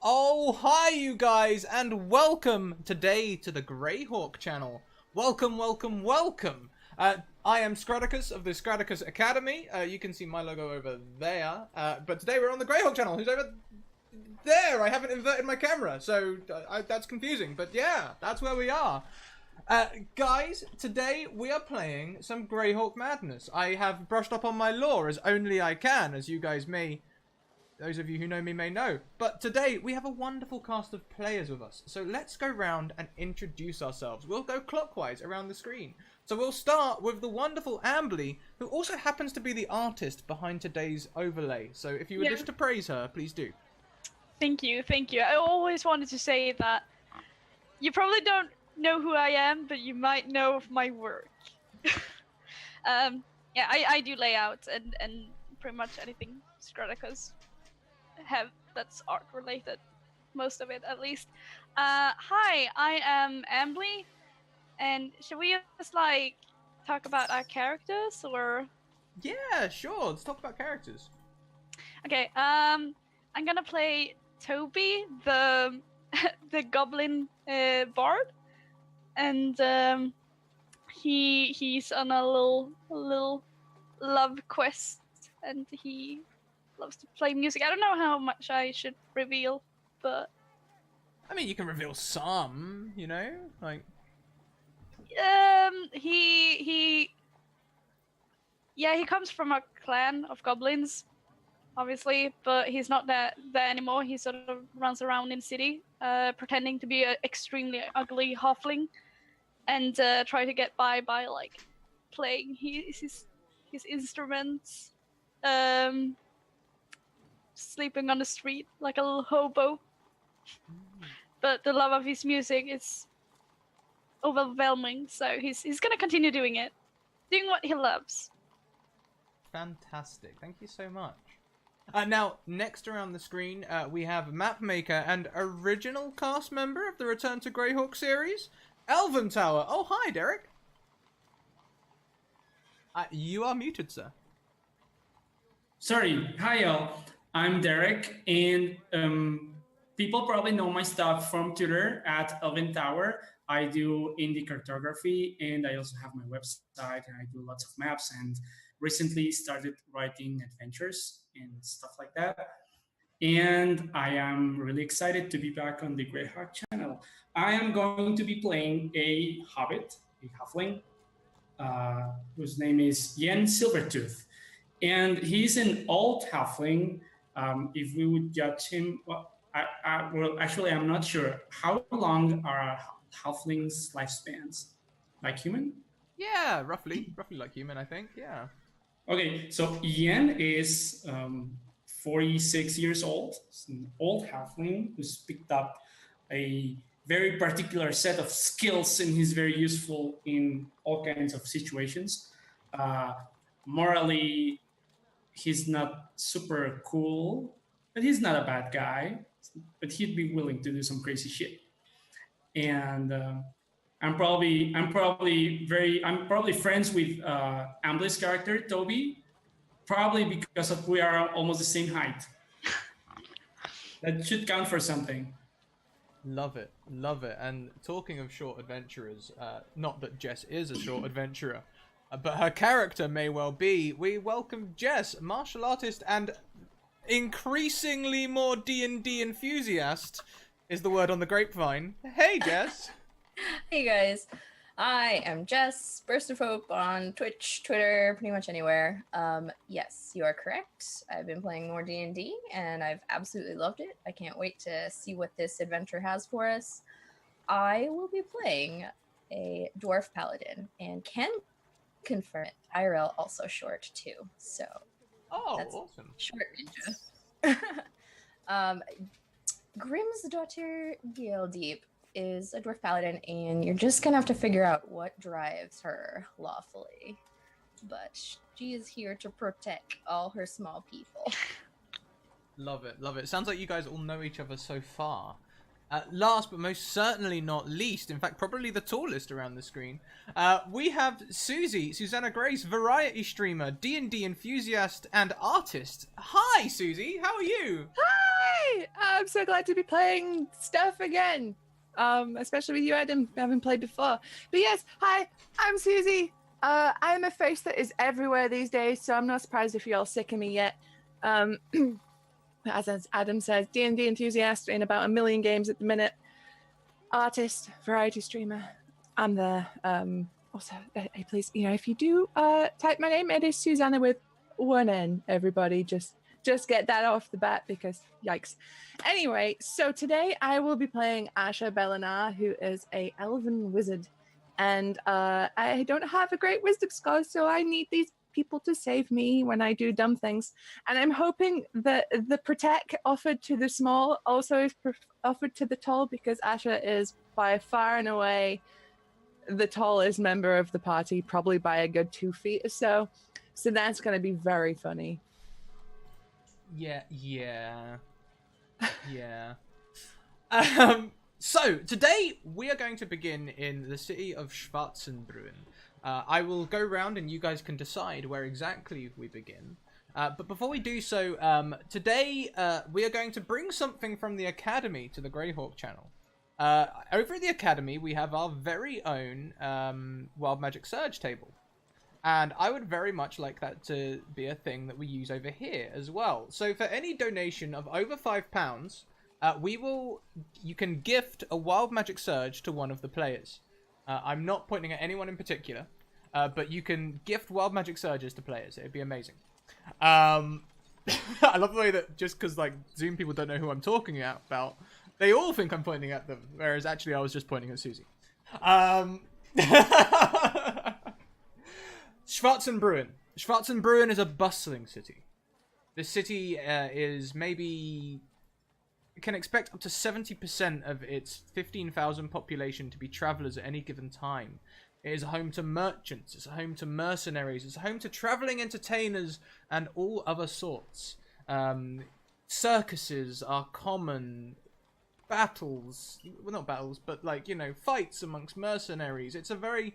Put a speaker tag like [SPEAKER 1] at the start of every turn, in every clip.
[SPEAKER 1] Oh, hi you guys, and welcome today to the Greyhawk channel. Welcome, welcome, welcome. I am Scradicus of the Scradicus Academy. You can see my logo over there. But today we're on the Greyhawk channel, who's over there. I haven't inverted my camera, so that's confusing. But yeah, that's where we are. Guys, today we are playing some Greyhawk madness. I have brushed up on my lore as only I can, as you guys may... Those of you who know me may know. But today, we have a wonderful cast of players with us. So let's go round and introduce ourselves. We'll go clockwise around the screen. So we'll start with the wonderful Ambly, who also happens to be the artist behind today's overlay. So if you would wish to praise her, please do.
[SPEAKER 2] Thank you, thank you. I always wanted to say that you probably don't know who I am, but you might know of my work. Yeah, I do layouts and pretty much anything Scradicus have that's art related, most of it at least. Hi, I am Ambly, and should we just like talk about our characters or?
[SPEAKER 1] Yeah, sure. Let's talk about characters.
[SPEAKER 2] Okay. I'm gonna play Toby, the the goblin bard, and he's on a little love quest, and he loves to play music. I don't know how much I should reveal, but
[SPEAKER 1] I mean, you can reveal some, you know, like.
[SPEAKER 2] He comes from a clan of goblins, obviously, but he's not there anymore. He sort of runs around in the city, pretending to be an extremely ugly halfling, and try to get by like playing his instruments, sleeping on the street like a little hobo. But the love of his music is overwhelming, so he's gonna continue doing what he loves.
[SPEAKER 1] Fantastic, thank you so much. Now, next around the screen, we have Mapmaker and original cast member of the Return to Greyhawk series, Elven Tower. Oh, hi, Derek. You are muted, sir.
[SPEAKER 3] Sorry, hi y'all. I'm Derek, and people probably know my stuff from Twitter at Elven Tower. I do indie cartography, and I also have my website, and I do lots of maps, and recently started writing adventures and stuff like that. And I am really excited to be back on the Greyhawk channel. I am going to be playing a hobbit, a halfling, whose name is Yen Silvertooth. And he's an old halfling. If we would judge him, well, actually, I'm not sure. How long are halflings' lifespans? Like human?
[SPEAKER 1] Yeah, roughly like human, I think. Yeah.
[SPEAKER 3] Okay, so Yen is 46 years old. He's an old halfling who's picked up a very particular set of skills, and he's very useful in all kinds of situations. Morally, he's not super cool, but he's not a bad guy. But he'd be willing to do some crazy shit. And I'm probably friends with Ambly's character Toby, probably because we are almost the same height. That should count for something.
[SPEAKER 1] Love it, love it. And talking of short adventurers, not that Jess is a short adventurer, but her character may well be. We welcome Jess, martial artist and increasingly more D&D enthusiast, is the word on the grapevine. Hey, Jess.
[SPEAKER 4] Hey, guys. I am Jess, Burst of Hope on Twitch, Twitter, pretty much anywhere. Yes, you are correct. I've been playing more D&D, and I've absolutely loved it. I can't wait to see what this adventure has for us. I will be playing a dwarf paladin, and can confirm it. IRL also short, too. So,
[SPEAKER 1] that's awesome.
[SPEAKER 4] Short ninja. Grimm's daughter, Galedeep, is a dwarf paladin, and you're just gonna have to figure out what drives her lawfully. But she is here to protect all her small people.
[SPEAKER 1] Love it, love it. Sounds like you guys all know each other so far. Last but most certainly not least, in fact probably the tallest around the screen, we have Susanna Grace, variety streamer, D&D enthusiast and artist. Hi Susie, how are you?
[SPEAKER 4] Hi!
[SPEAKER 5] Hi! I'm so glad to be playing stuff again. Especially with you, Adam. I haven't played before. But yes, hi, I'm Susie. I'm a face that is everywhere these days, so I'm not surprised if you're all sick of me yet. As Adam says, D&D enthusiast in about 1 million games at the minute. Artist, variety streamer. I'm there. Also, please, if you do type my name, it is Susanna with 1 N, everybody. Just get that off the bat because yikes. Anyway, so today I will be playing Asha Bellinar, who is a elven wizard. And I don't have a great wisdom score, so I need these people to save me when I do dumb things. And I'm hoping that the protect offered to the small also is offered to the tall, because Asha is by far and away the tallest member of the party, probably by a good 2 feet or so. So that's going to be very funny.
[SPEAKER 1] Yeah. So today we are going to begin in the city of Schwarzenbrunn. I will go round and you guys can decide where exactly we begin. But before we do so, today we are going to bring something from the Academy to the Greyhawk channel. Over at the Academy, we have our very own Wild Magic Surge table. And I would very much like that to be a thing that we use over here as well. So for any donation of over £5, you can gift a Wild Magic Surge to one of the players. I'm not pointing at anyone in particular, but you can gift Wild Magic Surges to players. It'd be amazing. I love the way that just because like Zoom people don't know who I'm talking about, they all think I'm pointing at them, whereas actually I was just pointing at Susie. Schwarzenbrunn. Schwarzenbrunn is a bustling city. This city is maybe... can expect up to 70% of its 15,000 population to be travelers at any given time. It is a home to merchants, it's a home to mercenaries, it's a home to traveling entertainers and all other sorts. Circuses are common. Battles, well not battles, but like, fights amongst mercenaries. It's a very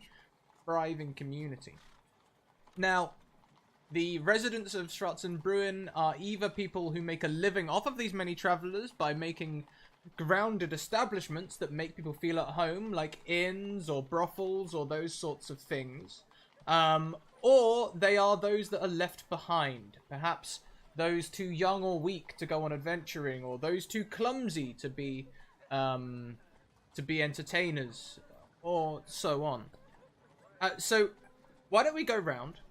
[SPEAKER 1] thriving community. Now, the residents of Schwarzenbrunn are either people who make a living off of these many travelers by making grounded establishments that make people feel at home, like inns or brothels or those sorts of things, or they are those that are left behind, perhaps those too young or weak to go on adventuring, or those too clumsy to be entertainers, or so on. So, why don't we go round?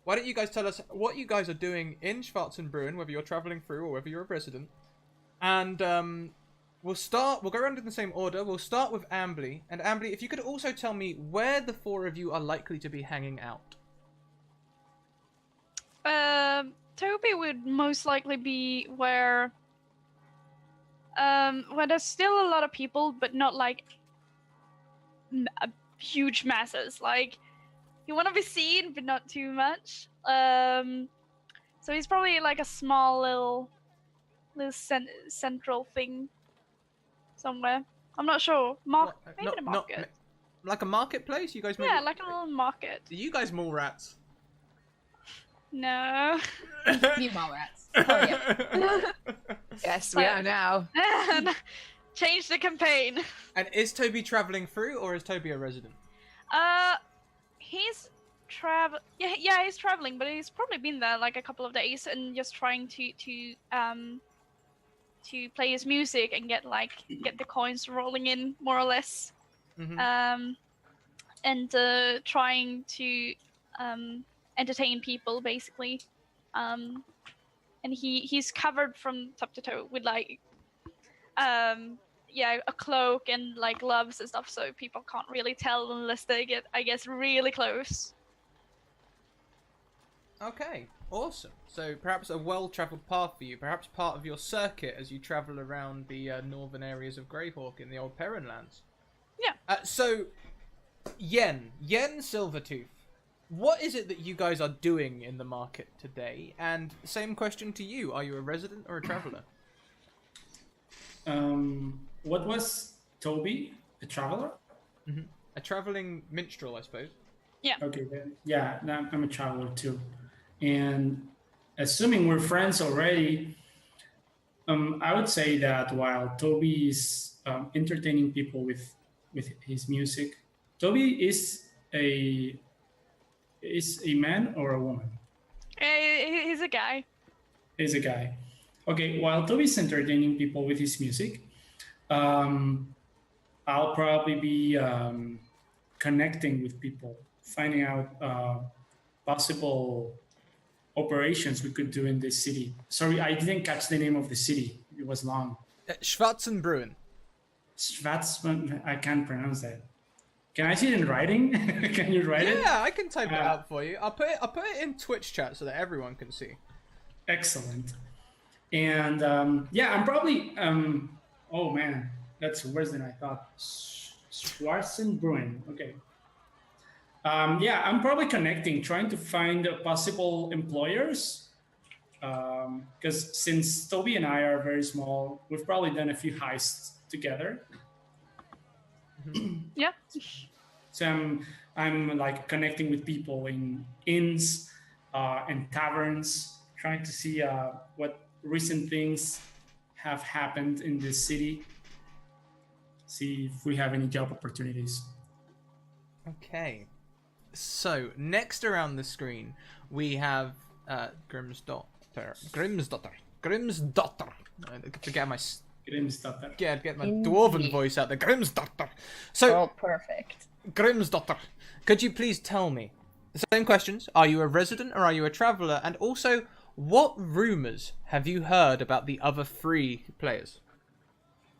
[SPEAKER 1] Why don't you guys tell us what you guys are doing in Schwarzenbrunn, whether you're traveling through or whether you're a resident, and we'll go around in the same order. We'll start with Ambly, and Ambly, if you could also tell me where the 4 of you are likely to be hanging out.
[SPEAKER 2] Toby would most likely be where there's still a lot of people, but not like huge masses. Like, you want to be seen, but not too much. So he's probably like a small little central thing somewhere. I'm not sure. Maybe the market.
[SPEAKER 1] Like a marketplace? You guys?
[SPEAKER 2] Yeah, like a little market.
[SPEAKER 1] Are you guys mall rats?
[SPEAKER 2] No.
[SPEAKER 4] You mall rats. Oh, yeah.
[SPEAKER 5] Yes, we are now.
[SPEAKER 2] Change the campaign.
[SPEAKER 1] And is Toby traveling through, or is Toby a resident?
[SPEAKER 2] He's he's traveling, but he's probably been there like a couple of days and just trying to play his music and get the coins rolling in, more or less. Mm-hmm. And trying to entertain people, basically. And he's covered from top to toe with like a cloak and like gloves and stuff, so people can't really tell unless they get, I guess, really close.
[SPEAKER 1] Okay, awesome. So perhaps a well-travelled path for you, perhaps part of your circuit as you travel around the northern areas of Greyhawk in the old Perrenlands.
[SPEAKER 2] Yeah.
[SPEAKER 1] So, Yen Silvertooth, what is it that you guys are doing in the market today? And same question to you, are you a resident or a traveller?
[SPEAKER 3] What was Toby? A traveler?
[SPEAKER 1] Mm-hmm. A travelling minstrel, I suppose.
[SPEAKER 2] Yeah.
[SPEAKER 3] Okay, then. Yeah, I'm a traveler too. And assuming we're friends already, I would say that while Toby is entertaining people with his music, Toby is a man or a woman?
[SPEAKER 2] He's a guy.
[SPEAKER 3] Is a guy. Okay, while Toby's entertaining people with his music, um, I'll probably be connecting with people, finding out possible operations we could do in this city. Sorry, I didn't catch the name of the city. It was long.
[SPEAKER 1] Schwarzenbrunn.
[SPEAKER 3] Schwarzman, I can't pronounce that. Can I see it in writing? Can you write it?
[SPEAKER 1] Yeah, I can type it out for you. I'll put it in Twitch chat so that everyone can see.
[SPEAKER 3] Excellent. And yeah, I'm probably oh man, that's worse than I thought. Schwarzenbrunn. Okay. Yeah, I'm probably connecting, trying to find possible employers. Because since Toby and I are very small, we've probably done a few heists together.
[SPEAKER 2] Yeah.
[SPEAKER 3] So I'm like connecting with people in inns and taverns, trying to see what recent things have happened in this city. See if we have any job opportunities.
[SPEAKER 1] Okay. So, next around the screen, we have Grimsdotter. I forget my
[SPEAKER 3] Grimsdotter.
[SPEAKER 1] get my dwarven voice out there. Grimsdotter. So,
[SPEAKER 4] Oh, perfect.
[SPEAKER 1] Grimsdotter, could you please tell me the same questions? Are you a resident or are you a traveller? And also, what rumours have you heard about the other 3 players?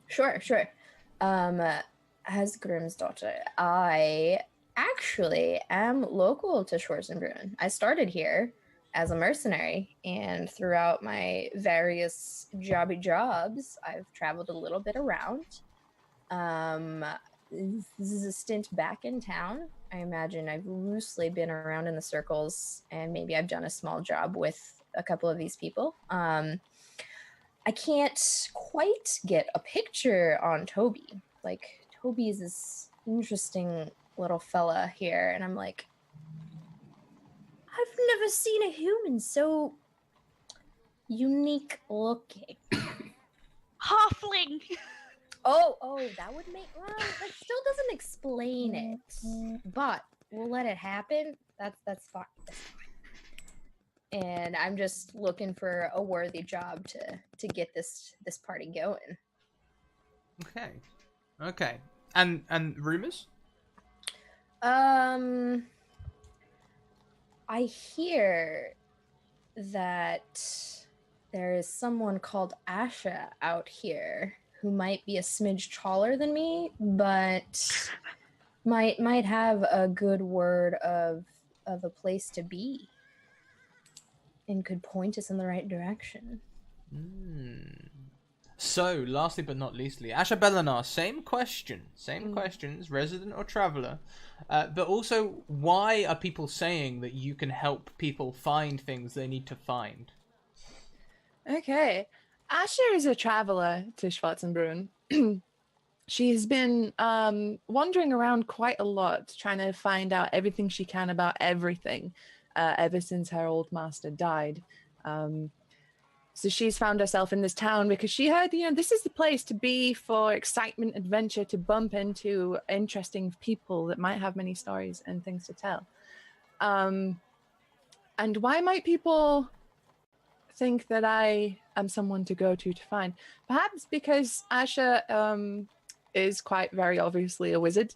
[SPEAKER 4] Sure. As Grimm's daughter, I actually am local to Schwarzenbrunn. I started here as a mercenary, and throughout my various jobs, I've traveled a little bit around. This is a stint back in town. I imagine I've loosely been around in the circles, and maybe I've done a small job with a couple of these people. I can't quite get a picture on Toby. Like, Toby's this interesting little fella here, and I'm like, I've never seen a human so unique looking.
[SPEAKER 2] Halfling.
[SPEAKER 4] Oh, that would make, well, that still doesn't explain it, but we'll let it happen. That's fine. That's fine. And I'm just looking for a worthy job to get this party going.
[SPEAKER 1] Okay. And rumours?
[SPEAKER 4] I hear that there is someone called Asha out here who might be a smidge taller than me, but might have a good word of a place to be and could point us in the right direction.
[SPEAKER 1] So, lastly but not leastly, Asha Belinar, same questions, resident or traveller, but also, why are people saying that you can help people find things they need to find?
[SPEAKER 5] Okay. Asher is a traveler to Schwarzenbrunn. She's been wandering around quite a lot, trying to find out everything she can about everything ever since her old master died. So she's found herself in this town because she heard, this is the place to be for excitement, adventure, to bump into interesting people that might have many stories and things to tell. And why might people think that I am someone to go to find? Perhaps because Asha is quite very obviously a wizard.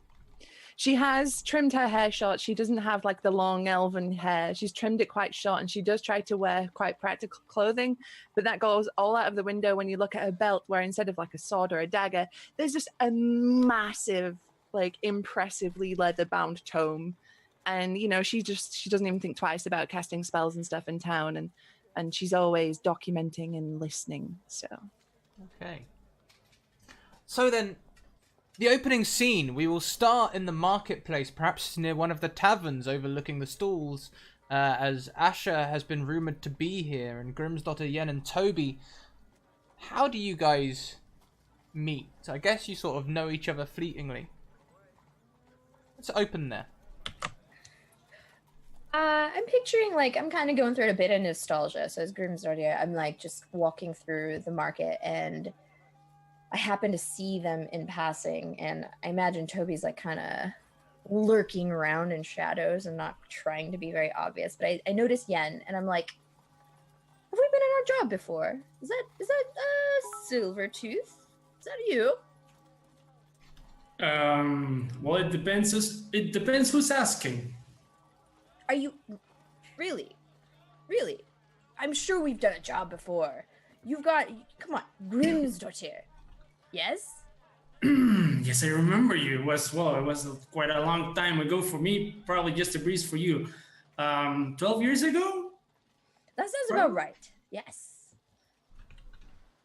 [SPEAKER 5] She has trimmed her hair short. She doesn't have like the long elven hair. She's trimmed it quite short, and she does try to wear quite practical clothing, but that goes all out of the window when you look at her belt, where instead of like a sword or a dagger, there's just a massive, like impressively leather-bound tome. And she doesn't even think twice about casting spells and stuff in town, and she's always documenting and listening. So
[SPEAKER 1] Okay. So then, the opening scene, we will start in the marketplace, perhaps near one of the taverns overlooking the stalls, as Asha has been rumoured to be here, and Grimsdotter, Yen and Toby. How do you guys meet? I guess you sort of know each other fleetingly. Let's open there.
[SPEAKER 4] I'm picturing like I'm kind of going through a bit of nostalgia. So as Grimm's here, I'm like just walking through the market and I happen to see them in passing, and I imagine Toby's like kind of lurking around in shadows and not trying to be very obvious. But I notice Yen, and I'm like, "Have we been in our job before? Is that Silvertooth? Is that you?"
[SPEAKER 3] Well, it depends. It depends who's asking.
[SPEAKER 4] Are you really? I'm sure we've done a job before. You've got, come on, Grimm's daughter. Yes?
[SPEAKER 3] Yes, I remember you. It was quite a long time ago for me, probably just a breeze for you. 12 years ago?
[SPEAKER 4] That sounds about right. Yes.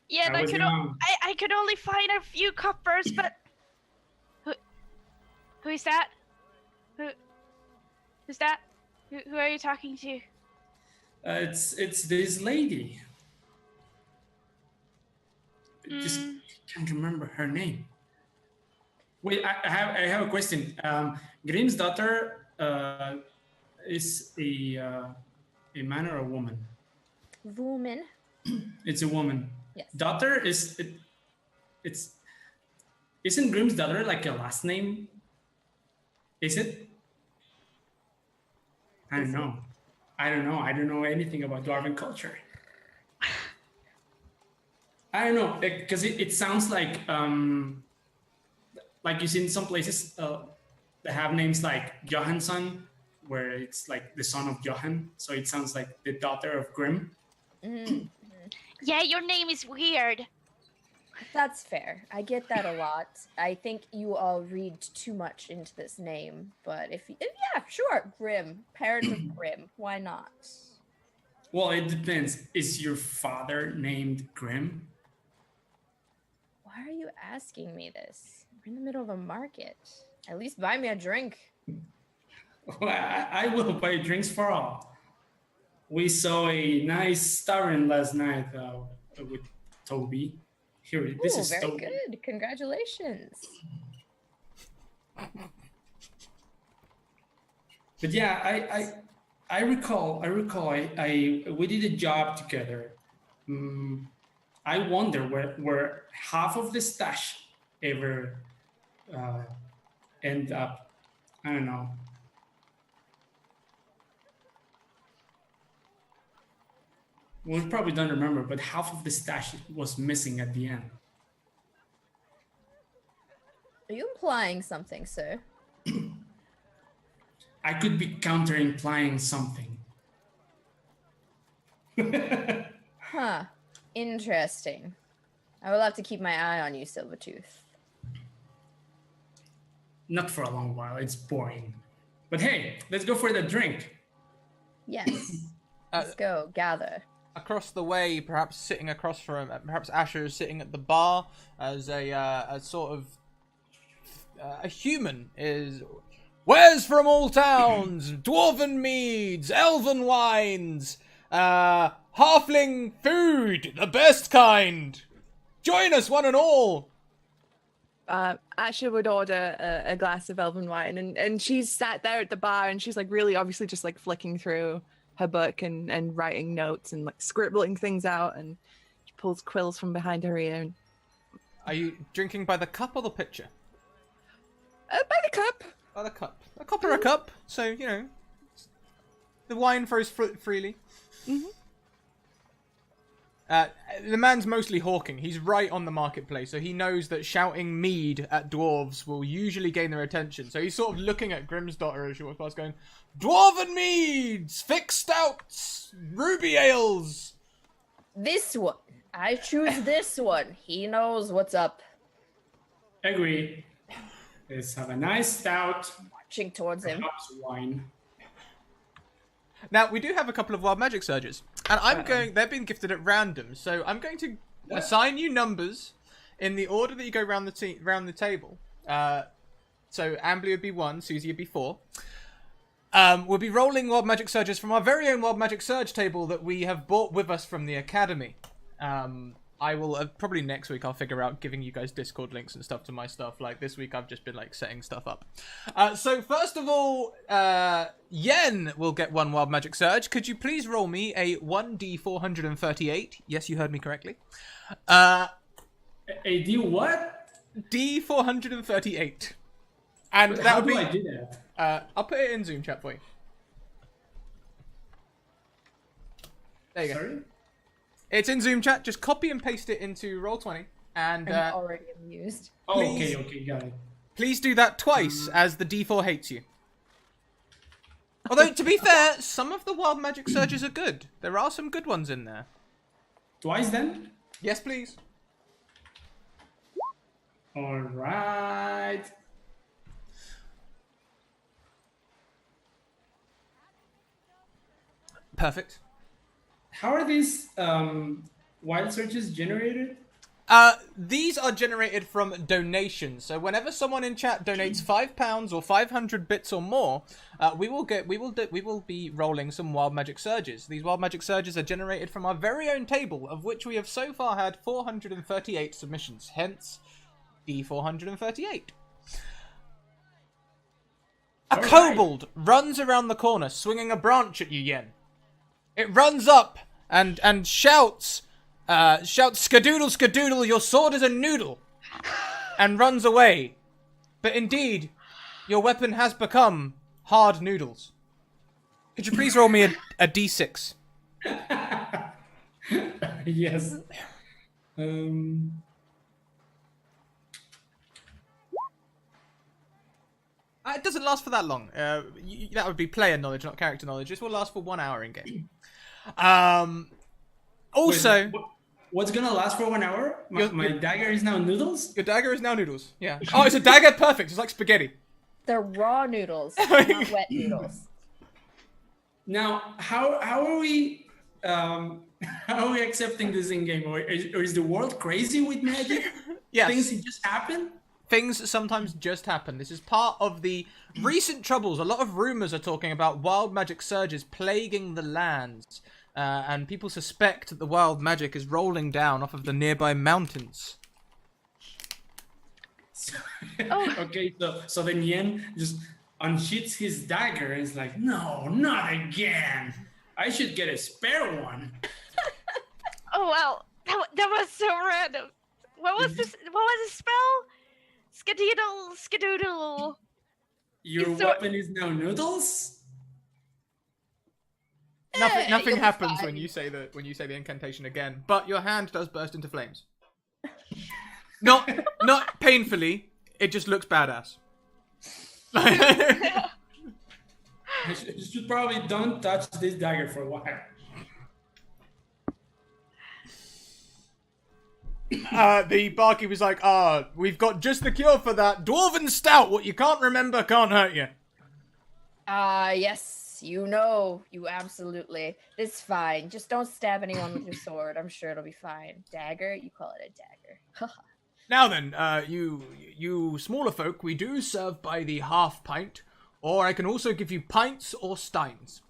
[SPEAKER 2] Yeah,
[SPEAKER 3] I was young.
[SPEAKER 2] I could only find a few coppers, but who is that? Who's that? Who are you talking to?
[SPEAKER 3] It's this lady. Just can't remember her name. Wait, I have a question. Grimm's daughter is a man or a woman?
[SPEAKER 4] Woman.
[SPEAKER 3] It's a woman.
[SPEAKER 4] Yes.
[SPEAKER 3] Daughter isn't Grimm's daughter like a last name? Is it? I don't know. I don't know anything about dwarven culture. I don't know, because it sounds like you see in some places that have names like Johansson, where it's like the son of Johan. So it sounds like the daughter of Grimm.
[SPEAKER 4] Mm-hmm.
[SPEAKER 2] Yeah, your name is weird.
[SPEAKER 4] That's fair. I get that a lot. I think you all read too much into this name, but yeah, sure, Grimm, parent of Grimm. Why not?
[SPEAKER 3] Well, it depends. Is your father named Grimm?
[SPEAKER 4] Why are you asking me this? We're in the middle of a market. At least buy me a drink.
[SPEAKER 3] Well, I will buy drinks for all. We saw a nice tavern last night with Toby. Here, this is
[SPEAKER 4] very
[SPEAKER 3] Toby.
[SPEAKER 4] good. Congratulations.
[SPEAKER 3] But yeah, I recall we did a job together. I wonder where half of the stash ever end up. I don't know. We probably don't remember, but half of the stash was missing at the end.
[SPEAKER 4] Are you implying something, sir?
[SPEAKER 3] I could be counter-implying something.
[SPEAKER 4] Huh. Interesting. I will have to keep my eye on you, Silvertooth.
[SPEAKER 3] Not for a long while. It's boring. But hey, let's go for the drink.
[SPEAKER 4] Yes. Let's go. Gather.
[SPEAKER 1] Across the way, perhaps sitting across from, perhaps Asher is sitting at the bar as a sort of a human is. Wares from all towns, dwarven meads, elven wines, halfling food, the best kind. Join us, one and all.
[SPEAKER 5] Asher would order a glass of elven wine, and she's sat there at the bar, and she's like really obviously just like flicking through her book and writing notes and like scribbling things out, and she pulls quills from behind her ear. And...
[SPEAKER 1] Are you drinking by the cup or the pitcher?
[SPEAKER 5] By the cup.
[SPEAKER 1] By the cup. A cup or a cup, so, you know, the wine flows freely.
[SPEAKER 5] Mm-hmm.
[SPEAKER 1] The man's mostly hawking. He's right on the marketplace, so he knows that shouting mead at dwarves will usually gain their attention. So he's sort of looking at Grimm's daughter as she walks past going, Dwarven meads, thick stouts, ruby ales.
[SPEAKER 4] This one. I choose this one. He knows what's up.
[SPEAKER 3] Agree. Let's have a nice stout.
[SPEAKER 4] Marching towards him.
[SPEAKER 3] Perhaps wine.
[SPEAKER 1] Now, we do have a couple of wild magic surges, and they've been gifted at random, so I'm going to assign you numbers in the order that you go round the table. So Ambly would be 1, Susie would be 4. We'll be rolling wild magic surges from our very own wild magic surge table that we have brought with us from the academy. I will probably next week I'll figure out giving you guys Discord links and stuff to my stuff. Like this week I've just been like setting stuff up. So first of all, Yen will get 1 Wild Magic Surge. Could you please roll me a 1d438? Yes, you heard me correctly.
[SPEAKER 3] A D what?
[SPEAKER 1] D438. And
[SPEAKER 3] How
[SPEAKER 1] that'll
[SPEAKER 3] do
[SPEAKER 1] be.
[SPEAKER 3] I do that?
[SPEAKER 1] I'll put it in Zoom chat for you. There you go.
[SPEAKER 3] Sorry?
[SPEAKER 1] It's in Zoom chat. Just copy and paste it into Roll20. And
[SPEAKER 4] I'm already amused.
[SPEAKER 3] Oh,
[SPEAKER 1] Please.
[SPEAKER 3] okay, got it.
[SPEAKER 1] please do that twice, as the D4 hates you. Although, to be fair, some of the Wild Magic Surges are good. There are some good ones in there.
[SPEAKER 3] Twice then?
[SPEAKER 1] Yes, please.
[SPEAKER 3] Alright.
[SPEAKER 1] Perfect.
[SPEAKER 3] How are these wild searches generated?
[SPEAKER 1] These are generated from donations. So whenever someone in chat donates £5 or 500 bits or more, we will be rolling some Wild Magic Surges. These Wild Magic Surges are generated from our very own table, of which we have so far had 438 submissions. Hence, D438. A
[SPEAKER 3] Alright.
[SPEAKER 1] kobold runs around the corner, swinging a branch at you, Yen. It runs up and shouts, "Skadoodle, skadoodle, your sword is a noodle," and runs away. But indeed, your weapon has become hard noodles. Could you please roll me a d6?
[SPEAKER 3] Yes.
[SPEAKER 1] It doesn't last for that long. That would be player knowledge, not character knowledge. This will last for 1 hour in game. Also,
[SPEAKER 3] Wait, what's gonna last for 1 hour? My dagger is now noodles?
[SPEAKER 1] your dagger is now noodles. Yeah. Oh, it's a dagger? Perfect. It's like spaghetti.
[SPEAKER 4] They're raw noodles, not wet noodles.
[SPEAKER 3] Now, how are we how are we accepting this in game? Or is the world crazy with magic?
[SPEAKER 1] Yes.
[SPEAKER 3] Things that just happen?
[SPEAKER 1] Things sometimes just happen. This is part of the recent troubles. A lot of rumors are talking about wild magic surges plaguing the lands. And people suspect that the wild magic is rolling down off of the nearby mountains.
[SPEAKER 3] Okay, so then Yen just unsheaths his dagger and is like, no, not again. I should get a spare one.
[SPEAKER 2] Oh well, that was so random. What was this? What was the spell? Skadoodle, skadoodle.
[SPEAKER 3] Your
[SPEAKER 2] So-
[SPEAKER 3] weapon is now noodles?
[SPEAKER 1] Nothing
[SPEAKER 4] you'll be
[SPEAKER 1] happens
[SPEAKER 4] fine.
[SPEAKER 1] when you say the incantation again, but your hand does burst into flames. Not painfully. It just looks badass.
[SPEAKER 3] I should probably don't touch this dagger for a while.
[SPEAKER 1] The barkeep was like, we've got just the cure for that. Dwarven stout. What you can't remember can't hurt you.
[SPEAKER 4] Yes, you absolutely. It's fine. Just don't stab anyone with your sword. I'm sure it'll be fine. Dagger? You call it a dagger.
[SPEAKER 1] Now then, you smaller folk, we do serve by the half pint, or I can also give you pints or steins.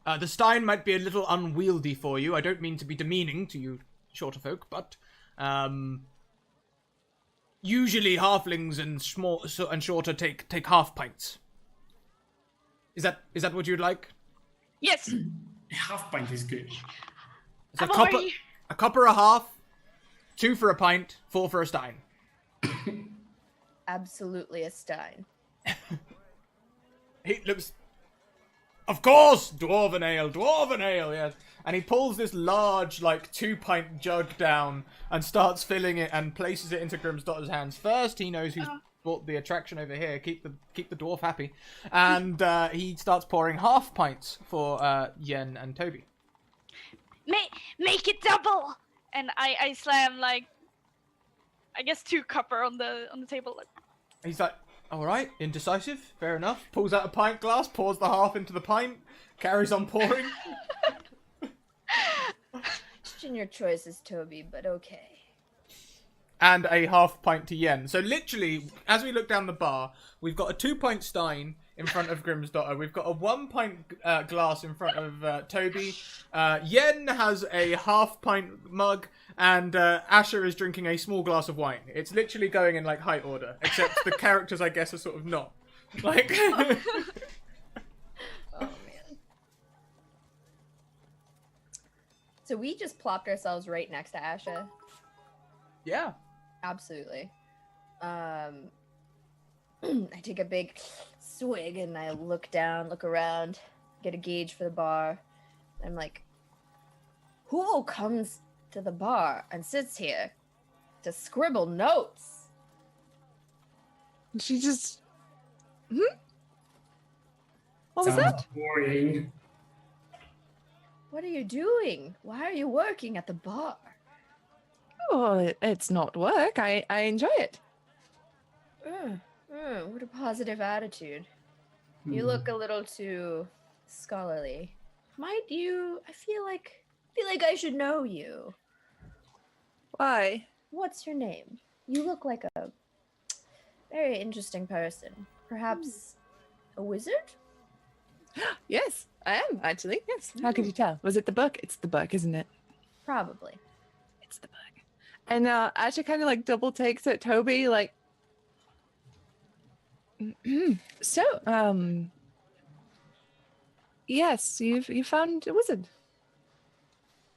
[SPEAKER 1] The stein might be a little unwieldy for you. I don't mean to be demeaning to you shorter folk, but usually halflings and shorter take half pints. Is that what you'd like?
[SPEAKER 2] Yes.
[SPEAKER 3] Half pint is good.
[SPEAKER 1] It's
[SPEAKER 2] I'm already-
[SPEAKER 1] a copper a half, 2 for a pint, 4 for a stein.
[SPEAKER 4] Absolutely a stein.
[SPEAKER 1] He looks. Of course, dwarven ale, yes. And he pulls this large, like, 2-pint jug down and starts filling it and places it into Grimsdotter's hands. First, he knows who's brought the attraction over here. Keep the dwarf happy, and he starts pouring half pints for Yen and Toby.
[SPEAKER 2] Make it double. And I slam like, I guess 2 copper on the table.
[SPEAKER 1] He's like, all right, indecisive, fair enough. Pulls out a pint glass, pours the half into the pint, carries on pouring.
[SPEAKER 4] Question your choices, Toby, but okay.
[SPEAKER 1] And a half pint to Yen. So literally, as we look down the bar, we've got a 2-pint stein in front of Grimm's daughter. We've got a 1 pint glass in front of Toby. Yen has a half pint mug, and Asher is drinking a small glass of wine. It's literally going in like height order, except the characters, I guess, are sort of not. Like.
[SPEAKER 4] Oh man. So we just plopped ourselves right next to Asha.
[SPEAKER 1] Yeah.
[SPEAKER 4] Absolutely. I take a big swig and I look down, look around, get a gauge for the bar. I'm like, who comes to the bar and sits here to scribble notes?
[SPEAKER 5] And she just. What was
[SPEAKER 3] Sounds
[SPEAKER 5] that?
[SPEAKER 3] boring.
[SPEAKER 4] What are you doing? Why are you working at the bar?
[SPEAKER 5] Oh, it's not work. I enjoy it.
[SPEAKER 4] What a positive attitude. You look a little too scholarly. Might you? I feel like I should know you.
[SPEAKER 5] Why?
[SPEAKER 4] What's your name? You look like a very interesting person. Perhaps a wizard?
[SPEAKER 5] Yes, I am actually. Yes. How could you tell? Was it the book? It's the book, isn't it?
[SPEAKER 4] Probably.
[SPEAKER 5] It's the book. And Asha kind of like double takes at Toby, like. So, yes, you found a wizard.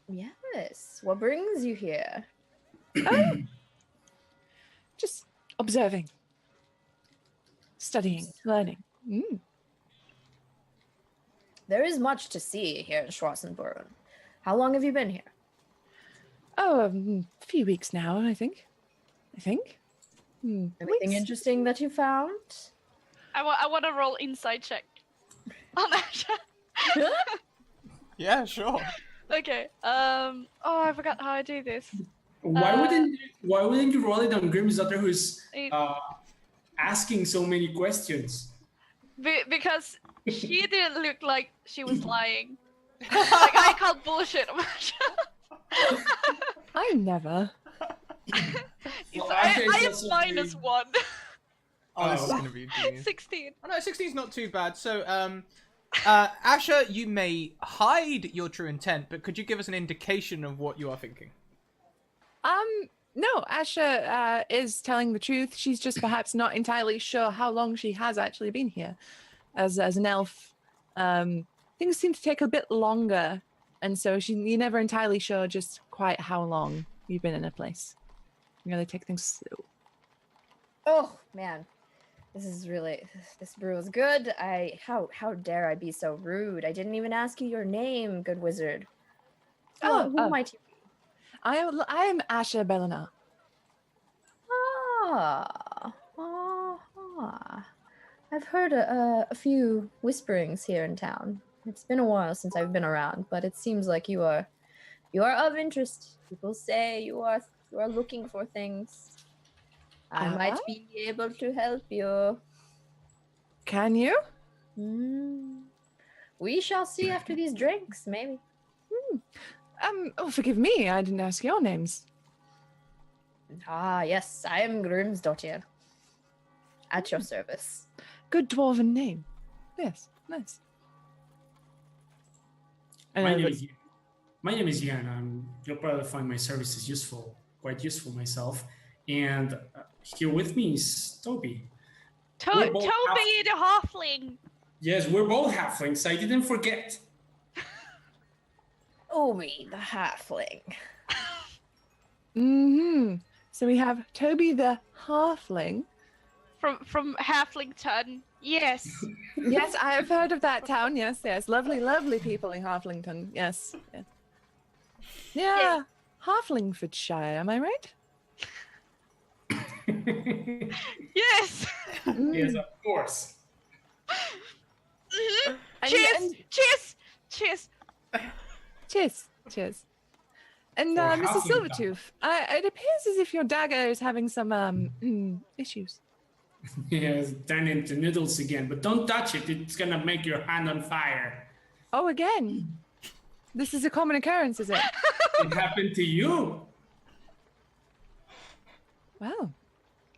[SPEAKER 4] Yes. What brings you here?
[SPEAKER 5] Just observing, studying, learning.
[SPEAKER 4] There is much to see here in Schwarzenburg. How long have you been here?
[SPEAKER 5] Oh, a few weeks now, I think.
[SPEAKER 4] Anything
[SPEAKER 5] Weeks.
[SPEAKER 4] interesting that you found?
[SPEAKER 2] I want to roll insight check on Asha.
[SPEAKER 1] Yeah, sure.
[SPEAKER 2] Okay. Oh, I forgot how I do this.
[SPEAKER 3] Why wouldn't you roll it on Grimm's daughter, who's
[SPEAKER 2] It-
[SPEAKER 3] asking so many questions?
[SPEAKER 2] Because she didn't look like she was lying. Like, I call bullshit on Asha.
[SPEAKER 5] I never.
[SPEAKER 3] Well,
[SPEAKER 2] I
[SPEAKER 3] Asha is
[SPEAKER 2] am
[SPEAKER 3] also
[SPEAKER 2] -1.
[SPEAKER 1] Oh, this is
[SPEAKER 3] Oh.
[SPEAKER 1] gonna be genius.
[SPEAKER 2] 16.
[SPEAKER 1] Oh, no, 16 is not too bad. So, Asher, you may hide your true intent, but could you give us an indication of what you are thinking?
[SPEAKER 5] No, Asha is telling the truth. She's just perhaps not entirely sure how long she has actually been here. As an elf, things seem to take a bit longer, and so you're never entirely sure just quite how long you've been in a place. You really take things slow.
[SPEAKER 4] Oh man, this brew is good. How dare I be so rude? I didn't even ask you your name, good wizard. Who might you be?
[SPEAKER 5] I am Asha Bellinar.
[SPEAKER 4] I've heard a few whisperings here in town. It's been a while since I've been around, but it seems like you are of interest. People say you are looking for things. I might be able to help you.
[SPEAKER 5] Can you?
[SPEAKER 4] We shall see after these drinks, maybe.
[SPEAKER 5] Oh, forgive me. I didn't ask your names.
[SPEAKER 4] Ah, yes, I am Grimm's daughter. At your service.
[SPEAKER 5] Good dwarven name. Yes, nice.
[SPEAKER 3] My name is Jan. You'll probably find my services quite useful myself. And here with me is Toby.
[SPEAKER 2] Toby the halfling.
[SPEAKER 3] Yes, we're both halflings. I didn't forget.
[SPEAKER 4] Obi the halfling.
[SPEAKER 5] So we have Toby the halfling.
[SPEAKER 2] From Halflington. Yes.
[SPEAKER 5] Yes, I have heard of that town. Yes. Lovely, lovely people in Halflington. Yes. Yeah. Halflingfordshire, am I right?
[SPEAKER 2] Yes.
[SPEAKER 3] Yes, of course.
[SPEAKER 2] Cheers. Cheers.
[SPEAKER 5] Cheers. And
[SPEAKER 3] For
[SPEAKER 5] Mr.
[SPEAKER 3] Halfling
[SPEAKER 5] Silvertooth, it appears as if your dagger is having some issues.
[SPEAKER 3] Yes, turn into noodles again, but don't touch it. It's gonna make your hand on fire.
[SPEAKER 5] Oh, again. This is a common occurrence, is it?
[SPEAKER 3] It happened to you.
[SPEAKER 5] Well,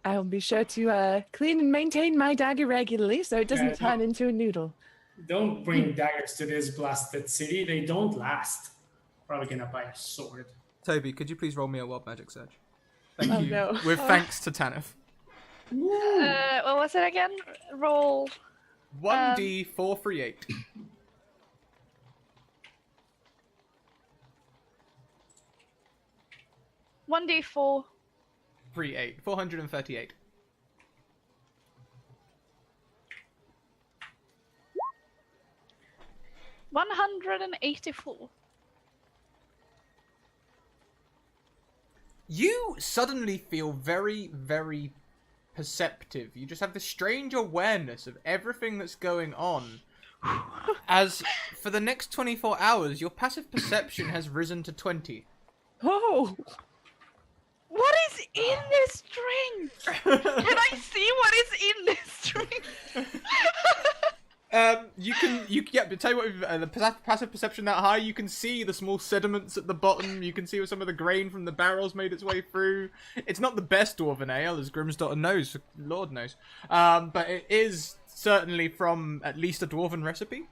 [SPEAKER 5] I'll be sure to clean and maintain my dagger regularly so it doesn't turn into a noodle.
[SPEAKER 3] Don't bring daggers to this blasted city. They don't last. Probably gonna buy a sword.
[SPEAKER 1] Toby, could you please roll me a wild magic search? Thank
[SPEAKER 5] Oh,
[SPEAKER 1] you.
[SPEAKER 5] no.
[SPEAKER 1] With thanks to Tanith.
[SPEAKER 2] What was it again? Roll.
[SPEAKER 1] 1d438.
[SPEAKER 2] 1d4.
[SPEAKER 1] 38. 438.
[SPEAKER 2] $184.
[SPEAKER 1] You suddenly feel very, very perceptive. You just have this strange awareness of everything that's going on. As for the next 24 hours, your passive perception has risen to 20.
[SPEAKER 5] Oh!
[SPEAKER 2] What is in this drink? Can I see what is in this drink?
[SPEAKER 1] But tell you what, the passive perception that high, you can see the small sediments at the bottom. You can see where some of the grain from the barrels made its way through. It's not the best dwarven ale, as Grimsdottir knows, Lord knows. But it is certainly from at least a dwarven recipe.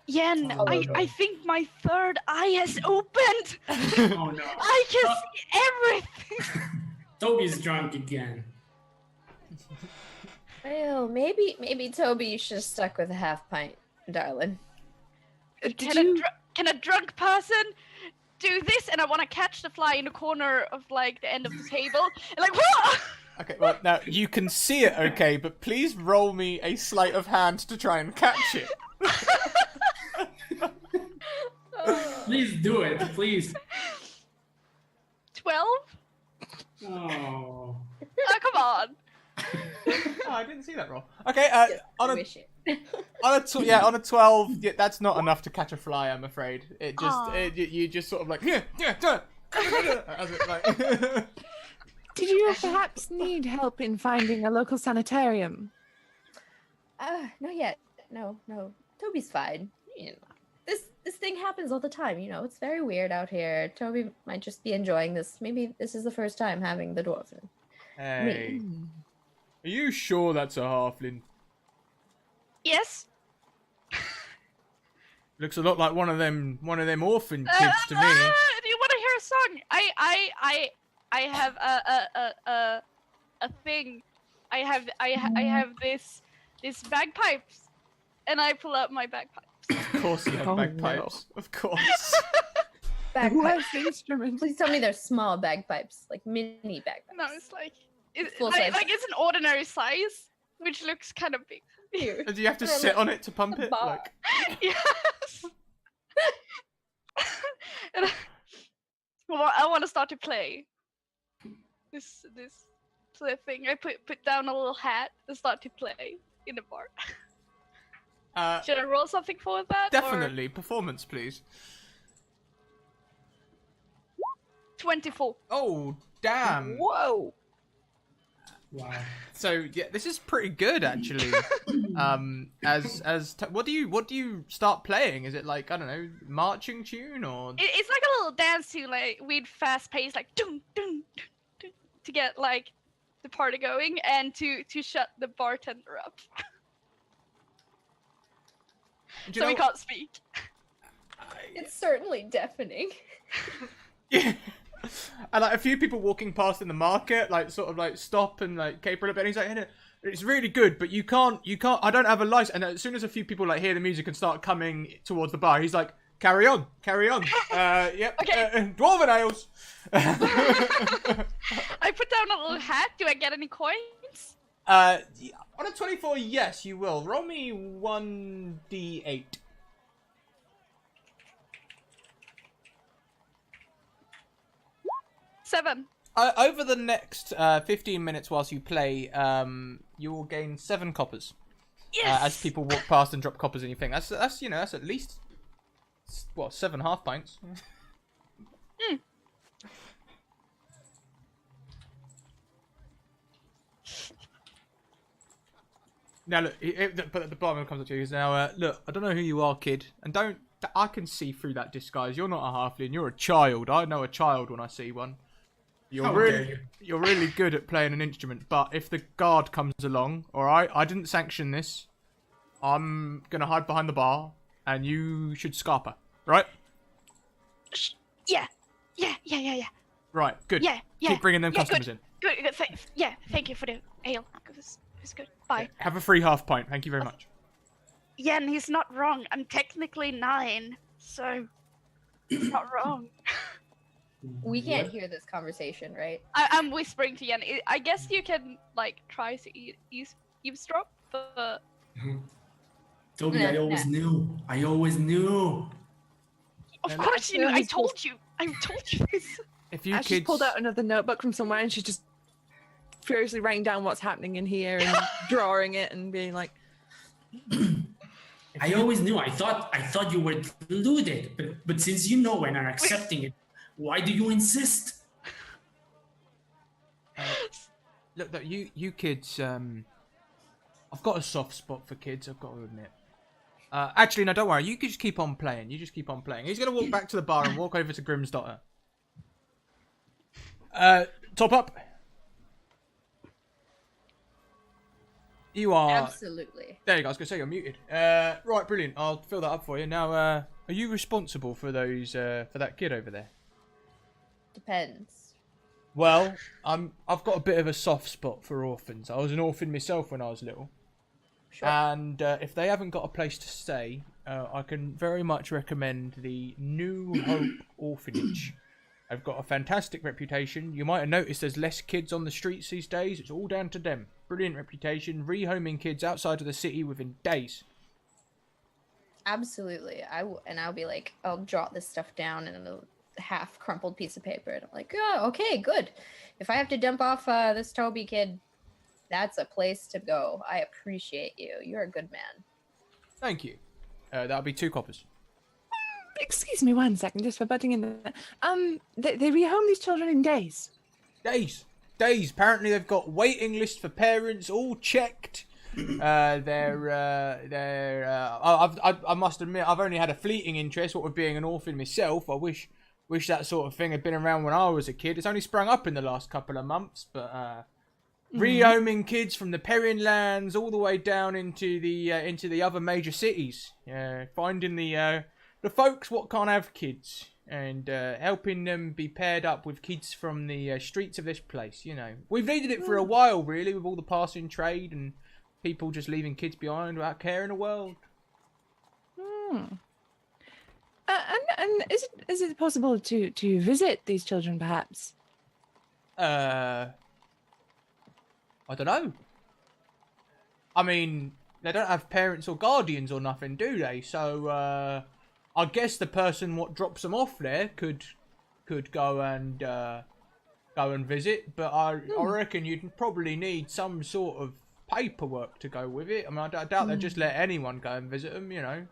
[SPEAKER 2] Yen, I think my third eye has opened.
[SPEAKER 3] Oh no.
[SPEAKER 2] I can see everything.
[SPEAKER 3] Toby's drunk again.
[SPEAKER 4] Well, maybe Toby, you should have stuck with a half pint, darling.
[SPEAKER 2] Can a drunk person do this? And I want to catch the fly in the corner of like the end of the table. And like, what?
[SPEAKER 1] Okay, well, now you can see it, okay, but please roll me a sleight of hand to try and catch it.
[SPEAKER 3] Please do it, please.
[SPEAKER 2] 12?
[SPEAKER 3] Oh.
[SPEAKER 2] Oh, come on.
[SPEAKER 1] Oh, I didn't see that roll. Okay, on
[SPEAKER 4] Wish it.
[SPEAKER 1] a 12, yeah, that's not enough to catch a fly, I'm afraid. It just, you just sort of like, as it, like...
[SPEAKER 5] Did you perhaps need help in finding a local sanitarium?
[SPEAKER 4] Not yet. No. Toby's fine. You know, this thing happens all the time, you know. It's very weird out here. Toby might just be enjoying this. Maybe this is the first time having the dwarven.
[SPEAKER 1] Hey, are you sure that's a halfling?
[SPEAKER 2] Yes.
[SPEAKER 1] Looks a lot like one of them orphan kids to me.
[SPEAKER 2] Do you want to hear a song? I have a thing. I have this bagpipes, and I pull out my bagpipes.
[SPEAKER 1] Of course you have bagpipes. No. Of course.
[SPEAKER 4] Bagpipes.
[SPEAKER 5] Worst instrument.
[SPEAKER 4] Please tell me they're small bagpipes, like mini bagpipes.
[SPEAKER 2] No, it's like
[SPEAKER 4] Full size.
[SPEAKER 2] like it's an ordinary size, which looks kind of big.
[SPEAKER 4] Here.
[SPEAKER 1] Do you have to sit on it to pump it?
[SPEAKER 4] Bar.
[SPEAKER 1] Like...
[SPEAKER 2] Yes. Well, I want to start to play. This thing. I put down a little hat and start to play in the bar. Should I roll something for that?
[SPEAKER 1] Definitely. Or... Performance, please.
[SPEAKER 2] 24.
[SPEAKER 1] Oh, damn.
[SPEAKER 5] Whoa.
[SPEAKER 3] Wow.
[SPEAKER 1] So yeah, this is pretty good actually. What do you start playing? Is it like, I don't know, marching tune or?
[SPEAKER 2] It's like a little dance tune, like with fast pace, like dun dun dun, to get like the party going and to shut the bartender up. So we can't speak.
[SPEAKER 4] It's certainly deafening.
[SPEAKER 1] Yeah. And like a few people walking past in the market, like sort of like stop and like caper a little bit. And he's like, hey, it's really good, but you can't. I don't have a license. And as soon as a few people like hear the music and start coming towards the bar, he's like, carry on. Yep.
[SPEAKER 2] Okay.
[SPEAKER 1] Dwarven ales.
[SPEAKER 2] I put down a little hat. Do I get any coins?
[SPEAKER 1] On a 24, yes, you will. Roll me 1d8.
[SPEAKER 2] 7.
[SPEAKER 1] Over the next 15 minutes whilst you play, you will gain 7 coppers.
[SPEAKER 2] Yes.
[SPEAKER 1] As people walk past and drop coppers in your thing. That's that's at least 7 half pints.
[SPEAKER 2] Mm.
[SPEAKER 1] Now look, but the barman comes up to you. He's now, look, I don't know who you are, kid, and I can see through that disguise. You're not a halfling. You're a child. I know a child when I see one. You're
[SPEAKER 3] How
[SPEAKER 1] really,
[SPEAKER 3] dare you.
[SPEAKER 1] you're really good at playing an instrument, but if the guard comes along, all right, I didn't sanction this. I'm gonna hide behind the bar, and you should scarp her, right?
[SPEAKER 2] Yeah.
[SPEAKER 1] Right, good.
[SPEAKER 2] Yeah.
[SPEAKER 1] Keep bringing them
[SPEAKER 2] Yeah,
[SPEAKER 1] customers in.
[SPEAKER 2] Good. Thank you for the ale. It's good. Bye.
[SPEAKER 1] Have a free half pint. Thank you very much.
[SPEAKER 2] Yeah, and he's not wrong. I'm technically 9, so he's not wrong.
[SPEAKER 4] We can't hear this conversation, right?
[SPEAKER 2] I'm whispering to Yen. I guess you can like try to eavesdrop, but
[SPEAKER 3] Toby,
[SPEAKER 4] Nah,
[SPEAKER 3] I always knew. I always knew.
[SPEAKER 2] of
[SPEAKER 1] And
[SPEAKER 2] course you
[SPEAKER 5] no,
[SPEAKER 2] knew. I
[SPEAKER 5] he's
[SPEAKER 2] told you. I told you this.
[SPEAKER 1] If you
[SPEAKER 5] Ash
[SPEAKER 1] kids,
[SPEAKER 5] just pulled out another notebook from somewhere and she's just furiously writing down what's happening in here and drawing it and being like,
[SPEAKER 3] I always knew. I thought you were deluded, but since you know and are accepting it, why do you insist?
[SPEAKER 1] look, you kids. I've got a soft spot for kids. I've got to admit. Actually, no, don't worry. You can just keep on playing. You just keep on playing. He's gonna walk back to the bar and walk over to Grimm's daughter. Top up. You are.
[SPEAKER 4] Absolutely.
[SPEAKER 1] There you go. I was gonna say you're muted. Right, brilliant. I'll fill that up for you. Now, are you responsible for those for that kid over there?
[SPEAKER 4] Depends.
[SPEAKER 1] Well, I've got a bit of a soft spot for orphans. I was an orphan myself when I was little.
[SPEAKER 4] Sure.
[SPEAKER 1] And if they haven't got a place to stay, I can very much recommend the New Hope Orphanage. I've got a fantastic reputation. You might have noticed there's less kids on the streets these days. It's all down to them. Brilliant reputation. Rehoming kids outside of the city within days.
[SPEAKER 4] Absolutely. I'll be like, I'll jot this stuff down in a half crumpled piece of paper. And I'm like, oh, okay, good. If I have to dump off this Toby kid, that's a place to go. I appreciate you. You're a good man.
[SPEAKER 1] Thank you. That'll be 2 coppers.
[SPEAKER 5] excuse me 1 second, just for butting in there. They rehome these children in days.
[SPEAKER 1] Days. Apparently they've got waiting lists for parents, all checked. I must admit, I've only had a fleeting interest, what with being an orphan myself. I wish that sort of thing had been around when I was a kid. It's only sprung up in the last couple of months, but rehoming kids from the Perrenlands all the way down into the other major cities, finding the folks what can't have kids and helping them be paired up with kids from the streets of this place. You know, we've needed it for a while, really, with all the passing trade and people just leaving kids behind without care in the world.
[SPEAKER 5] And is it possible to visit these children, perhaps?
[SPEAKER 1] I don't know. I mean, they don't have parents or guardians or nothing, do they? So, I guess the person what drops them off there could go and visit, but I reckon you'd probably need some sort of paperwork to go with it. I mean, I doubt they'd just let anyone go and visit them, you know.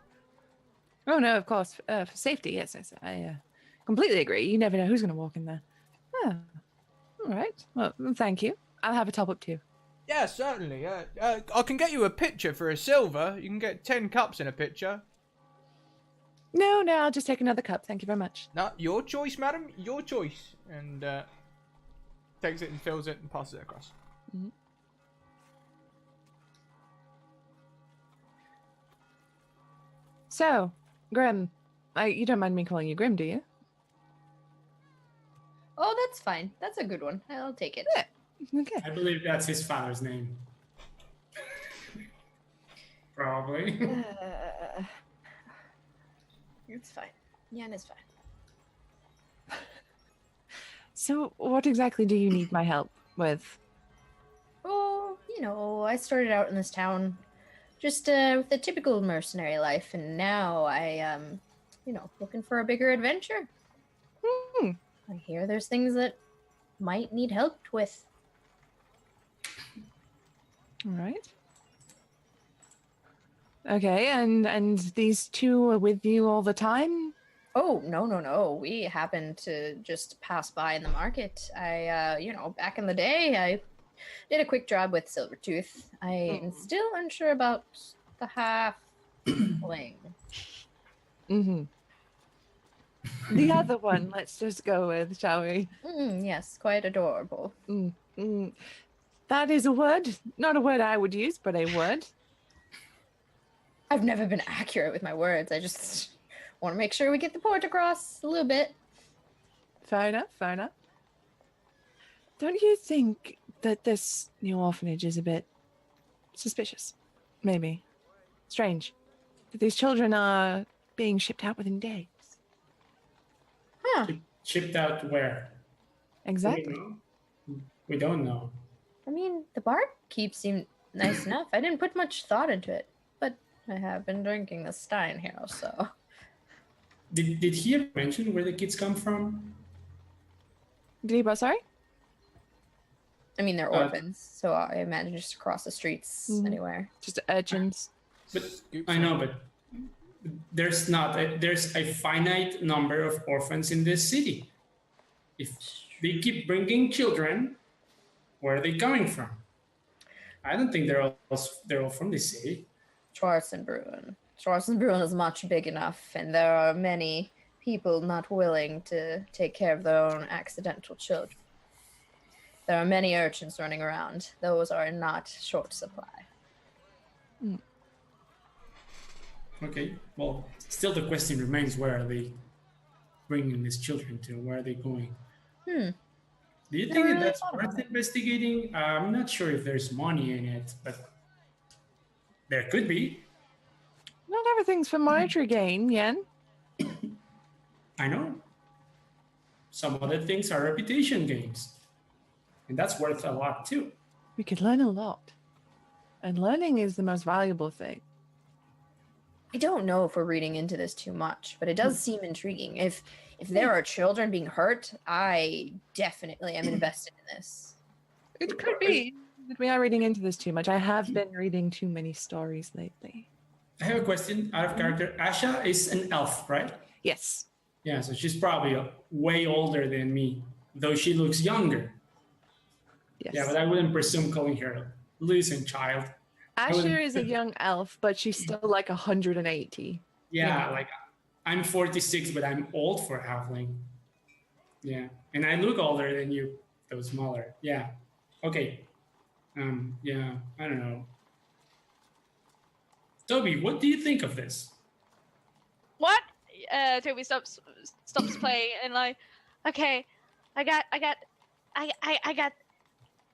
[SPEAKER 5] Oh no, of course, for safety. Yes, I completely agree. You never know who's going to walk in there. Oh, all right. Well, thank you. I'll have a top up too.
[SPEAKER 1] Yeah, certainly. I can get you a pitcher for a silver. You can get 10 cups in a pitcher.
[SPEAKER 5] No, I'll just take another cup. Thank you very much.
[SPEAKER 1] No, your choice, madam. Your choice. And takes it and fills it and passes it across.
[SPEAKER 5] Mm-hmm. So, Grim, you don't mind me calling you Grim, do you?
[SPEAKER 4] Oh, that's fine. That's a good one. I'll take it.
[SPEAKER 5] Yeah. Okay.
[SPEAKER 3] I believe that's his father's name. Probably.
[SPEAKER 4] It's fine. Yan is fine.
[SPEAKER 5] So, what exactly do you need my help with?
[SPEAKER 4] Oh, I started out in this town just with a typical mercenary life, and now I looking for a bigger adventure.
[SPEAKER 5] Hmm.
[SPEAKER 4] I hear there's things that might need help with.
[SPEAKER 5] All right. Okay, and these two are with you all the time?
[SPEAKER 4] Oh, no. We happened to just pass by in the market. I, back in the day, I did a quick job with Silvertooth. I am still unsure about the half-fling.
[SPEAKER 5] Mm-hmm. The other one, let's just go with, shall we?
[SPEAKER 4] Yes, quite adorable.
[SPEAKER 5] That is a word. Not a word I would use, but a word.
[SPEAKER 4] I've never been accurate with my words. I just want to make sure we get the point across a little bit.
[SPEAKER 5] Fair enough, fair enough. Don't you think that this new orphanage is a bit suspicious? Maybe. Strange. That these children are being shipped out within days.
[SPEAKER 4] Huh.
[SPEAKER 3] Shipped out where?
[SPEAKER 5] Exactly.
[SPEAKER 3] We don't know.
[SPEAKER 4] I mean, the barkeep seemed nice enough. I didn't put much thought into it, but I have been drinking the Stein here, so.
[SPEAKER 3] Did he ever mention where the kids come from?
[SPEAKER 5] Did he, sorry?
[SPEAKER 4] I mean, they're orphans, so I imagine just across the streets anywhere.
[SPEAKER 5] Just urchins.
[SPEAKER 3] But I know, but there's a finite number of orphans in this city. If they keep bringing children, where are they coming from? I don't think they're all from this city.
[SPEAKER 4] Schwarzenbrunn. Schwarzenbrunn is much big enough, and there are many people not willing to take care of their own accidental children. There are many urchins running around. Those are in not short supply.
[SPEAKER 3] Okay, well, still the question remains, where are they bringing these children to? Where are they going? Do you think
[SPEAKER 4] really
[SPEAKER 3] that's
[SPEAKER 4] thought
[SPEAKER 3] worth
[SPEAKER 4] about it.
[SPEAKER 3] investigating? I'm not sure if there's money in it, but there could be.
[SPEAKER 5] Not everything's for monetary gain, Yen.
[SPEAKER 3] I know. Some other things are reputation games. And that's worth a lot too.
[SPEAKER 5] We could learn a lot. And learning is the most valuable thing.
[SPEAKER 4] I don't know if we're reading into this too much, but it does seem intriguing. If there are children being hurt, I definitely am invested in this.
[SPEAKER 5] It could be that we are reading into this too much. I have been reading too many stories lately.
[SPEAKER 3] I have a question out of character. Asha is an elf, right?
[SPEAKER 5] Yes.
[SPEAKER 3] Yeah, so she's probably way older than me, though she looks younger.
[SPEAKER 5] Yes.
[SPEAKER 3] Yeah, but I wouldn't presume calling her a losing child.
[SPEAKER 5] Asher is a young elf, but she's still like 180.
[SPEAKER 3] Yeah, like I'm 46, but I'm old for halfling. Yeah, and I look older than you, though smaller. Yeah. Okay. Yeah, I don't know. Toby, what do you think of this?
[SPEAKER 2] What? Toby stops playing and like, okay, I got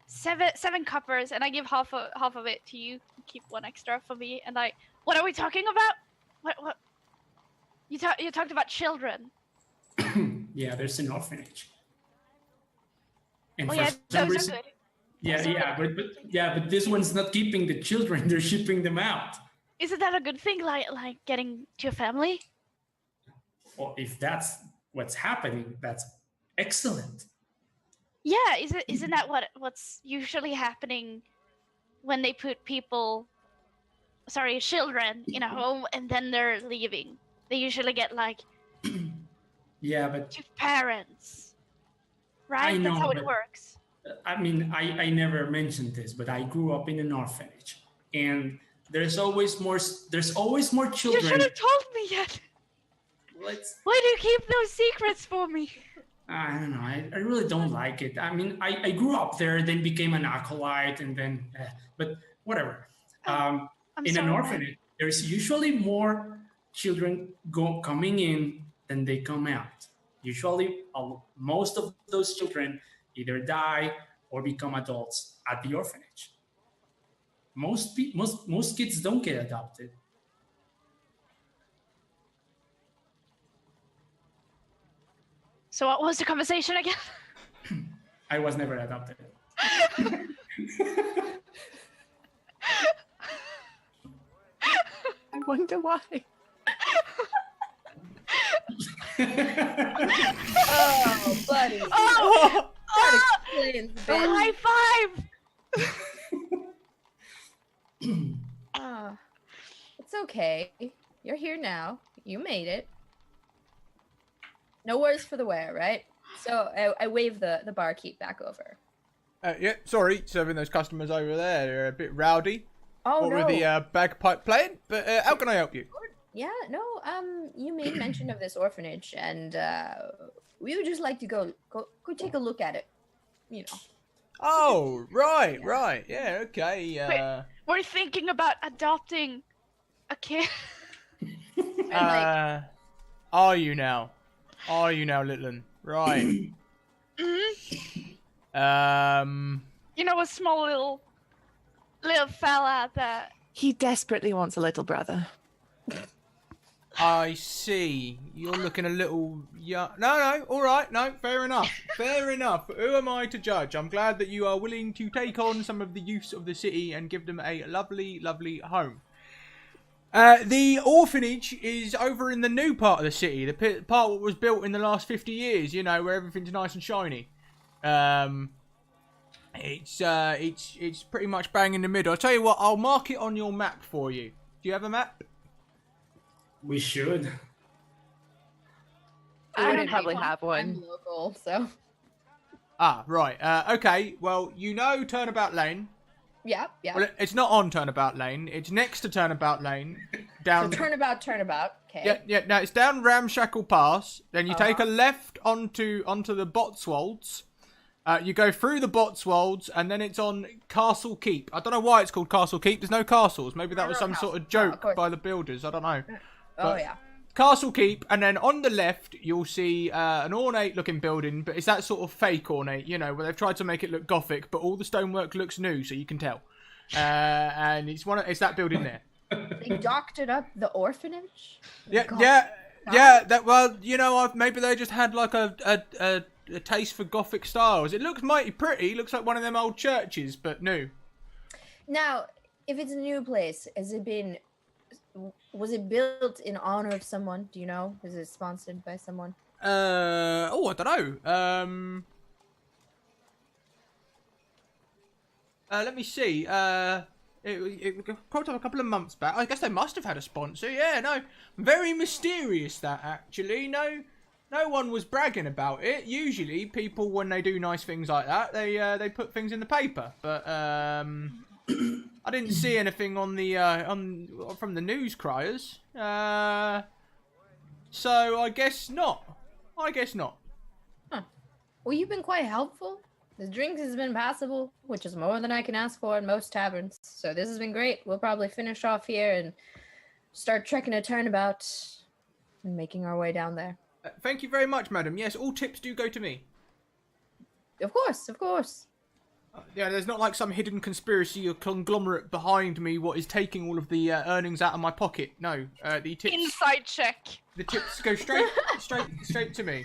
[SPEAKER 2] seven coppers, and I give half of it to you. Keep one extra for me. And like, what are we talking about? What? You talked about children.
[SPEAKER 3] Yeah, there's an orphanage. And
[SPEAKER 2] Oh
[SPEAKER 3] for
[SPEAKER 2] yeah,
[SPEAKER 3] some
[SPEAKER 2] those are
[SPEAKER 3] reason,
[SPEAKER 2] good.
[SPEAKER 3] but this one's not keeping the children; they're shipping them out.
[SPEAKER 2] Isn't that a good thing? Like getting to your family.
[SPEAKER 3] Well, if that's what's happening, that's excellent.
[SPEAKER 2] Yeah, isn't that what's usually happening when they put children in a home and then they're leaving? They usually get like
[SPEAKER 3] Yeah, but
[SPEAKER 2] two parents, right?
[SPEAKER 3] I know,
[SPEAKER 2] That's how it
[SPEAKER 3] but-
[SPEAKER 2] works.
[SPEAKER 3] I mean, I never mentioned this, but I grew up in an orphanage, and there's always more
[SPEAKER 2] You
[SPEAKER 3] children.
[SPEAKER 2] should have told me yet. Why do you keep those secrets for me?
[SPEAKER 3] I don't know. I really don't like it. I mean, I grew up there, then became an acolyte, and then, but whatever.
[SPEAKER 2] I'm
[SPEAKER 3] In
[SPEAKER 2] sorry,
[SPEAKER 3] an
[SPEAKER 2] man.
[SPEAKER 3] orphanage, there's usually more children coming in than they come out. Usually, most of those children either die or become adults at the orphanage. Most kids don't get adopted.
[SPEAKER 2] So what was the conversation again?
[SPEAKER 3] I was never adopted.
[SPEAKER 5] I wonder why.
[SPEAKER 4] Oh, buddy.
[SPEAKER 2] Oh,
[SPEAKER 4] That explains a bit.
[SPEAKER 2] high five!
[SPEAKER 4] Ah, it's okay. You're here now. You made it. No worries for the wear, right? So I wave the barkeep back over.
[SPEAKER 1] Yeah, sorry, serving those customers over there. They're a bit rowdy.
[SPEAKER 4] Oh
[SPEAKER 1] What
[SPEAKER 4] no.
[SPEAKER 1] with the bagpipe playing? But how can I help you?
[SPEAKER 4] Yeah, no, you made mention of this orphanage, and we would just like to go take a look at it. You know.
[SPEAKER 1] Oh, right,
[SPEAKER 4] Yeah.
[SPEAKER 1] right. Yeah, okay.
[SPEAKER 2] We're thinking about adopting a kid.
[SPEAKER 4] And
[SPEAKER 1] Are you now? Are you now, Litlin? Right.
[SPEAKER 2] You know, a small little fella that.
[SPEAKER 5] He desperately wants a little brother.
[SPEAKER 1] I see. You're looking a little young. No, all right. No, fair enough. Fair enough. Who am I to judge? I'm glad that you are willing to take on some of the use of the city and give them a lovely, lovely home. The orphanage is over in the new part of the city, the part that was built in the last 50 years. You know, where everything's nice and shiny. It's pretty much bang in the middle. I'll tell you what. I'll mark it on your map for you. Do you have a map?
[SPEAKER 3] We should.
[SPEAKER 5] I
[SPEAKER 4] don't
[SPEAKER 5] probably
[SPEAKER 4] have
[SPEAKER 5] have
[SPEAKER 4] I'm
[SPEAKER 5] one.
[SPEAKER 4] local, so
[SPEAKER 1] Ah, right. Okay. Well, you know Turnabout Lane.
[SPEAKER 4] yeah.
[SPEAKER 1] Well, it's not on Turnabout Lane. It's next to Turnabout Lane. Down.
[SPEAKER 4] So turnabout. Okay.
[SPEAKER 1] Yeah. No, it's down Ramshackle Pass. Then you take a left onto the Botswolds. You go through the Botswolds, and then it's on Castle Keep. I don't know why it's called Castle Keep. There's no castles. Maybe that was some sort of joke by the builders. I don't know.
[SPEAKER 4] Oh yeah.
[SPEAKER 1] Castle Keep, and then on the left you'll see an ornate-looking building, but it's that sort of fake ornate, you know, where they've tried to make it look gothic, but all the stonework looks new, so you can tell. And it's that building there.
[SPEAKER 4] They doctored up the orphanage.
[SPEAKER 1] Yeah,
[SPEAKER 4] God.
[SPEAKER 1] yeah. That well, you know, maybe they just had like a taste for gothic styles. It looks mighty pretty. Looks like one of them old churches, but new.
[SPEAKER 4] Now, if it's a new place, was it built in honor of someone? Do you know? Is it sponsored by someone?
[SPEAKER 1] I don't know. Let me see. It cropped up a couple of months back. I guess they must have had a sponsor. Yeah, no, very mysterious that actually. No one was bragging about it. Usually, people when they do nice things like that, they put things in the paper. But I didn't see anything on the from the news criers. So I guess not.
[SPEAKER 4] Huh. Well, you've been quite helpful. The drinks has been passable, which is more than I can ask for in most taverns. So this has been great. We'll probably finish off here and start trekking a turnabout and making our way down there.
[SPEAKER 1] Thank you very much, madam. Yes, all tips do go to me.
[SPEAKER 4] Of course.
[SPEAKER 1] Yeah, there's not like some hidden conspiracy or conglomerate behind me what is taking all of the earnings out of my pocket. No, the tips.
[SPEAKER 2] Inside check.
[SPEAKER 1] The tips go straight to me.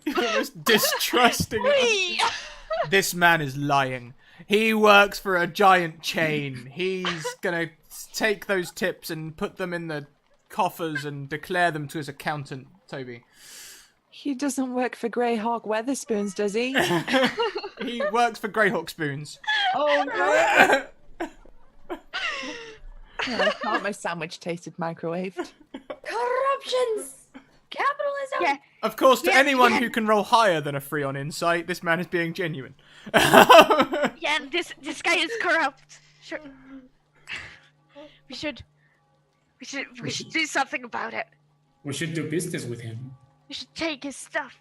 [SPEAKER 1] You're the most distrusting. This man is lying. He works for a giant chain. He's gonna take those tips and put them in the coffers and declare them to his accountant, Toby.
[SPEAKER 5] He doesn't work for Greyhawk Weatherspoons, does he?
[SPEAKER 1] He works for Greyhawk Spoons.
[SPEAKER 5] Oh no! I thought my sandwich tasted microwaved.
[SPEAKER 4] Corruptions! Capitalism!
[SPEAKER 2] Yeah.
[SPEAKER 1] Of course, to
[SPEAKER 2] Yeah,
[SPEAKER 1] anyone
[SPEAKER 2] yeah.
[SPEAKER 1] who can roll higher than a 3 on insight, this man is being genuine.
[SPEAKER 2] Yeah, this guy is corrupt. Sure. We should do something about it.
[SPEAKER 3] We should do business with him.
[SPEAKER 2] We should take his stuff.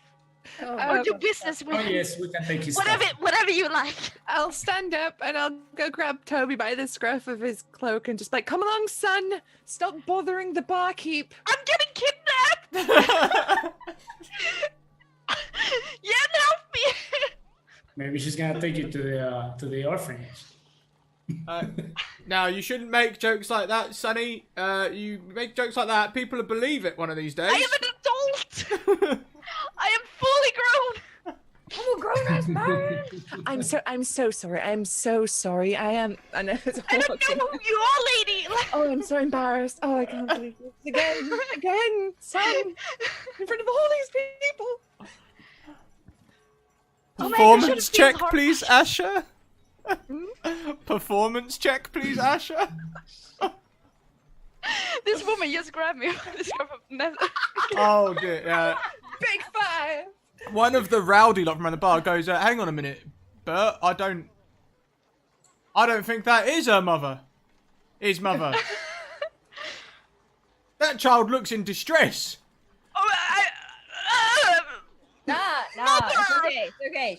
[SPEAKER 4] Oh,
[SPEAKER 2] Or do business with
[SPEAKER 3] Oh
[SPEAKER 2] him.
[SPEAKER 3] yes, we can take his
[SPEAKER 2] Whatever,
[SPEAKER 3] stuff.
[SPEAKER 2] whatever you like.
[SPEAKER 5] I'll stand up and I'll go grab Toby by the scruff of his cloak and just be like, come along, son! Stop bothering the barkeep!
[SPEAKER 2] I'm getting kidnapped! Yeah, help me!
[SPEAKER 3] Maybe she's gonna take you to the orphanage.
[SPEAKER 1] Now, you shouldn't make jokes like that, Sonny. You make jokes like that, people will believe it one of these days.
[SPEAKER 2] I am an adult! I am fully grown!
[SPEAKER 4] I'm a grown-ass man!
[SPEAKER 5] I'm so sorry. I'm so sorry. I know it's
[SPEAKER 2] I don't know who you are, lady!
[SPEAKER 5] Oh, I'm so embarrassed. Oh, I can't believe this. Again, son, in front of all these people.
[SPEAKER 1] Performance
[SPEAKER 2] Oh, man,
[SPEAKER 1] check, please, Asher. Performance check, please, Asher.
[SPEAKER 2] This woman just grabbed me by the scruff of the neck.
[SPEAKER 1] Oh dear.
[SPEAKER 5] Big five.
[SPEAKER 1] One of the rowdy lot from around the bar goes, "Hang on a minute, Bert. I don't think that is her mother. His mother." That child looks in distress.
[SPEAKER 2] Oh,
[SPEAKER 4] Nah, it's okay.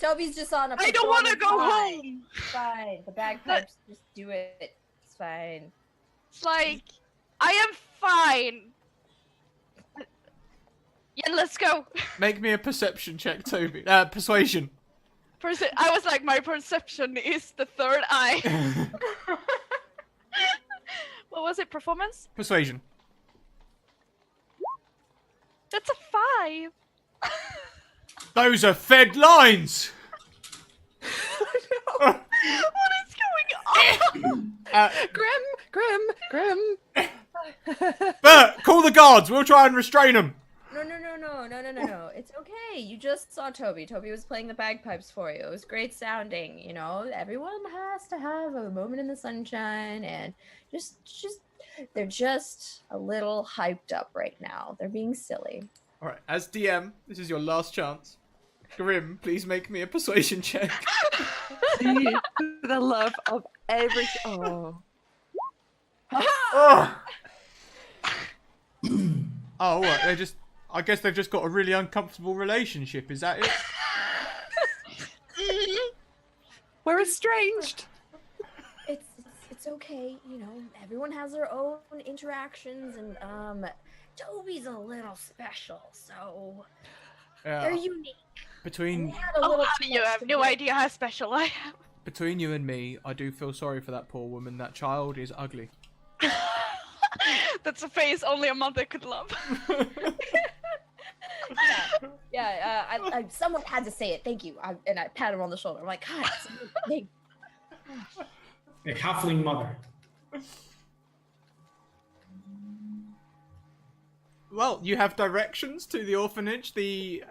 [SPEAKER 4] Toby's just on a
[SPEAKER 2] I don't want to go
[SPEAKER 4] fine.
[SPEAKER 2] home.
[SPEAKER 4] It's fine. The bagpipes just do it. It's fine.
[SPEAKER 2] It's like, I am fine. Yeah, let's go.
[SPEAKER 1] Make me a perception check, Toby. Persuasion.
[SPEAKER 2] I was like, my perception is the third eye. What was it? Performance?
[SPEAKER 1] Persuasion.
[SPEAKER 2] That's a 5.
[SPEAKER 1] Those are fed lines.
[SPEAKER 2] What is going on?
[SPEAKER 5] Grim.
[SPEAKER 1] Bert, call the guards. We'll try and restrain them.
[SPEAKER 4] No. It's okay. You just saw Toby. Toby was playing the bagpipes for you. It was great sounding. You know, everyone has to have a moment in the sunshine, and they're just a little hyped up right now. They're being silly.
[SPEAKER 1] All right, as DM, this is your last chance. Grim, please make me a persuasion check.
[SPEAKER 5] See, for the love of every. Oh.
[SPEAKER 1] Oh. Oh, what? I guess they've just got a really uncomfortable relationship. Is that it?
[SPEAKER 5] We're estranged.
[SPEAKER 4] It's okay. You know, everyone has their own interactions, and Toby's a little special, so they're unique.
[SPEAKER 1] Between
[SPEAKER 2] You have no idea how special I am.
[SPEAKER 1] between you and me, I do feel sorry for that poor woman. That child is ugly.
[SPEAKER 2] That's a face only a mother could love.
[SPEAKER 4] Yeah. Someone had to say it. Thank you. And I pat him on the shoulder. I'm like, God, thank.
[SPEAKER 3] A halfling mother.
[SPEAKER 1] Well, you have directions to the orphanage. The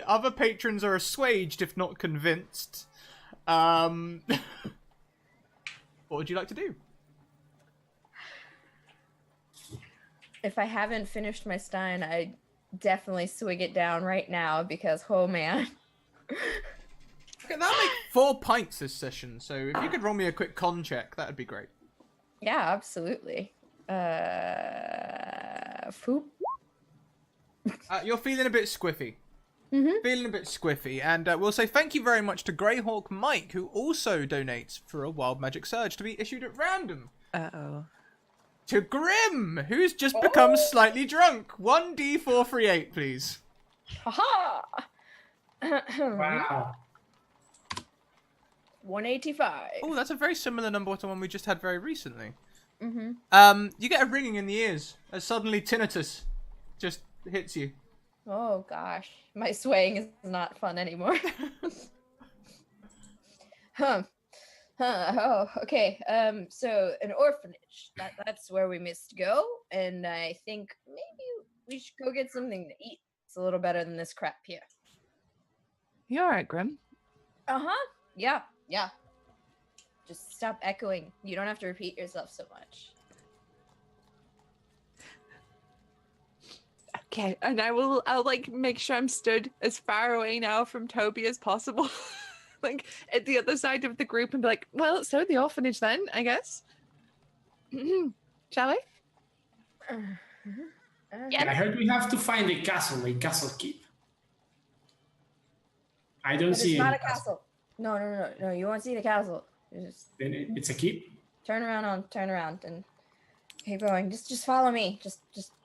[SPEAKER 1] other patrons are assuaged, if not convinced. What would you like to do?
[SPEAKER 4] If I haven't finished my stein, I definitely swig it down right now because, oh man.
[SPEAKER 1] Okay, that'll make 4 pints this session. So if you could roll me a quick con check, that'd be great.
[SPEAKER 4] Yeah, absolutely. Foop.
[SPEAKER 1] You're feeling a bit squiffy.
[SPEAKER 4] Mm-hmm.
[SPEAKER 1] Feeling a bit squiffy, and we'll say thank you very much to Greyhawk Mike, who also donates for a Wild Magic Surge to be issued at random.
[SPEAKER 5] Uh-oh.
[SPEAKER 1] To Grim, who's just become slightly drunk. 1d438, please.
[SPEAKER 4] Haha!
[SPEAKER 3] Wow.
[SPEAKER 4] 185.
[SPEAKER 1] Oh, that's a very similar number to one we just had very recently.
[SPEAKER 4] Mm-hmm.
[SPEAKER 1] You get a ringing in the ears as suddenly tinnitus just hits you.
[SPEAKER 4] Oh gosh, my swaying is not fun anymore. Oh, okay. So an orphanage. That's where we must go, and I think maybe we should go get something to eat. It's a little better than this crap here.
[SPEAKER 5] You all right, Grim?
[SPEAKER 4] Uh-huh. Yeah. Just stop echoing. You don't have to repeat yourself so much.
[SPEAKER 5] Okay, and I'll like make sure I'm stood as far away now from Toby as possible. Like at the other side of the group and be like, well, so the orphanage then, I guess. Shall we?
[SPEAKER 2] Yeah.
[SPEAKER 3] I heard we have to find a castle keep. I don't
[SPEAKER 4] But
[SPEAKER 3] see
[SPEAKER 4] it's
[SPEAKER 3] any
[SPEAKER 4] not a castle. No. You won't see the castle. You just
[SPEAKER 3] Then it's a keep.
[SPEAKER 4] turn around and keep going. Just follow me. Just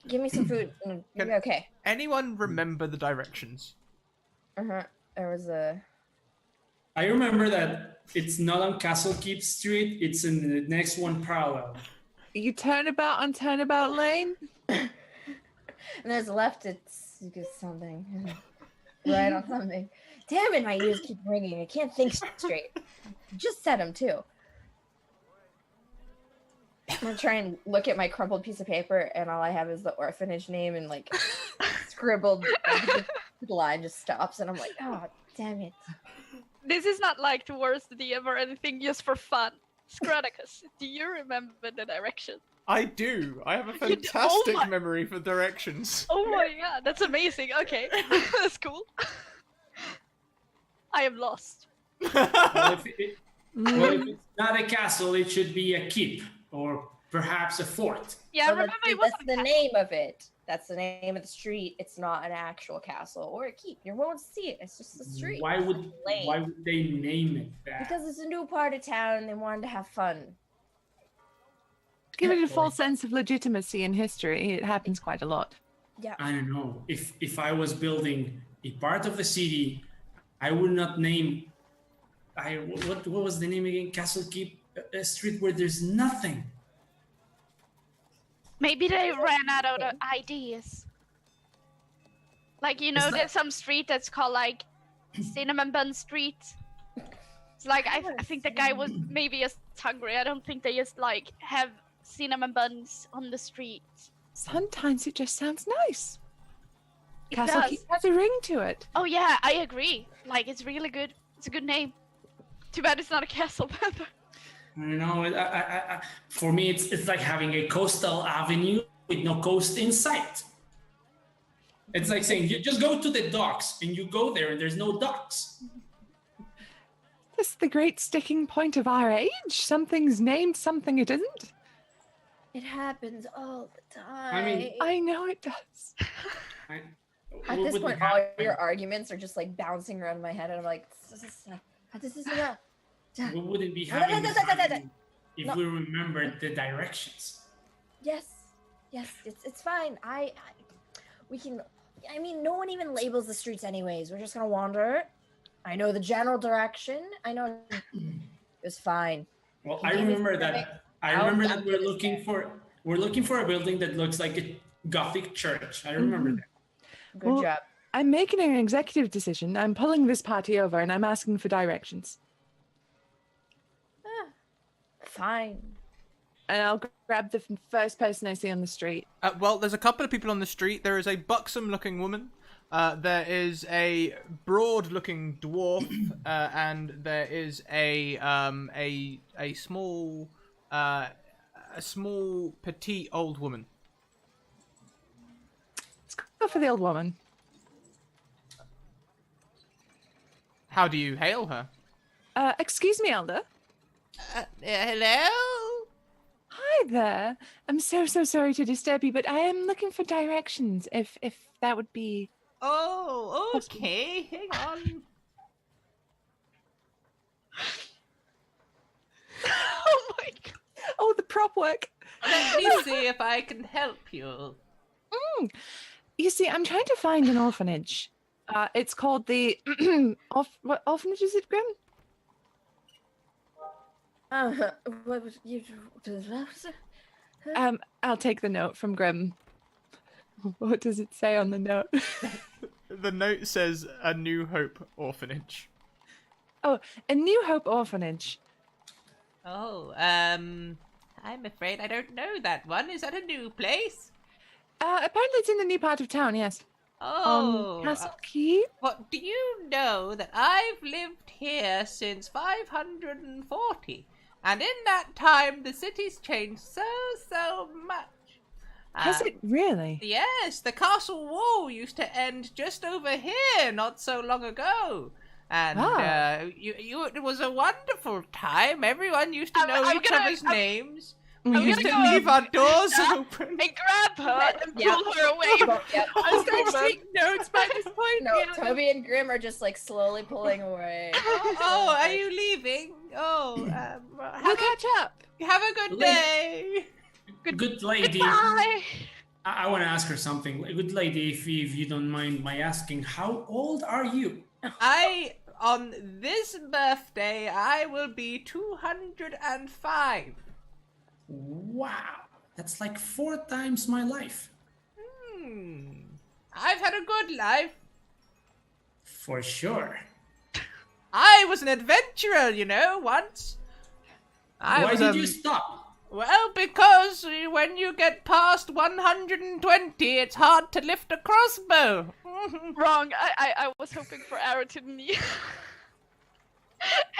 [SPEAKER 4] give me some food and you'll be okay.
[SPEAKER 1] Anyone remember the directions?
[SPEAKER 4] There was a.
[SPEAKER 3] I remember that it's not on Castle Keep Street. It's in the next one parallel.
[SPEAKER 5] You turnabout on Turnabout Lane?
[SPEAKER 4] And there's left. It's something. Right on something. Damn it, my ears keep ringing. I can't think straight. Just said them too. I'm gonna try and look at my crumpled piece of paper, and all I have is the orphanage name and like scribbled. The line just stops, and I'm like, oh, damn it.
[SPEAKER 2] This is not like the worst DM or anything, just for fun. Scroticus, do you remember the direction?
[SPEAKER 1] I do. I have a
[SPEAKER 2] You do-
[SPEAKER 1] fantastic
[SPEAKER 2] oh my-
[SPEAKER 1] memory for directions.
[SPEAKER 2] Oh my god, that's amazing. Okay, that's cool. I am lost.
[SPEAKER 3] Well, if it's not a castle, it should be a keep or perhaps a fort.
[SPEAKER 2] Yeah, I
[SPEAKER 4] So
[SPEAKER 2] remember it was
[SPEAKER 4] that's the name of it. That's the name of the street. It's not an actual castle or a keep. You won't see it. It's just a street.
[SPEAKER 3] Why
[SPEAKER 4] It's
[SPEAKER 3] would
[SPEAKER 4] a lane.
[SPEAKER 3] why would they name it that?
[SPEAKER 4] Because it's a new part of town and they wanted to have fun.
[SPEAKER 5] Give it a false sense of legitimacy in history. It happens quite a lot.
[SPEAKER 4] Yeah.
[SPEAKER 3] I don't know. If I was building a part of the city, I would not name. What was the name again? Castle Keep, a street where there's nothing.
[SPEAKER 2] Maybe they ran out of ideas. Like, you know, there's some street that's called like Cinnamon Bun Street. It's like I think the guy was maybe just hungry. I don't think they just like have cinnamon buns on the street.
[SPEAKER 5] Sometimes it just sounds nice.
[SPEAKER 2] It
[SPEAKER 5] Castle
[SPEAKER 2] does.
[SPEAKER 5] Keep has a ring to it.
[SPEAKER 2] Oh yeah, I agree. Like, it's really good. It's a good name. Too bad it's not a castle.
[SPEAKER 3] I don't know. For me, it's like having a coastal avenue with no coast in sight. It's like saying you just go to the docks and you go there and there's no docks.
[SPEAKER 5] This is the great sticking point of our age. Something's named, something it isn't.
[SPEAKER 4] It happens all the time.
[SPEAKER 3] I mean,
[SPEAKER 5] I know it does.
[SPEAKER 4] At this point, all your arguments are just like bouncing around in my head, and I'm like,
[SPEAKER 3] we wouldn't be having this argument if we remembered the directions.
[SPEAKER 4] yes, it's fine. We can. I mean, no one even labels the streets, anyways. We're just gonna wander. I know the general direction. I know it's fine.
[SPEAKER 3] Well, I remember that we're looking for a building that looks like a Gothic church. I remember that.
[SPEAKER 4] Good job.
[SPEAKER 5] I'm making an executive decision. I'm pulling this party over and I'm asking for directions.
[SPEAKER 4] Fine.
[SPEAKER 5] And I'll grab the first person I see on the street.
[SPEAKER 1] Well, there's a couple of people on the street. There is a buxom-looking woman. There is a broad-looking dwarf, and there is a small petite old woman.
[SPEAKER 5] Let's go for the old woman.
[SPEAKER 1] How do you hail her?
[SPEAKER 5] Excuse me, Elder.
[SPEAKER 1] Hello?
[SPEAKER 5] Hi there. I'm so sorry to disturb you, but I am looking for directions. If that would be.
[SPEAKER 1] Oh, okay. Hang on.
[SPEAKER 2] Oh my god.
[SPEAKER 5] Oh, the prop work.
[SPEAKER 1] Let me see if I can help you.
[SPEAKER 5] You see, I'm trying to find an orphanage. It's called the what orphanage is it, Grim?
[SPEAKER 4] What was you?
[SPEAKER 5] I'll take the note from Grim. What does it say on the note?
[SPEAKER 1] The note says A New Hope Orphanage.
[SPEAKER 5] Oh, a New Hope Orphanage.
[SPEAKER 1] Oh, I'm afraid I don't know that one. Is that a new place?
[SPEAKER 5] Apparently it's in the new part of town, yes.
[SPEAKER 1] Oh,
[SPEAKER 5] Castle Keep?
[SPEAKER 1] What, do you know that I've lived here since 540? And in that time, the city's changed so much.
[SPEAKER 5] Has it really?
[SPEAKER 1] Yes, the castle wall used to end just over here not so long ago. And it was a wonderful time. Everyone used to know each other's names. We used to leave our doors open.
[SPEAKER 2] I grab her and pull her away.
[SPEAKER 5] I'm starting to take notes by this point.
[SPEAKER 4] No, Toby and Grim are just like slowly pulling away.
[SPEAKER 1] Oh, are you leaving? Oh,
[SPEAKER 5] We'll catch up.
[SPEAKER 1] have a good day.
[SPEAKER 3] Good lady.
[SPEAKER 2] Goodbye.
[SPEAKER 3] I want to ask her something. Good lady, if you don't mind my asking, how old are you?
[SPEAKER 1] On this birthday, I will be 205.
[SPEAKER 3] Wow, that's like 4 times my life.
[SPEAKER 1] I've had a good life.
[SPEAKER 3] For sure.
[SPEAKER 1] I was an adventurer, once.
[SPEAKER 3] Why did you stop?
[SPEAKER 1] Well, because when you get past 120, it's hard to lift a crossbow.
[SPEAKER 2] Wrong. I was hoping for arrow to the knee.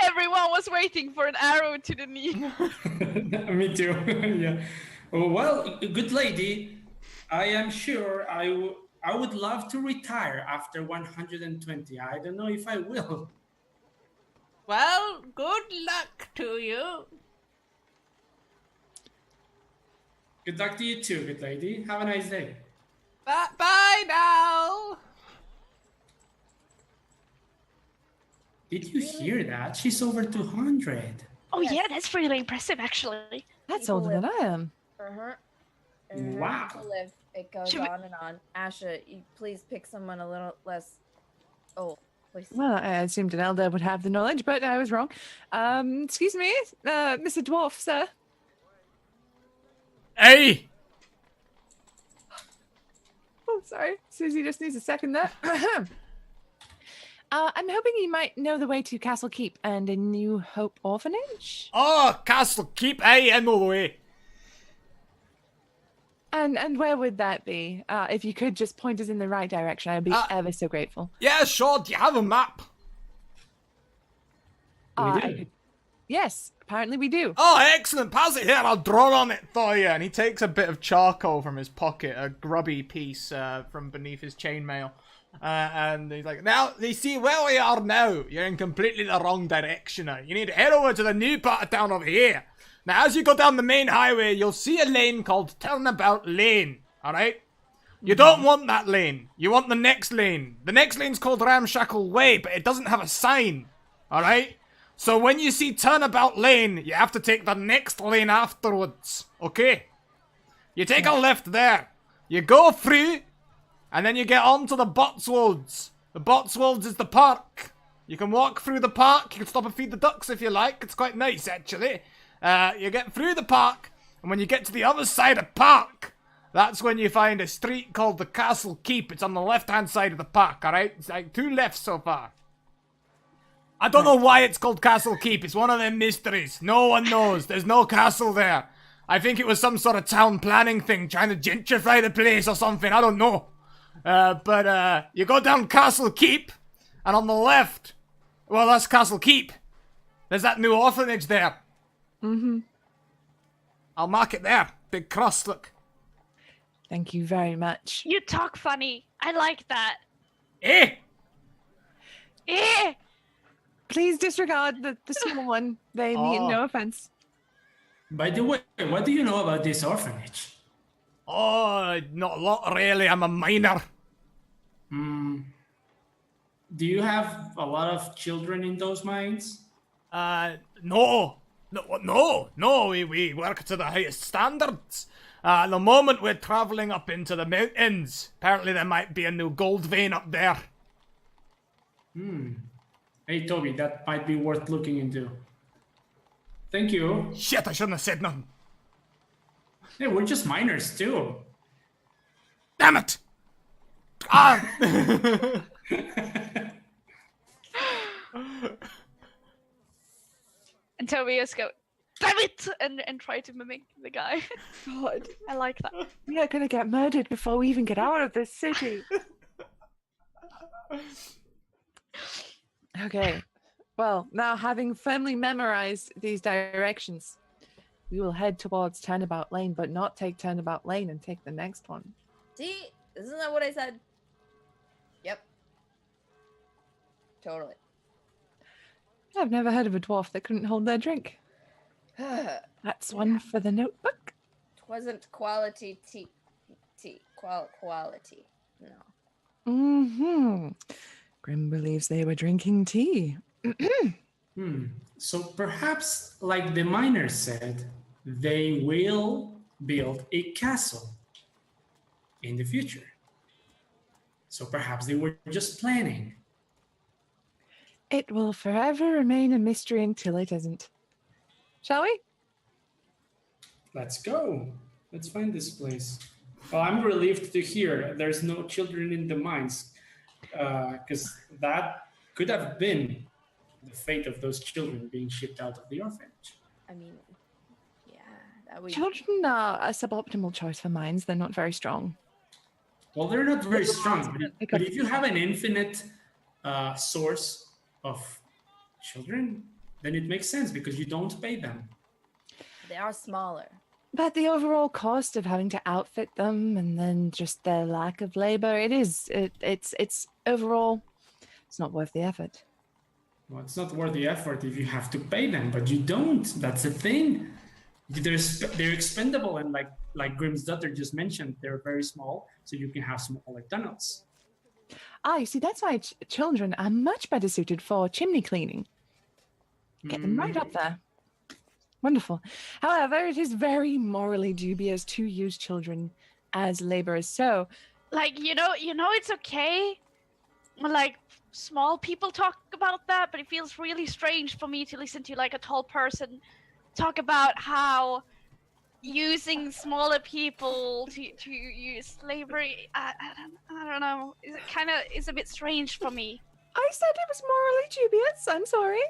[SPEAKER 2] Everyone was waiting for an arrow to the knee.
[SPEAKER 3] Me too. Yeah. Well, good lady, I am sure I would love to retire after 120. I don't know if I will.
[SPEAKER 1] Well, good luck to you.
[SPEAKER 3] Good luck to you too, good lady. Have a nice day.
[SPEAKER 1] Bye now.
[SPEAKER 3] Did you hear that? She's over 200.
[SPEAKER 2] Oh
[SPEAKER 4] Yes.
[SPEAKER 2] yeah, that's really impressive actually.
[SPEAKER 5] That's
[SPEAKER 4] People
[SPEAKER 5] older than
[SPEAKER 4] live.
[SPEAKER 5] I am.
[SPEAKER 3] Wow.
[SPEAKER 4] People live. It goes
[SPEAKER 2] Should we-
[SPEAKER 4] on and on. Asha, you please pick someone a little less old, please.
[SPEAKER 5] Well, I assumed an elder would have the knowledge, but I was wrong. Excuse me, Mr. Dwarf, sir.
[SPEAKER 1] Hey.
[SPEAKER 5] Oh, sorry. Susie just needs a second there. I'm hoping you might know the way to Castle Keep and a New Hope Orphanage.
[SPEAKER 1] Oh, Castle Keep. Hey, I know the way.
[SPEAKER 5] And where would that be? If you could just point us in the right direction, I'd be ever so grateful.
[SPEAKER 1] Yeah, sure. Do you have a map?
[SPEAKER 3] We do.
[SPEAKER 5] I could- Yes, apparently we do.
[SPEAKER 1] Oh, excellent. Pass it here. I'll draw on it for you. And he takes a bit of charcoal from his pocket, a grubby piece from beneath his chainmail. And he's like, now, you see where we are now. You're in completely the wrong direction now. You need to head over to the new part of town over here. Now, as you go down the main highway, you'll see a lane called Turnabout Lane. Alright? You don't want that lane. You want the next lane. The next lane's called Ramshackle Way, but it doesn't have a sign. Alright? So when you see Turnabout Lane, you have to take the next lane afterwards. Okay? You take a left there. You go through, and then you get onto the Botswolds. The Botswolds is the park. You can walk through the park. You can stop and feed the ducks if you like. It's quite nice, actually. You get through the park, and when you get to the other side of park, that's when you find a street called the Castle Keep. It's on the left-hand side of the park, alright? It's like 2 lefts so far. I don't know why it's called Castle Keep. It's one of them mysteries. No one knows. There's no castle there. I think it was some sort of town planning thing, trying to gentrify the place or something. I don't know. But you go down Castle Keep, and on the left, well, that's Castle Keep. There's that new orphanage there.
[SPEAKER 5] Mm-hmm.
[SPEAKER 1] I'll mark it there. Big cross, look.
[SPEAKER 5] Thank you very much.
[SPEAKER 2] You talk funny. I like that.
[SPEAKER 1] Eh?
[SPEAKER 2] Eh!
[SPEAKER 5] Please disregard the small one. They mean no offense.
[SPEAKER 3] By the way, what do you know about this orphanage?
[SPEAKER 1] Oh, not a lot, really. I'm a minor.
[SPEAKER 3] Do you have a lot of children in those mines?
[SPEAKER 1] No. No, we work to the highest standards. At the moment, we're traveling up into the mountains. Apparently, there might be a new gold vein up there.
[SPEAKER 3] Hey, Toby, that might be worth looking into. Thank you.
[SPEAKER 1] Shit, I shouldn't have said nothing.
[SPEAKER 3] Hey, we're just miners, too.
[SPEAKER 1] Damn it! Ah!
[SPEAKER 2] And Tobias go, damn it! And try to mimic the guy.
[SPEAKER 5] God,
[SPEAKER 2] I like that.
[SPEAKER 5] we are gonna get murdered before we even get out of this city. Okay. Well, now having firmly memorized these directions, we will head towards Turnabout Lane, but not take Turnabout Lane and take the next one.
[SPEAKER 4] See, isn't that what I said? Yep. Totally.
[SPEAKER 5] I've never heard of a dwarf that couldn't hold their drink. That's one for the notebook.
[SPEAKER 4] Wasn't quality tea. Quality. No.
[SPEAKER 5] Mm-hmm. Grim believes they were drinking tea.
[SPEAKER 3] So perhaps, like the miners said, they will build a castle in the future. So perhaps they were just planning.
[SPEAKER 5] It will forever remain a mystery until it isn't. Shall we?
[SPEAKER 3] Let's go. Let's find this place. Well, I'm relieved to hear there's no children in the mines, because that could have been the fate of those children being shipped out of the orphanage.
[SPEAKER 4] I mean, yeah, that would.
[SPEAKER 5] Children are a suboptimal choice for mines. They're not very strong.
[SPEAKER 3] Well, they're not very strong,
[SPEAKER 5] Pick
[SPEAKER 3] but
[SPEAKER 5] up
[SPEAKER 3] if you have an infinite source of children, then it makes sense because you don't pay them.
[SPEAKER 4] They are smaller.
[SPEAKER 5] But the overall cost of having to outfit them and then just their lack of labor, it's overall, it's not worth the effort.
[SPEAKER 3] Well, it's not worth the effort if you have to pay them, but you don't. That's the thing. they're expendable, and like Grimm's daughter just mentioned, they're very small, so you can have smaller tunnels.
[SPEAKER 5] Ah, you see, that's why children are much better suited for chimney cleaning. Get them right up there. Wonderful. However, it is very morally dubious to use children as laborers. So,
[SPEAKER 2] Like, it's okay when, like, small people talk about that, but it feels really strange for me to listen to, like, a tall person talk about how using smaller people to use slavery, I don't know, is a bit strange for me.
[SPEAKER 5] I said it was morally dubious. I'm sorry.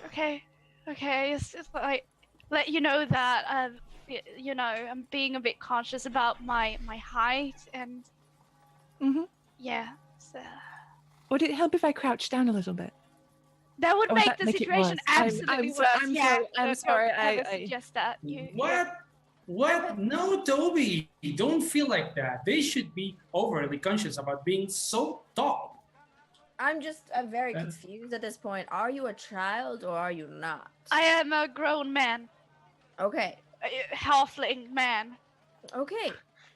[SPEAKER 2] Okay, it's just like, let you know that, I'm being a bit conscious about my height, and yeah, so...
[SPEAKER 5] Would it help if I crouched down a little bit?
[SPEAKER 2] That would make the
[SPEAKER 5] make it
[SPEAKER 2] situation
[SPEAKER 5] worse?
[SPEAKER 2] absolutely worse.
[SPEAKER 5] I'm sorry.
[SPEAKER 2] I suggest that.
[SPEAKER 3] What? No, Toby. Don't feel like that. They should be overly conscious about being so tall.
[SPEAKER 4] I'm very confused at this point. Are you a child or are you not?
[SPEAKER 2] I am a grown man.
[SPEAKER 4] Okay.
[SPEAKER 2] A halfling man.
[SPEAKER 4] Okay.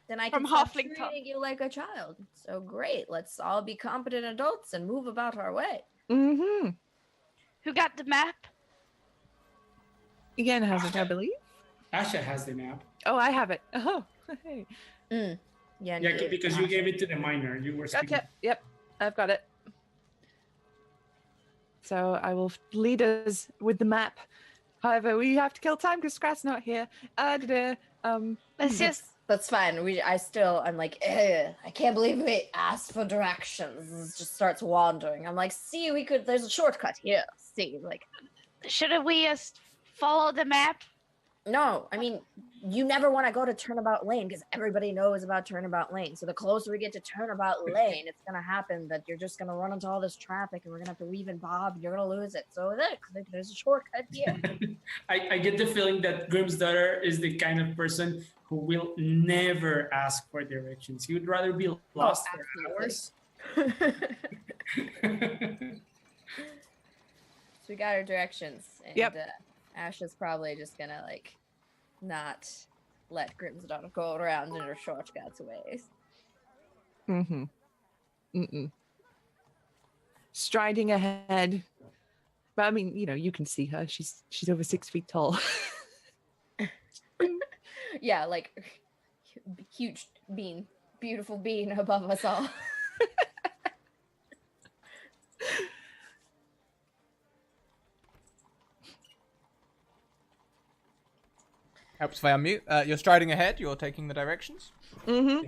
[SPEAKER 4] Then I
[SPEAKER 2] From
[SPEAKER 4] can stop
[SPEAKER 2] Halfling Tongue.
[SPEAKER 4] treating you like a child. So great. Let's all be competent adults and move about our way.
[SPEAKER 5] Mm-hmm.
[SPEAKER 2] Who got the map?
[SPEAKER 5] Ian has it, I believe.
[SPEAKER 3] Asha has the map.
[SPEAKER 5] Oh, I have it. Oh, hey.
[SPEAKER 4] Yeah,
[SPEAKER 3] Because you gave it to the miner. You were speaking.
[SPEAKER 5] Okay. Yep, I've got it. So I will lead us with the map. However, we have to kill time because Scrat's not here.
[SPEAKER 2] Let's just...
[SPEAKER 4] That's fine. I'm like, I can't believe we asked for directions. It just starts wandering. I'm like, see, there's a shortcut here. See, like...
[SPEAKER 2] Shouldn't we just follow the map?
[SPEAKER 4] No, I mean, you never want to go to Turnabout Lane because everybody knows about Turnabout Lane. So the closer we get to Turnabout Lane, it's going to happen that you're just going to run into all this traffic and we're going to have to weave and bob and you're going to lose it. So there's a shortcut here.
[SPEAKER 3] I get the feeling that Grimm's daughter is the kind of person who will never ask for directions. He would rather be lost for hours.
[SPEAKER 4] So we got our directions. And, Ash is probably just gonna like not let Grimm's daughter go around in her shortcuts ways.
[SPEAKER 5] Striding ahead. But I mean, you can see her. She's over 6 feet tall.
[SPEAKER 4] Yeah, like huge bean, beautiful bean above us all.
[SPEAKER 1] Helps if I unmute. You're striding ahead. You're taking the directions.
[SPEAKER 5] Mm-hmm.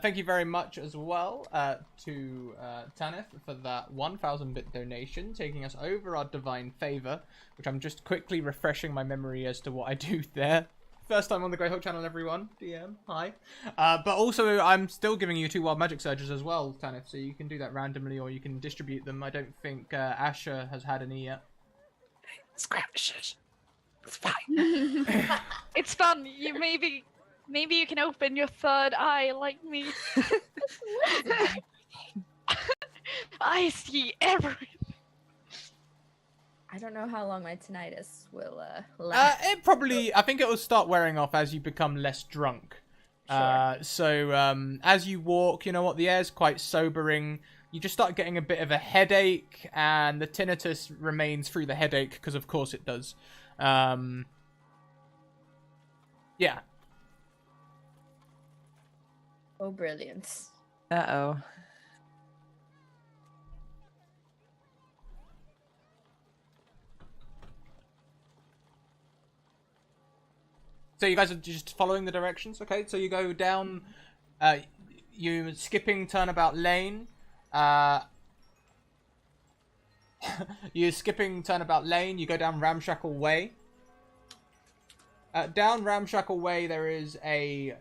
[SPEAKER 1] Thank you very much as well to Tanith for that 1,000-bit donation, taking us over our divine favor, which I'm just quickly refreshing my memory as to what I do there. First time on the Greyhawk channel, everyone. DM, hi. But also, I'm still giving you 2 wild magic surges as well, Tanith, so you can do that randomly or you can distribute them. I don't think Asher has had any yet.
[SPEAKER 5] Scrap. Shush. It's fine.
[SPEAKER 2] It's fun. Maybe you can open your third eye like me. I see everything.
[SPEAKER 4] I don't know how long my tinnitus will last.
[SPEAKER 1] I think it will start wearing off as you become less drunk.
[SPEAKER 4] Sure.
[SPEAKER 1] So as you walk, you know what, the air's quite sobering. You just start getting a bit of a headache, and the tinnitus remains through the headache, because of course it does. Yeah.
[SPEAKER 4] Oh, brilliant.
[SPEAKER 5] Uh-oh.
[SPEAKER 1] So you guys are just following the directions, okay? So you go down, you're skipping Turnabout Lane. You're skipping Turnabout Lane, you go down Ramshackle Way. Down Ramshackle Way there is a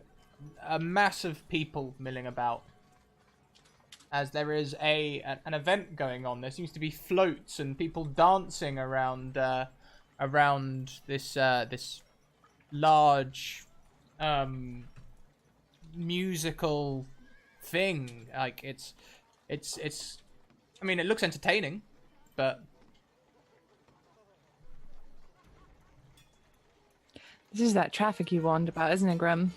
[SPEAKER 1] mass of people milling about. As there is an event going on. There seems to be floats and people dancing around this this large musical thing. Like it's I mean, it looks entertaining, but
[SPEAKER 5] This is that traffic you warned about, isn't it, Grim?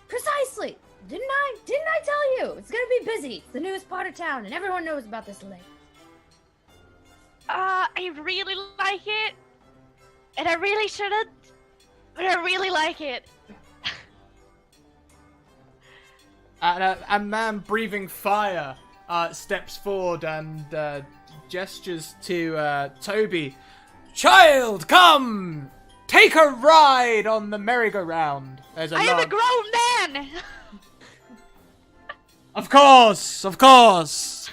[SPEAKER 6] Precisely. Didn't I tell you? It's gonna be busy. It's the newest part of town, and everyone knows about this lake.
[SPEAKER 2] I really like it, and I really shouldn't, but I really like it.
[SPEAKER 1] And a man breathing fire steps forward and gestures to Toby. Child, come! Take a ride on the merry-go-round. There's
[SPEAKER 2] I am a grown man!
[SPEAKER 1] Of course, of course.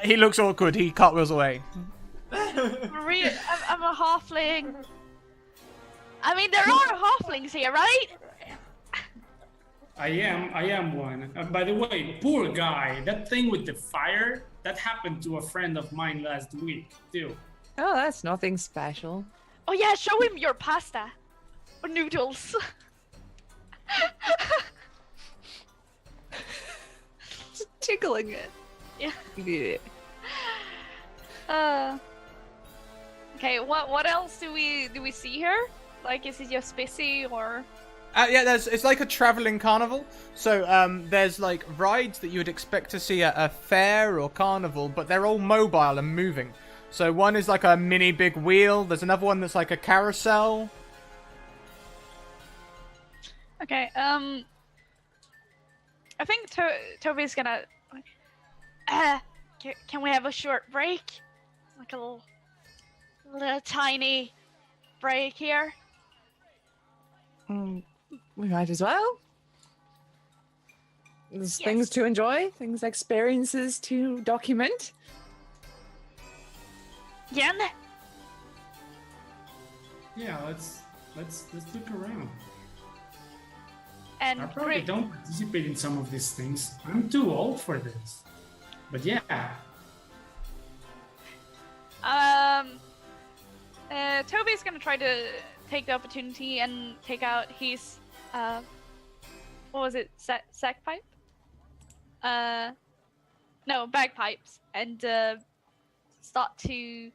[SPEAKER 1] He looks awkward. He cartwheels away.
[SPEAKER 2] I'm a halfling. I mean, there are halflings here, right?
[SPEAKER 3] I am one. By the way, poor guy. That thing with the fire, that happened to a friend of mine last week, too.
[SPEAKER 5] Oh, that's nothing special.
[SPEAKER 2] Oh yeah, show him your pasta. Or noodles.
[SPEAKER 5] Just tickling it.
[SPEAKER 2] Yeah. Okay, what else do we see here? Like, is it just busy or?
[SPEAKER 1] Yeah, it's like a traveling carnival. So there's like rides that you would expect to see at a fair or carnival, but they're all mobile and moving. So one is like a mini big wheel. There's another one that's like a carousel.
[SPEAKER 2] Okay, I think Toby's gonna. Can we have a short break? Like a little tiny break here.
[SPEAKER 5] We might as well. There's things to enjoy, things, experiences to document.
[SPEAKER 2] Yen?
[SPEAKER 3] Yeah, let's look around.
[SPEAKER 2] And
[SPEAKER 3] I probably don't participate in some of these things. I'm too old for this. But yeah.
[SPEAKER 2] Toby's gonna try to take the opportunity and take out his what was it, sack pipe? No, bagpipes, and start to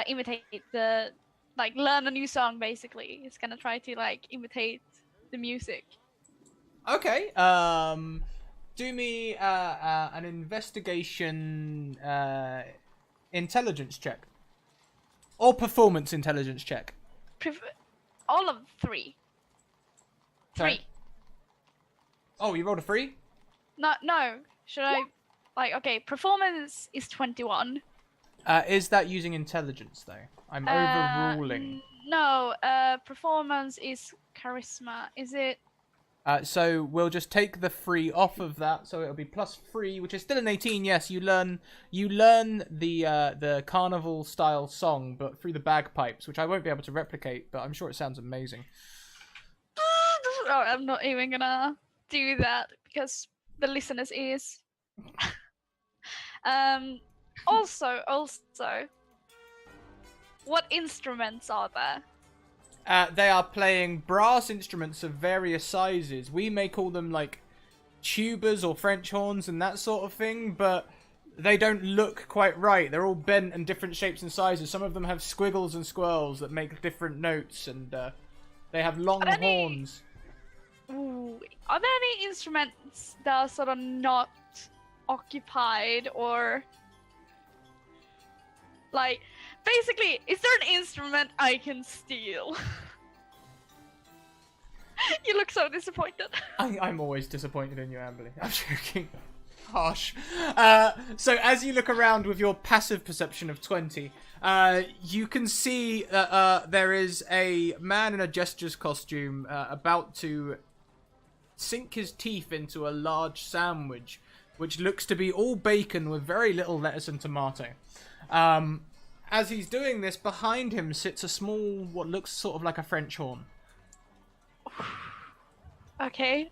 [SPEAKER 2] imitate learn a new song. Basically, he's gonna try to imitate the music.
[SPEAKER 1] Okay. Do me an investigation intelligence check. Or performance intelligence check.
[SPEAKER 2] All of three.
[SPEAKER 1] Sorry. Oh, you rolled a 3?
[SPEAKER 2] No. Should I? Okay, performance is 21.
[SPEAKER 1] Is that using intelligence, though? I'm overruling.
[SPEAKER 2] No, performance is charisma. Is it?
[SPEAKER 1] So we'll just take the 3 off of that, so it'll be +3, which is still an 18. Yes, you learn the carnival style song, but through the bagpipes, which I won't be able to replicate, but I'm sure it sounds amazing.
[SPEAKER 2] Oh, I'm not even gonna do that because the listeners' ears. Also, what instruments are there?
[SPEAKER 1] They are playing brass instruments of various sizes. We may call them like tubas or French horns and that sort of thing, but they don't look quite right. They're all bent and different shapes and sizes. Some of them have squiggles and swirls that make different notes, and they have long horns.
[SPEAKER 2] Ooh, are there any instruments that are sort of not occupied, or basically, is there an instrument I can steal? You look so disappointed.
[SPEAKER 1] I'm always disappointed in you, Amberly. I'm joking. Harsh. So as you look around with your passive perception of 20, you can see that there is a man in a jester's costume about to sink his teeth into a large sandwich, which looks to be all bacon with very little lettuce and tomato. As he's doing this, behind him sits a small, what looks sort of like a French horn.
[SPEAKER 2] Okay,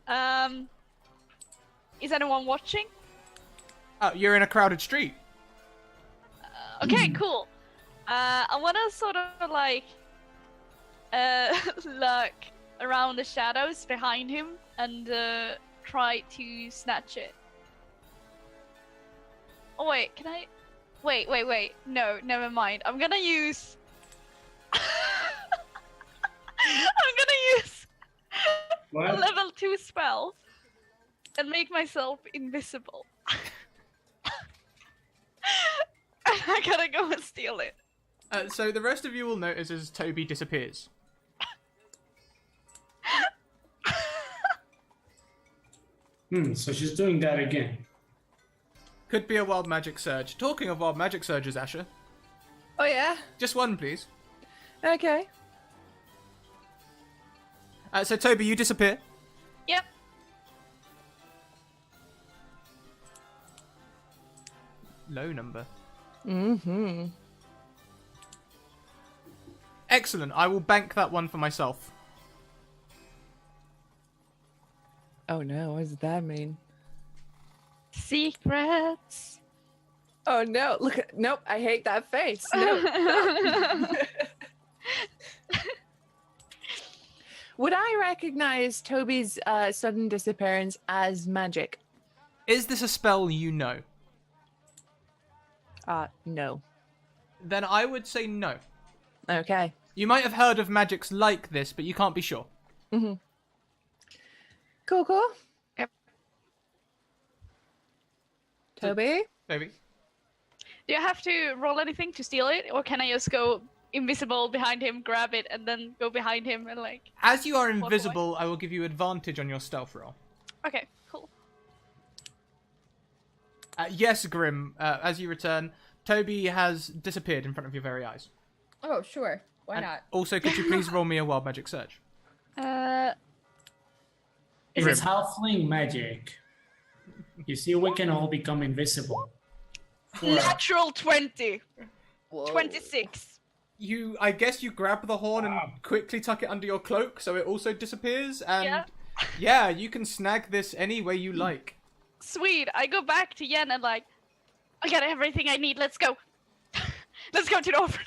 [SPEAKER 2] is anyone watching?
[SPEAKER 1] Oh, you're in a crowded street.
[SPEAKER 2] Okay, cool. I wanna sort of look around the shadows behind him and try to snatch it. Oh wait, can I? Wait. No, never mind. I'm gonna use I'm gonna use a
[SPEAKER 3] What?
[SPEAKER 2] level 2 spell and make myself invisible. And I gotta go and steal it.
[SPEAKER 1] So the rest of you will notice as Toby disappears.
[SPEAKER 3] So she's doing that again.
[SPEAKER 1] Could be a wild magic surge. Talking of wild magic surges, Asher.
[SPEAKER 5] Oh yeah.
[SPEAKER 1] Just one, please.
[SPEAKER 5] Okay.
[SPEAKER 1] So Toby, you disappear.
[SPEAKER 2] Yep.
[SPEAKER 1] Low number.
[SPEAKER 5] Mm-hmm.
[SPEAKER 1] Excellent. I will bank that one for myself.
[SPEAKER 5] Oh no, what does that mean?
[SPEAKER 2] Secrets.
[SPEAKER 5] Oh no, look at, nope, I hate that face. No. Would I recognize Toby's sudden disappearance as magic?
[SPEAKER 1] Is this a spell you know?
[SPEAKER 5] No.
[SPEAKER 1] Then I would say no.
[SPEAKER 5] Okay.
[SPEAKER 1] You might have heard of magics like this, but you can't be sure.
[SPEAKER 5] Mm-hmm. Cool, cool.
[SPEAKER 2] Yep.
[SPEAKER 5] Toby?
[SPEAKER 1] Toby?
[SPEAKER 2] Do you have to roll anything to steal it, or can I just go invisible behind him, grab it, and then go behind him and like...
[SPEAKER 1] As you are
[SPEAKER 2] away?
[SPEAKER 1] invisible, I will give you advantage on your stealth roll.
[SPEAKER 2] Okay, cool.
[SPEAKER 1] Yes, Grim, as you return, Toby has disappeared in front of your very eyes.
[SPEAKER 4] Oh, sure. Why
[SPEAKER 1] And
[SPEAKER 4] not?
[SPEAKER 1] Also, could you please roll me a wild magic surge?
[SPEAKER 3] It's halfling magic. You see, we can all become invisible.
[SPEAKER 2] Natural 20.
[SPEAKER 4] Whoa.
[SPEAKER 2] 26.
[SPEAKER 1] I guess you grab the horn and quickly tuck it under your cloak so it also disappears, and yeah, you can snag this any way you like.
[SPEAKER 2] Sweet. I go back to Yen and like, I got everything I need. Let's go. Let's go to the orphanage.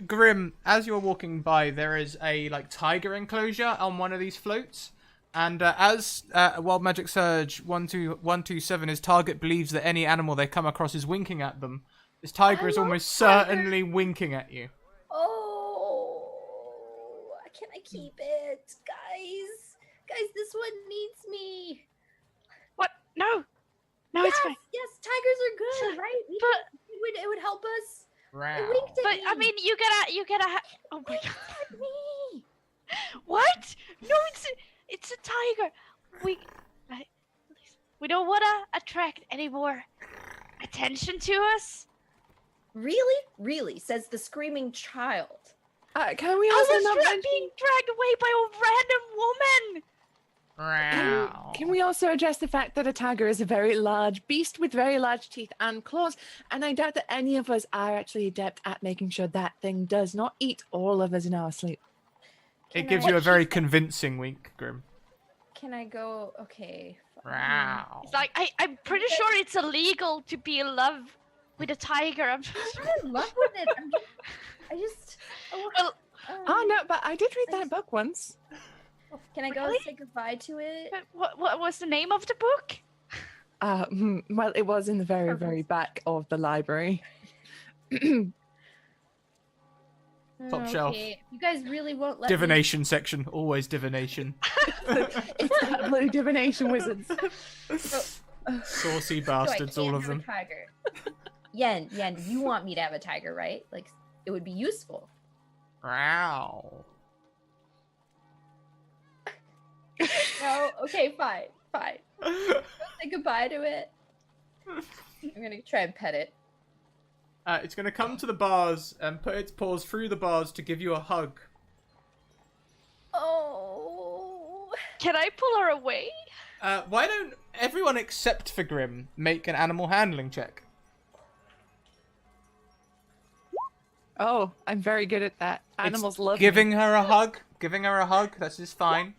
[SPEAKER 1] Grim, as you're walking by, there is a tiger enclosure on one of these floats, and as Wild Magic Surge 12127, his target believes that any animal they come across is winking at them. This tiger is almost certainly winking at you.
[SPEAKER 6] Oh, can I keep it, guys? Guys, this one needs me.
[SPEAKER 2] What? No. No, it's fine.
[SPEAKER 6] Yes, tigers are good, right? It would help us. It winked at
[SPEAKER 2] But
[SPEAKER 6] me.
[SPEAKER 2] I mean, you gotta. Oh my god.
[SPEAKER 6] At me.
[SPEAKER 2] What? No, it's a tiger. We don't wanna attract any more attention to us.
[SPEAKER 6] Really? Really? Says the screaming child.
[SPEAKER 5] Can we also not mention...
[SPEAKER 2] being dragged away by a random woman.
[SPEAKER 5] Can we also address the fact that a tiger is a very large beast with very large teeth and claws, and I doubt that any of us are actually adept at making sure that thing does not eat all of us in our sleep.
[SPEAKER 1] It gives you a very convincing wink, Grim.
[SPEAKER 6] Can I go? Okay.
[SPEAKER 2] It's like I'm pretty sure it's illegal to be in love with a tiger. I'm
[SPEAKER 6] in love with it.
[SPEAKER 2] well,
[SPEAKER 5] Oh no, but I did read that book once.
[SPEAKER 6] Can I go
[SPEAKER 2] Really?
[SPEAKER 6] say goodbye to it?
[SPEAKER 2] what was the name of the book?
[SPEAKER 5] Well, it was in the very, very back of the library.
[SPEAKER 1] Top shelf.
[SPEAKER 6] You guys really won't let
[SPEAKER 1] Divination section, always divination.
[SPEAKER 5] It's that blue divination wizards.
[SPEAKER 1] Saucy
[SPEAKER 6] me. So I
[SPEAKER 1] bastards,
[SPEAKER 6] can't
[SPEAKER 1] all of
[SPEAKER 6] have a
[SPEAKER 1] them.
[SPEAKER 6] tiger. Yen, you want me to have a tiger, right? Like, it would be useful.
[SPEAKER 1] Wow.
[SPEAKER 6] No, okay, fine. Say goodbye to it. I'm gonna try and pet it.
[SPEAKER 1] It's going to come to the bars and put its paws through the bars to give you a hug.
[SPEAKER 6] Oh.
[SPEAKER 2] Can I pull her away?
[SPEAKER 1] Why don't everyone except for Grim make an animal handling check?
[SPEAKER 5] Oh, I'm very good at that. Animals love
[SPEAKER 1] Giving
[SPEAKER 5] me.
[SPEAKER 1] her a hug. Giving her a hug. That's just fine.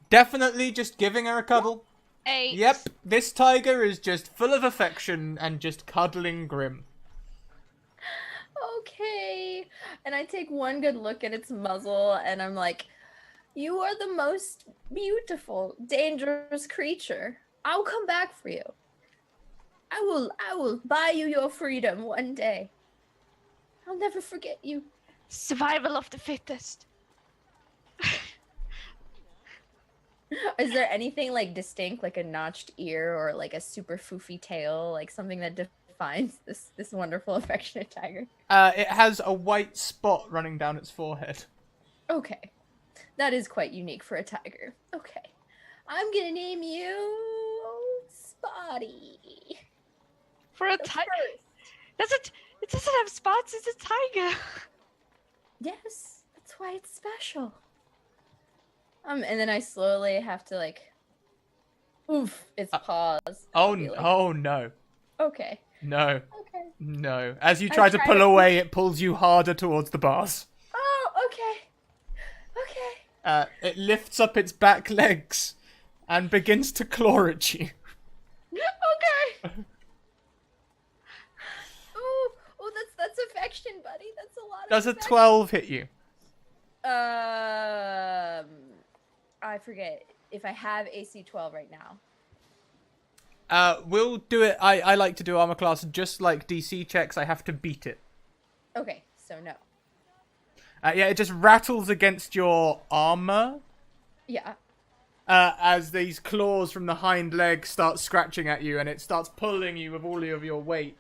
[SPEAKER 1] Definitely just giving her a cuddle.
[SPEAKER 2] 8.
[SPEAKER 1] Yep, this tiger is just full of affection and just cuddling Grim.
[SPEAKER 6] Okay. And I take one good look at its muzzle and I'm like, you are the most beautiful, dangerous creature. I'll come back for you. I will buy you your freedom one day. I'll never forget you.
[SPEAKER 2] Survival of the fittest.
[SPEAKER 6] Is there anything like distinct, like a notched ear or like a super foofy tail, like something that defines this wonderful affectionate tiger?
[SPEAKER 1] It has a white spot running down its forehead.
[SPEAKER 6] Okay. That is quite unique for a tiger. Okay. I'm gonna name you Spotty.
[SPEAKER 2] For a tiger? It doesn't have spots, it's a tiger.
[SPEAKER 6] Yes, that's why it's special. And then I slowly have to like oof its paws.
[SPEAKER 1] Oh,
[SPEAKER 6] Be like,
[SPEAKER 1] oh no.
[SPEAKER 6] okay.
[SPEAKER 1] No.
[SPEAKER 6] Okay.
[SPEAKER 1] No. As you
[SPEAKER 6] I
[SPEAKER 1] try to
[SPEAKER 6] try
[SPEAKER 1] pull
[SPEAKER 6] to-
[SPEAKER 1] away, it pulls you harder towards the bars.
[SPEAKER 6] Oh, okay. Okay.
[SPEAKER 1] It lifts up its back legs and begins to claw at you.
[SPEAKER 6] Okay. Oh, that's affection, buddy. That's a lot of
[SPEAKER 1] Does a
[SPEAKER 6] affection.
[SPEAKER 1] 12 hit you?
[SPEAKER 6] I forget if I have AC 12 right now.
[SPEAKER 1] We'll do it. I like to do armor class just like DC checks. I have to beat it.
[SPEAKER 6] Okay, so no.
[SPEAKER 1] Yeah, it just rattles against your armor
[SPEAKER 6] Yeah.
[SPEAKER 1] as these claws from the hind leg start scratching at you, and it starts pulling you with all of your weight.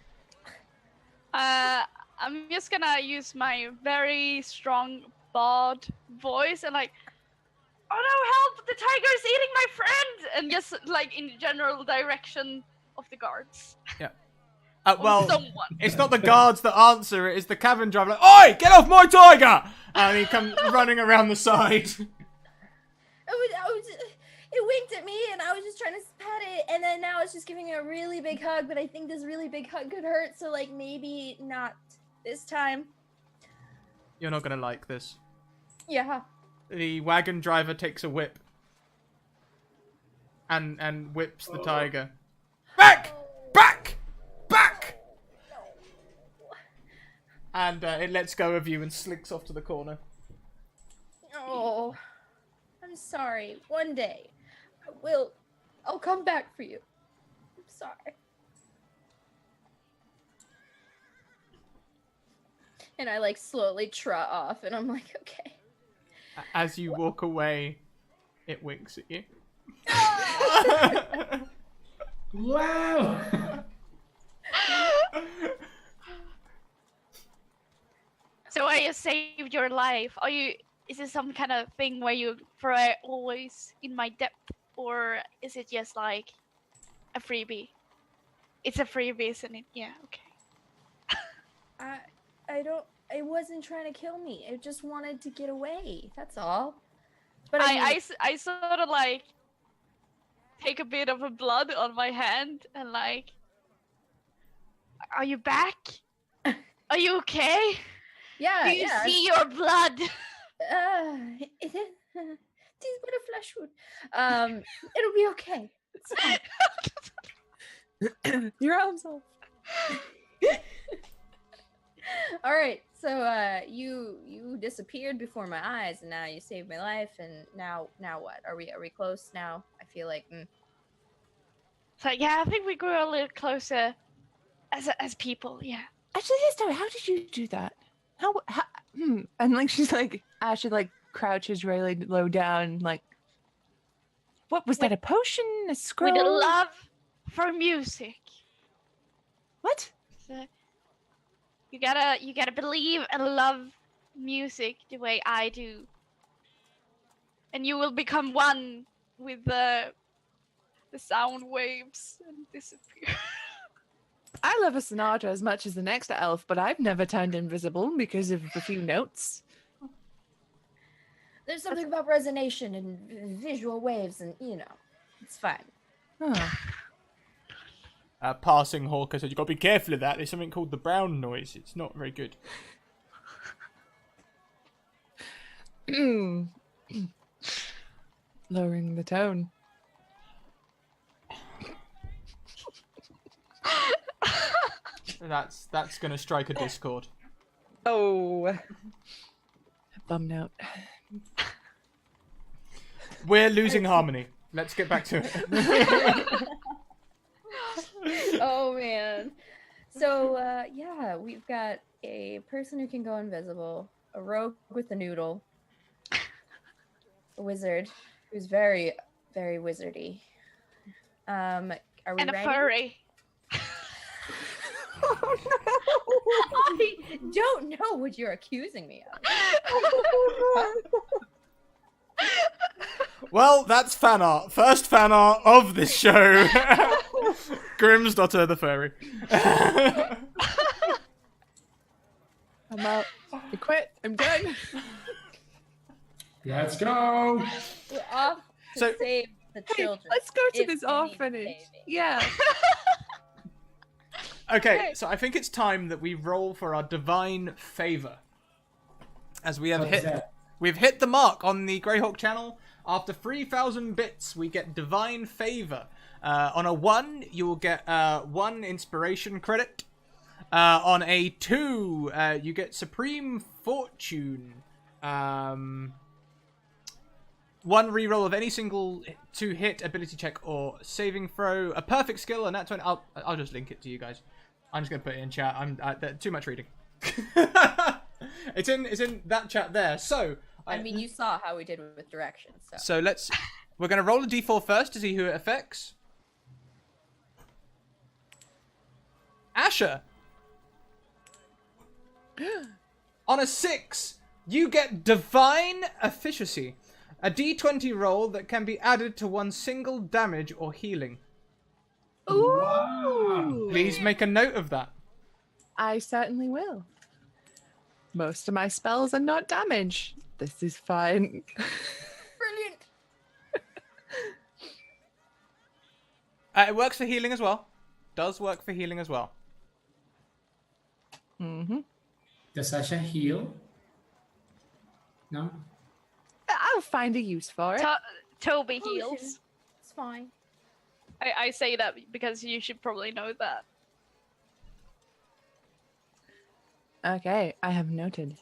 [SPEAKER 2] I'm just gonna use my very strong bard voice and like, oh no, help! The tiger is eating my friend! And just like in general direction of the guards.
[SPEAKER 1] Yeah.
[SPEAKER 2] Or
[SPEAKER 1] Well,
[SPEAKER 2] someone.
[SPEAKER 1] it's not the guards that answer it, it's the cabin driver like, oi, get off my tiger! And he comes running around the side.
[SPEAKER 6] It winked at me, and I was just trying to pet it, and then now it's just giving me a really big hug, but I think this really big hug could hurt, so like maybe not this time.
[SPEAKER 1] You're not gonna like this.
[SPEAKER 6] Yeah.
[SPEAKER 1] The wagon driver takes a whip and whips the tiger. Back! Back! Back! And it lets go of you and slinks off to the corner.
[SPEAKER 6] Oh, I'm sorry. One day, I'll come back for you. I'm sorry. And I like slowly trot off, and I'm like, okay.
[SPEAKER 1] As you walk away, it winks at you.
[SPEAKER 3] Wow!
[SPEAKER 2] So I saved your life. Is it some kind of thing where you for always in my debt, or is it just like a freebie? It's a freebie, isn't it? Yeah, okay.
[SPEAKER 6] I wasn't trying to kill me. I just wanted to get away. That's all. But
[SPEAKER 2] I sort of like take a bit of a blood on my hand and like, are you back? Are you okay?
[SPEAKER 6] yeah,
[SPEAKER 2] Do you
[SPEAKER 6] yeah.
[SPEAKER 2] see your blood?
[SPEAKER 6] It is but a flesh wound. It'll be okay. It's fine.
[SPEAKER 5] Your arms off.
[SPEAKER 6] All right. So you disappeared before my eyes, and now you saved my life. And now what? Are we close now? I feel like.
[SPEAKER 2] So yeah, I think we grew a little closer as people. Yeah.
[SPEAKER 5] Actually, yes, no, how did you do that? How and like she's like Ashley like crouches really low down, like what was that, a potion, a scroll?
[SPEAKER 2] With a love for music.
[SPEAKER 5] What?
[SPEAKER 2] So you gotta believe and love music the way I do, and you will become one with the sound waves and disappear.
[SPEAKER 5] I love a sonata as much as the next elf, but I've never turned invisible because of a few notes.
[SPEAKER 6] There's something about resonation and visual waves, and it's fine.
[SPEAKER 5] Oh.
[SPEAKER 1] Passing Hawker said, "You gotta be careful of that. There's something called the brown noise. It's not very good."
[SPEAKER 5] Lowering the tone.
[SPEAKER 1] That's gonna strike a discord.
[SPEAKER 5] Oh. Bum note.
[SPEAKER 1] We're losing harmony. Let's get back to it.
[SPEAKER 6] Oh Oh man. So yeah, we've got a person who can go invisible, a rogue with a noodle, a wizard who's very, very wizardy. Are we
[SPEAKER 2] And a
[SPEAKER 6] ready?
[SPEAKER 2] furry.
[SPEAKER 6] I don't know what you're accusing me of.
[SPEAKER 1] Well, that's fan art. First fan art of this show. Grimm's daughter, the furry.
[SPEAKER 5] I'm out. I quit. I'm done.
[SPEAKER 3] Let's go.
[SPEAKER 6] We're off to
[SPEAKER 1] So-
[SPEAKER 6] save the
[SPEAKER 5] Hey,
[SPEAKER 6] children.
[SPEAKER 5] let's go to
[SPEAKER 6] if
[SPEAKER 5] this
[SPEAKER 6] they need
[SPEAKER 5] orphanage.
[SPEAKER 6] saving.
[SPEAKER 5] Yeah.
[SPEAKER 1] Okay, so I think it's time that we roll for our divine favor, as we have
[SPEAKER 3] What is
[SPEAKER 1] hit.
[SPEAKER 3] that?
[SPEAKER 1] We've hit the mark on the Greyhawk channel. After 3,000 bits, we get divine favor. On a 1, you will get 1 inspiration credit. On a 2, you get supreme fortune. 1 reroll of any single 2-hit ability check or saving throw. A perfect skill, and that's when I'll just link it to you guys. I'm just gonna put it in chat. Too much reading. It's in that chat there. So
[SPEAKER 6] I mean, you saw how we did with directions.
[SPEAKER 1] So we're gonna roll a d4 first to see who it affects. Asher. On a 6, you get divine efficacy. A d20 roll that can be added to one single damage or healing.
[SPEAKER 5] Ooh.
[SPEAKER 1] Please make a note of that.
[SPEAKER 5] I certainly will. Most of my spells are not damage. This is fine.
[SPEAKER 6] Brilliant.
[SPEAKER 1] It works for healing as well. Does work for healing as well.
[SPEAKER 5] Mm-hmm.
[SPEAKER 3] Does Sasha heal? No?
[SPEAKER 5] I'll find a use for it.
[SPEAKER 2] Toby
[SPEAKER 6] Oh,
[SPEAKER 2] heals.
[SPEAKER 6] It's fine.
[SPEAKER 2] I say that because you should probably know that.
[SPEAKER 5] Okay, I have noted.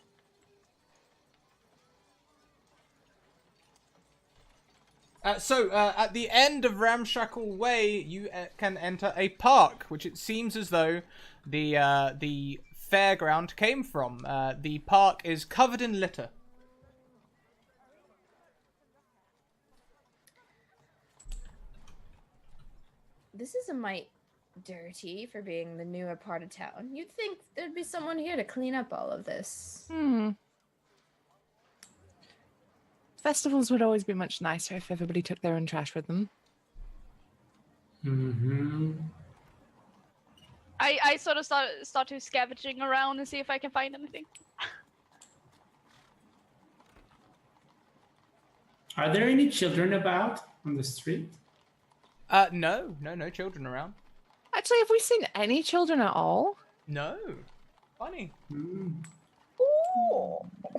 [SPEAKER 1] So at the end of Ramshackle Way, you can enter a park, which it seems as though the fairground came from. The park is covered in litter.
[SPEAKER 6] This is a mite dirty for being the newer part of town. You'd think there'd be someone here to clean up all of this.
[SPEAKER 5] Festivals would always be much nicer if everybody took their own trash with them.
[SPEAKER 3] Mm-hmm.
[SPEAKER 2] I sort of start to scavenging around and see if I can find anything.
[SPEAKER 3] Are there any children about on the street?
[SPEAKER 1] No children around.
[SPEAKER 5] Actually, have we seen any children at all?
[SPEAKER 1] No. Funny.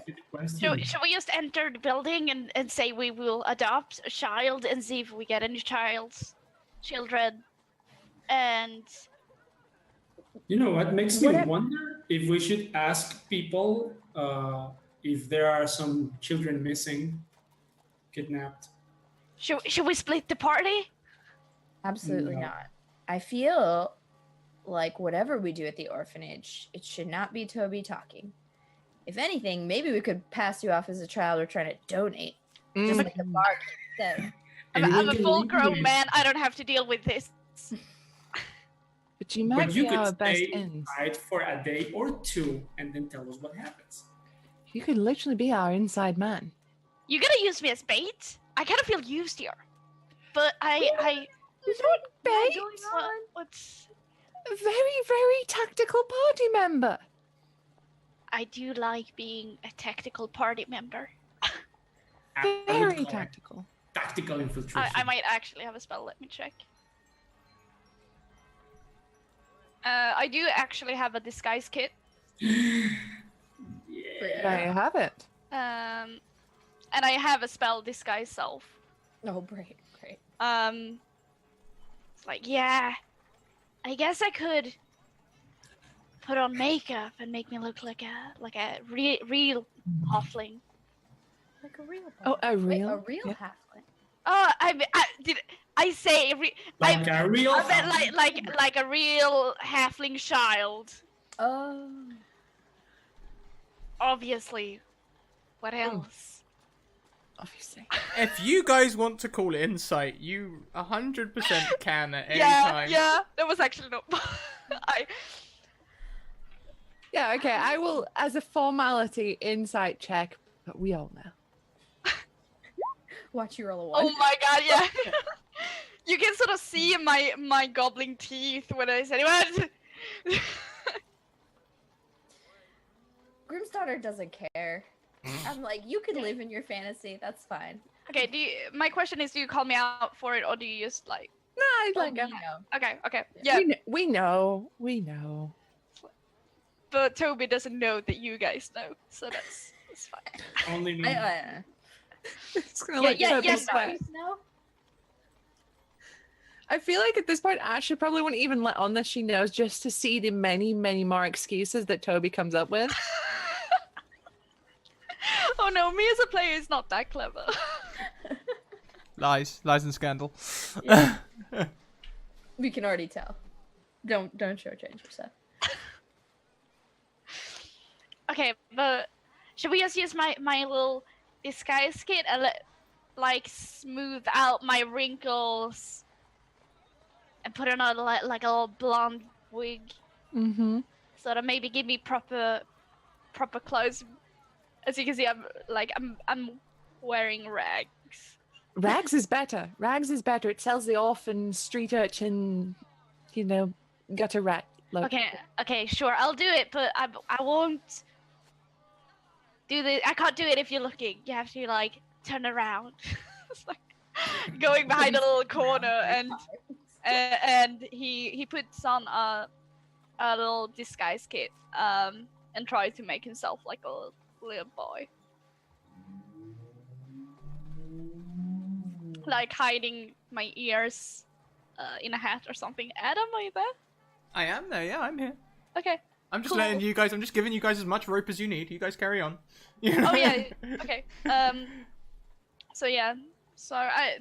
[SPEAKER 3] Good question.
[SPEAKER 2] Should we just enter the building and say we will adopt a child and see if we get any children? And
[SPEAKER 3] You know what makes me wonder if we should ask people if there are some children missing, kidnapped.
[SPEAKER 2] should we split the party?
[SPEAKER 6] Absolutely
[SPEAKER 3] No.
[SPEAKER 6] not. I feel like whatever we do at the orphanage, it should not be Toby talking. If anything, maybe we could pass you off as a child we're trying to donate. Just like the barkeep said.
[SPEAKER 3] And
[SPEAKER 2] I'm
[SPEAKER 3] we
[SPEAKER 2] a
[SPEAKER 3] can
[SPEAKER 2] full-grown
[SPEAKER 3] leave.
[SPEAKER 2] man. I don't have to deal with this.
[SPEAKER 5] But you might
[SPEAKER 3] But you
[SPEAKER 5] be
[SPEAKER 3] could
[SPEAKER 5] our best
[SPEAKER 3] stay
[SPEAKER 5] ends.
[SPEAKER 3] inside for a day or two and then tell us what happens.
[SPEAKER 5] You could literally be our inside man.
[SPEAKER 2] You gonna use me as bait? I kind of feel used here. But I
[SPEAKER 5] You're not bait.
[SPEAKER 2] what's
[SPEAKER 5] A very, very tactical party member.
[SPEAKER 2] I do like being a tactical party member.
[SPEAKER 3] I would
[SPEAKER 5] Very
[SPEAKER 3] call it
[SPEAKER 5] tactical.
[SPEAKER 3] Tactical infiltration.
[SPEAKER 2] I might actually have a spell. Let me check. I do actually have a disguise kit.
[SPEAKER 5] There you have it.
[SPEAKER 2] And I have a spell disguise self.
[SPEAKER 6] Oh, great, great.
[SPEAKER 2] It's like, yeah, I guess I could put on makeup and make me look like a real halfling.
[SPEAKER 6] Like a real
[SPEAKER 5] Oh, a
[SPEAKER 6] Wait,
[SPEAKER 5] real?
[SPEAKER 6] a real
[SPEAKER 5] Yeah.
[SPEAKER 6] halfling.
[SPEAKER 2] Oh, I did. I say
[SPEAKER 3] Like a real
[SPEAKER 2] I meant
[SPEAKER 3] halfling?
[SPEAKER 2] like a real halfling child.
[SPEAKER 6] Oh.
[SPEAKER 2] Obviously. What else?
[SPEAKER 5] Obviously.
[SPEAKER 1] If you guys want to call insight, you 100% can at any
[SPEAKER 2] Yeah,
[SPEAKER 1] time.
[SPEAKER 2] yeah. That was actually not. I.
[SPEAKER 5] Yeah, okay. I will, as a formality, insight check, but we all know.
[SPEAKER 6] Watch you roll a 1.
[SPEAKER 2] Oh my god, yeah. You can sort of see my goblin teeth when I said what.
[SPEAKER 6] Grim's daughter doesn't care. I'm like, you can live in your fantasy. That's fine.
[SPEAKER 2] Okay, my question is, do you call me out for it, or do you just like...
[SPEAKER 5] No, I
[SPEAKER 6] Oh,
[SPEAKER 5] like
[SPEAKER 6] we know.
[SPEAKER 2] Okay, yeah.
[SPEAKER 5] We know. We know.
[SPEAKER 2] But Toby doesn't know that you guys know, so that's fine.
[SPEAKER 3] Only me.
[SPEAKER 5] It's gonna
[SPEAKER 2] Yeah,
[SPEAKER 5] like
[SPEAKER 2] yeah,
[SPEAKER 5] Toby
[SPEAKER 2] yes,
[SPEAKER 5] sweat.
[SPEAKER 6] No.
[SPEAKER 5] I feel like at this point, Ashley probably wouldn't even let on that she knows, just to see the many, many more excuses that Toby comes up with.
[SPEAKER 2] Oh no, me as a player is not that clever.
[SPEAKER 1] Lies and scandal.
[SPEAKER 6] Yeah. We can already tell. Don't shortchange yourself.
[SPEAKER 2] Okay, but should we just use my little disguise kit and like smooth out my wrinkles and put on like a little blonde wig,
[SPEAKER 5] Mm-hmm.
[SPEAKER 2] so that maybe give me proper clothes. As you can see, I'm wearing rags.
[SPEAKER 5] Rags is better. Rags is better. It sells the orphan, street urchin, gutter rat look.
[SPEAKER 2] Okay, sure, I'll do it, but I won't do the. I can't do it if you're looking. You have to like turn around. It's like going behind a little corner, and he puts on a little disguise kit and tries to make himself like a little boy, like hiding my ears in a hat or something. Adam, are you there?
[SPEAKER 1] I am there, yeah, I'm here.
[SPEAKER 2] Okay.
[SPEAKER 1] I'm just
[SPEAKER 2] Cool.
[SPEAKER 1] letting you guys, I'm just giving you guys as much rope as you need. You guys carry on.
[SPEAKER 2] Oh yeah. Okay. So yeah. So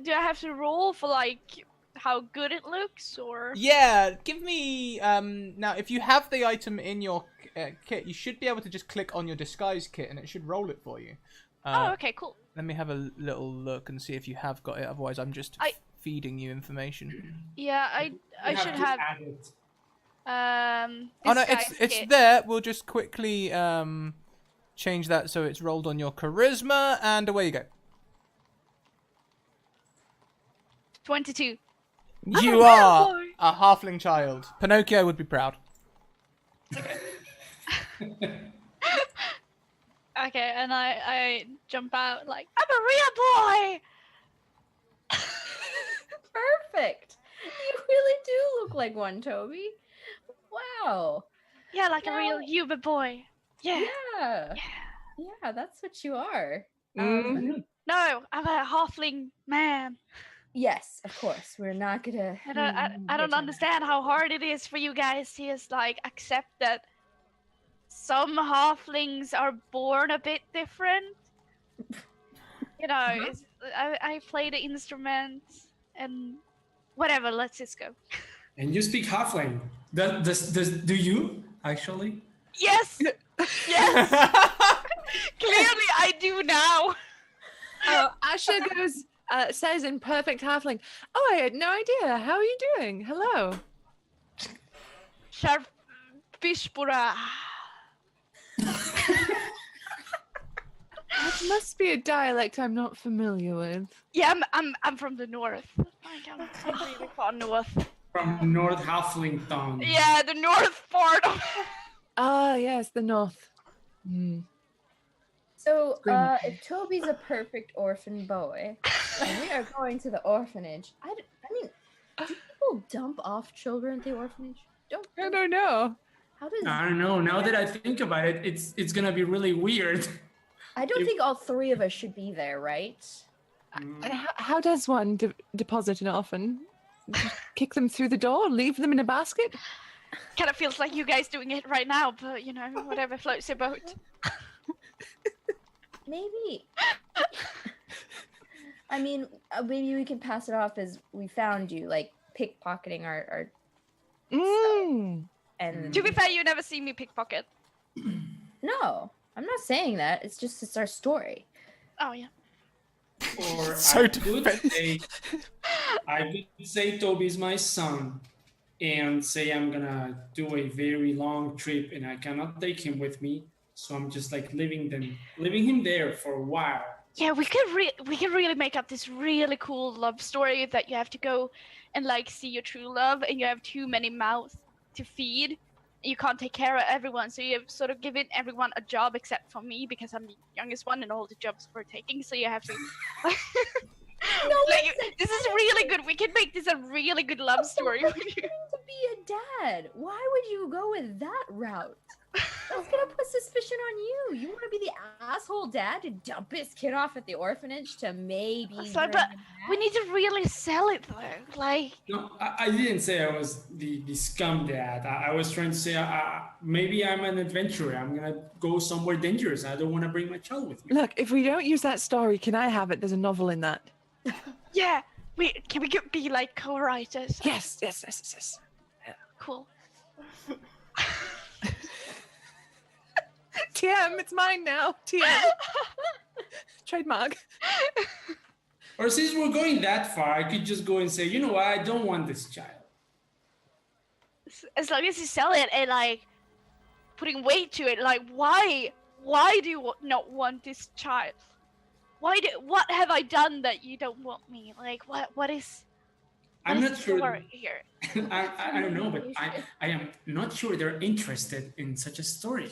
[SPEAKER 2] do I have to roll for like how good it looks, or?
[SPEAKER 1] Yeah, give me, now if you have the item in your kit, you should be able to just click on your disguise kit and it should roll it for you.
[SPEAKER 2] Oh, okay, cool.
[SPEAKER 1] Let me have a little look and see if you have got it, otherwise I'm just feeding you information.
[SPEAKER 2] Yeah, I
[SPEAKER 3] You
[SPEAKER 2] should
[SPEAKER 3] to
[SPEAKER 2] have.
[SPEAKER 3] add it.
[SPEAKER 1] Oh no,
[SPEAKER 2] disguise
[SPEAKER 1] it's
[SPEAKER 2] kit.
[SPEAKER 1] there. We'll just quickly change that so it's rolled on your charisma, and away you go.
[SPEAKER 2] 22.
[SPEAKER 1] You are a halfling child. Pinocchio would be proud.
[SPEAKER 2] Okay, and I jump out like, I'm a real boy!
[SPEAKER 6] Perfect. You really do look like one, Toby. Wow.
[SPEAKER 2] Yeah, like a
[SPEAKER 6] No.
[SPEAKER 2] real human boy. Yeah.
[SPEAKER 6] Yeah, that's what you are.
[SPEAKER 5] Mhm.
[SPEAKER 2] No, I'm a halfling man.
[SPEAKER 6] Yes, of course. We're not gonna.
[SPEAKER 2] I don't understand how hard it is for you guys to just like accept that some halflings are born a bit different. You know, I play the instrument and whatever. Let's just go.
[SPEAKER 3] And you speak halfling. Do you actually?
[SPEAKER 2] Yes, yes. Clearly, I do now.
[SPEAKER 5] Oh, Asha goes, says in perfect halfling, "Oh, I had no idea. How are you doing? Hello."
[SPEAKER 2] Sharp Bishpura.
[SPEAKER 5] That must be a dialect I'm not familiar with.
[SPEAKER 2] Yeah, I'm from the north. Like, I'm really far north.
[SPEAKER 3] From North Halflington.
[SPEAKER 2] Yeah, the north part of.
[SPEAKER 5] Ah, yes, the north. Hmm.
[SPEAKER 6] So,
[SPEAKER 5] Scream.
[SPEAKER 6] if Toby's a perfect orphan boy, and we are going to the orphanage, I mean, do people dump off children at the orphanage?
[SPEAKER 5] I don't know.
[SPEAKER 6] How does?
[SPEAKER 3] I don't know. Now that I think about it, it's gonna be really weird.
[SPEAKER 6] I don't think all three of us should be there, right?
[SPEAKER 5] How does one deposit an orphan? Just kick them through the door, leave them in a basket?
[SPEAKER 2] Kind of feels like you guys doing it right now, but you know, whatever floats your boat.
[SPEAKER 6] Maybe. I mean, maybe we can pass it off as we found you, like pickpocketing our
[SPEAKER 5] Mm.
[SPEAKER 6] and
[SPEAKER 2] To be fair, you never see me pickpocket.
[SPEAKER 6] no, I'm not saying that. It's our story.
[SPEAKER 2] Oh yeah.
[SPEAKER 3] Or
[SPEAKER 1] So
[SPEAKER 3] I could say Toby's my son and say I'm gonna do a very long trip and I cannot take him with me. So I'm just like leaving him there for a while.
[SPEAKER 2] Yeah, we could really make up this really cool love story that you have to go and like see your true love, and you have too many mouths to feed. You can't take care of everyone, so you have sort of given everyone a job except for me because I'm the youngest one and all the jobs we're taking. So you have to. This is really good. We can make this a really good love story.
[SPEAKER 6] To be a dad, why would you go with that route? That's gonna put suspicion on you. You want to be the asshole dad to dump his kid off at the orphanage to maybe.
[SPEAKER 2] So, but we need to really sell it though. Like.
[SPEAKER 3] No, I didn't say I was the scum dad. I was trying to say maybe I'm an adventurer. I'm gonna go somewhere dangerous. I don't want to bring my child with me.
[SPEAKER 5] Look, if we don't use that story, can I have it? There's a novel in that.
[SPEAKER 2] Yeah. Can we be like co-writers?
[SPEAKER 5] Yes.
[SPEAKER 2] Cool.
[SPEAKER 5] TM, it's mine now. TM. Trademark.
[SPEAKER 3] Or since we're going that far, I could just go and say, you know what, I don't want this child.
[SPEAKER 2] As long as you sell it and like putting weight to it, like why do you not want this child? What have I done that you don't want me? Like what is?
[SPEAKER 3] I'm not sure.
[SPEAKER 2] Here.
[SPEAKER 3] I don't know, but I am not sure they're interested in such a story.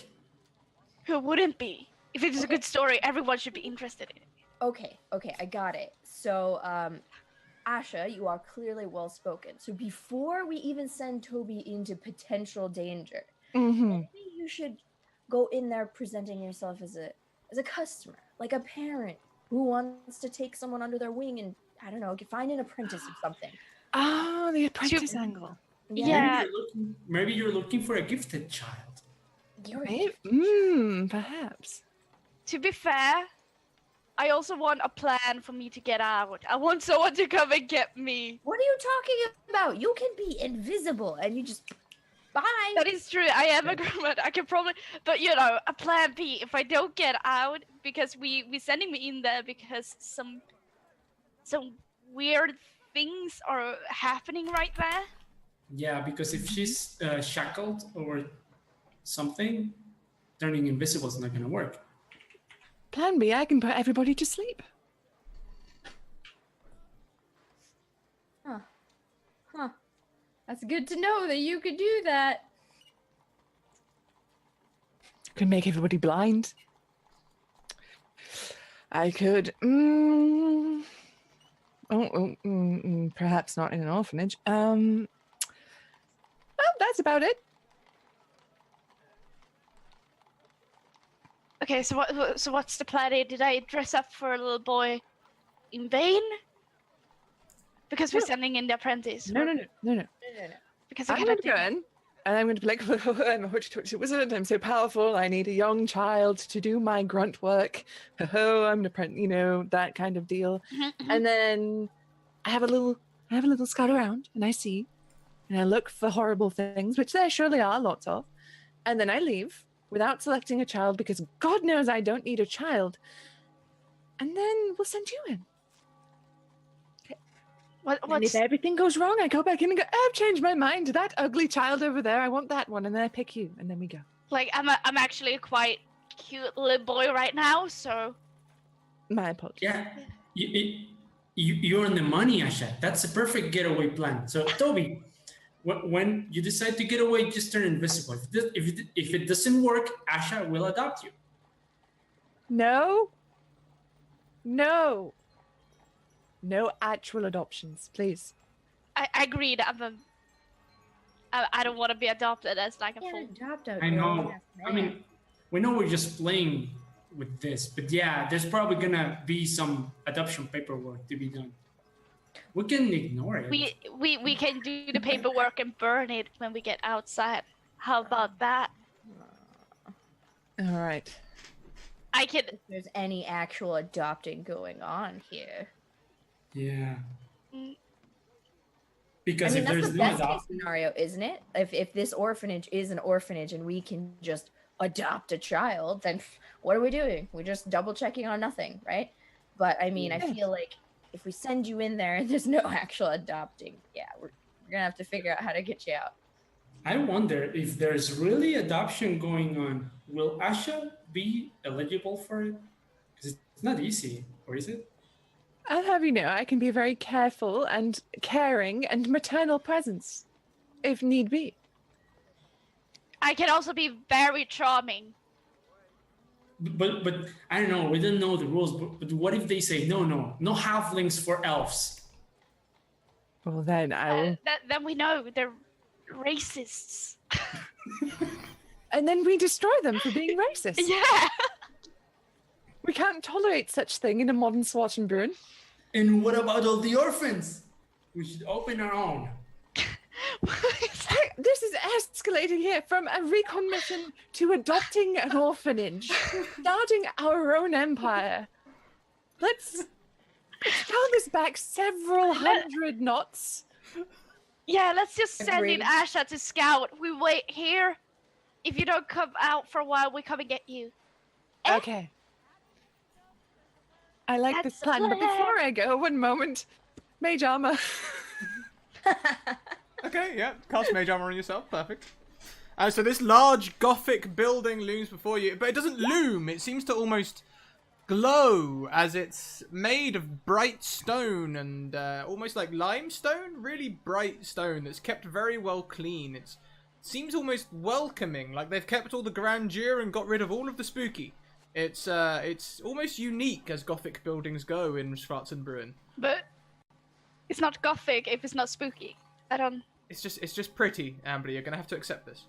[SPEAKER 2] Who wouldn't be? If it is a good story, everyone should be interested in it.
[SPEAKER 6] Okay, I got it. So, Asha, you are clearly well spoken. So before we even send Toby into potential danger, maybe you should go in there presenting yourself as a customer, like a parent who wants to take someone under their wing and I don't know, find an apprentice or something.
[SPEAKER 5] Oh, the apprentice angle.
[SPEAKER 2] Yeah.
[SPEAKER 3] Maybe you're looking for a gifted child.
[SPEAKER 5] Perhaps.
[SPEAKER 2] To be fair, I also want a plan for me to get out. I want someone to come and get me.
[SPEAKER 6] What are you talking about? You can be invisible and you just bye.
[SPEAKER 2] That is true. I am a groomer. I can probably, but you know, a plan B. If I don't get out, because we sending me in there because some weird things are happening right there.
[SPEAKER 3] Yeah, because if she's shackled or something, turning invisible is not going to work.
[SPEAKER 5] Plan B, I can put everybody to sleep.
[SPEAKER 6] Huh. That's good to know that you could do that.
[SPEAKER 5] Could make everybody blind. I could. Perhaps not in an orphanage. Well, that's about it.
[SPEAKER 2] Okay, so what's the plan? Did I dress up for a little boy in vain? Because we're sending in the apprentice.
[SPEAKER 5] No.
[SPEAKER 2] Because
[SPEAKER 5] I'm going to go in, and I'm going to be like, I'm a hoochie wizard. I'm so powerful. I need a young child to do my grunt work. I'm an apprentice, that kind of deal. And then I have a little scout around, and I see, and I look for horrible things, which there surely are lots of. And then I leave without selecting a child, because God knows I don't need a child. And then we'll send you in. And if everything goes wrong, I go back in and go, I've changed my mind. That ugly child over there, I want that one. And then I pick you, and then we go.
[SPEAKER 2] Like, I'm actually a quite cute little boy right now, so...
[SPEAKER 5] My apologies.
[SPEAKER 3] Yeah, you're on the money, Asha. That's a perfect getaway plan. So, Toby, when you decide to get away, just turn invisible. If it doesn't work, Asha will adopt you.
[SPEAKER 5] No actual adoptions, please.
[SPEAKER 2] I agreed. I don't want to be adopted as like a full...
[SPEAKER 3] I know. I mean, we know we're just playing with this, but yeah, there's probably gonna be some adoption paperwork to be done. We can ignore it.
[SPEAKER 2] We can do the paperwork and burn it when we get outside. How about that?
[SPEAKER 5] All right.
[SPEAKER 2] I can...
[SPEAKER 6] If there's any actual adopting going on here.
[SPEAKER 3] Yeah.
[SPEAKER 2] Mm.
[SPEAKER 3] Because
[SPEAKER 6] I mean,
[SPEAKER 3] if
[SPEAKER 6] that's
[SPEAKER 3] there's
[SPEAKER 6] the
[SPEAKER 3] no
[SPEAKER 6] best case
[SPEAKER 3] adoption,
[SPEAKER 6] scenario, isn't it? If this orphanage is an orphanage and we can just adopt a child, then what are we doing? We're just double checking on nothing, right? But I mean, I
[SPEAKER 5] Yeah.
[SPEAKER 6] feel like if we send you in there and there's no actual adopting, yeah, we're gonna have to figure out how to get you out.
[SPEAKER 3] I wonder if there's really adoption going on. Will Asha be eligible for it? Because it's not easy, or is it?
[SPEAKER 5] I'll have you know, I can be a very careful and caring and maternal presence, if need be.
[SPEAKER 2] I can also be very charming.
[SPEAKER 3] But I don't know. We don't know the rules. But what if they say no halflings for elves?
[SPEAKER 5] Well, then I will.
[SPEAKER 2] Then we know they're racists.
[SPEAKER 5] And then we destroy them for being racist.
[SPEAKER 2] Yeah.
[SPEAKER 5] We can't tolerate such thing in a modern Swartenbrunn.
[SPEAKER 3] And what about all the orphans? We should open our own.
[SPEAKER 5] This is escalating here from a recon mission to adopting an orphanage, starting our own empire. Let's scale this back several hundred knots.
[SPEAKER 2] Yeah, let's just send in
[SPEAKER 6] Agreed.
[SPEAKER 2] Asha to scout. We wait here. If you don't come out for a while, we come and get you. Eh?
[SPEAKER 5] Okay. I like
[SPEAKER 2] That's
[SPEAKER 5] this plan, but
[SPEAKER 2] the
[SPEAKER 5] before I go, one moment. Mage armor.
[SPEAKER 1] Okay, yeah. Cast mage armor on yourself. Perfect. So this large Gothic building looms before you, but it doesn't loom. It seems to almost glow as it's made of bright stone and almost like limestone. Really bright stone that's kept very well clean. It seems almost welcoming, like they've kept all the grandeur and got rid of all of the spooky. It's almost unique as Gothic buildings go in Schwarzenbrunn.
[SPEAKER 2] But it's not gothic if it's not spooky. I don't.
[SPEAKER 1] It's just pretty, Amber. You're gonna have to accept this.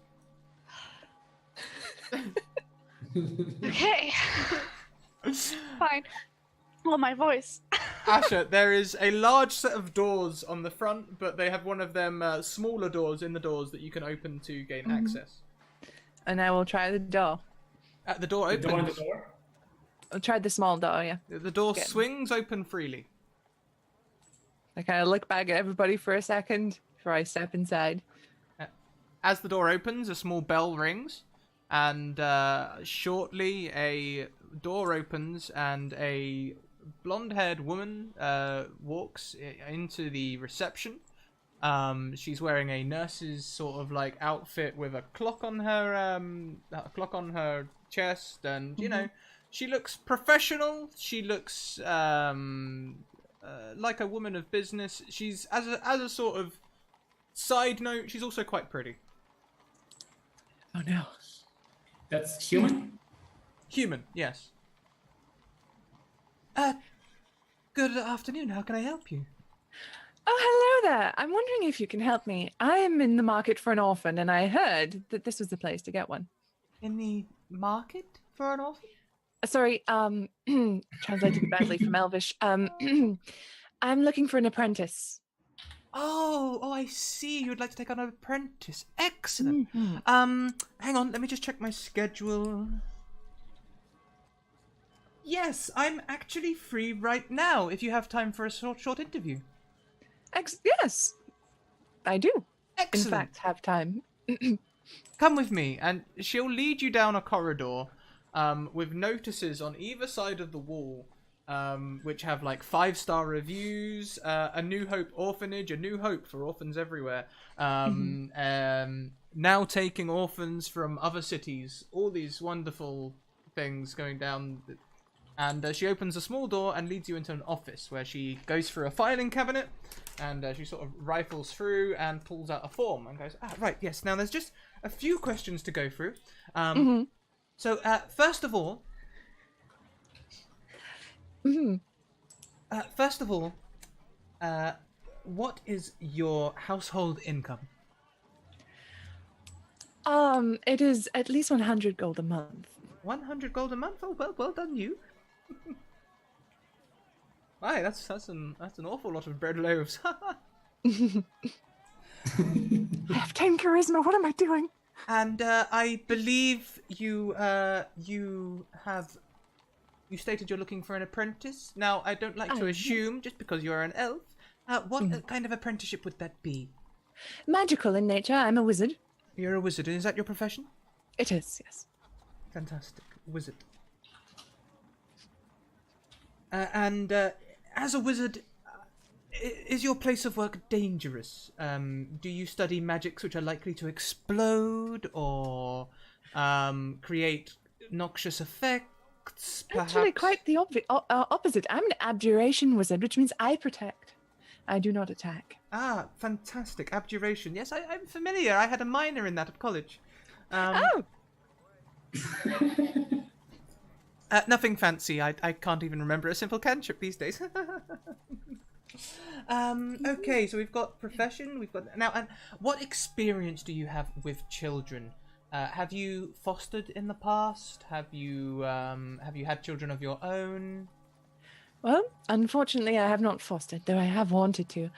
[SPEAKER 2] Okay. Fine. Oh, my voice.
[SPEAKER 1] Asha, there is a large set of doors on the front, but they have one of them smaller doors in the doors that you can open to gain access.
[SPEAKER 5] And I will try the door.
[SPEAKER 1] The door
[SPEAKER 3] The
[SPEAKER 1] opens.
[SPEAKER 3] door on the door.
[SPEAKER 5] I'll try the small door, yeah.
[SPEAKER 1] The door
[SPEAKER 5] Good.
[SPEAKER 1] swings open freely.
[SPEAKER 5] I kind of look back at everybody for a second before I step inside.
[SPEAKER 1] As the door opens, a small bell rings, and shortly a door opens and a blonde-haired woman walks into the reception. She's wearing a nurse's sort of like outfit with a clock on her chest, and you know, she looks professional. She looks like a woman of business. She's as a sort of side note, she's also quite pretty.
[SPEAKER 5] Oh no.
[SPEAKER 3] That's human.
[SPEAKER 1] Human, yes. Good afternoon. How can I help you?
[SPEAKER 5] Oh, hello there. I'm wondering if you can help me. I am in the market for an orphan, and I heard that this was the place to get one.
[SPEAKER 1] In the market for an orphan?
[SPEAKER 5] Sorry, translated badly from Elvish. I'm looking for an apprentice.
[SPEAKER 1] Oh, I see. You'd like to take on an apprentice. Excellent.
[SPEAKER 5] Mhm.
[SPEAKER 1] Hang on. Let me just check my schedule. Yes, I'm actually free right now. If you have time for a short interview.
[SPEAKER 5] Yes, I do.
[SPEAKER 1] Excellent.
[SPEAKER 5] In fact, have time.
[SPEAKER 1] Come with me, and she'll lead you down a corridor with notices on either side of the wall, which have like 5-star reviews, a New Hope orphanage, a New Hope for orphans everywhere, now taking orphans from other cities, all these wonderful things going down. And she opens a small door and leads you into an office where she goes through a filing cabinet, and she sort of rifles through and pulls out a form and goes, right, yes, now there's just a few questions to go through. So, first of all, what is your household income?
[SPEAKER 5] It is at least 100 gold a month.
[SPEAKER 1] 100 gold a month? Oh, well done you. Aye, that's an awful lot of bread loaves.
[SPEAKER 5] I have 10 charisma. What am I doing?
[SPEAKER 1] And I believe you you stated you're looking for an apprentice. Now, I don't like to assume, just because you're an elf, what kind of apprenticeship would that be?
[SPEAKER 5] Magical in nature. I'm a wizard.
[SPEAKER 1] You're a wizard, and is that your profession?
[SPEAKER 5] It is, yes.
[SPEAKER 1] Fantastic. Wizard. And as a wizard, is your place of work dangerous? Do you study magics which are likely to explode or create noxious effects, perhaps?
[SPEAKER 5] Actually, quite the opposite. I'm an abjuration wizard, which means I protect. I do not attack.
[SPEAKER 1] Ah, fantastic. Abjuration. Yes, I'm familiar. I had a minor in that at college. Nothing fancy. I can't even remember a simple cantrip these days. Okay, so we've got profession. We've got now. And what experience do you have with children? Have you fostered in the past? Have you had children of your own?
[SPEAKER 5] Well, unfortunately, I have not fostered, though I have wanted to.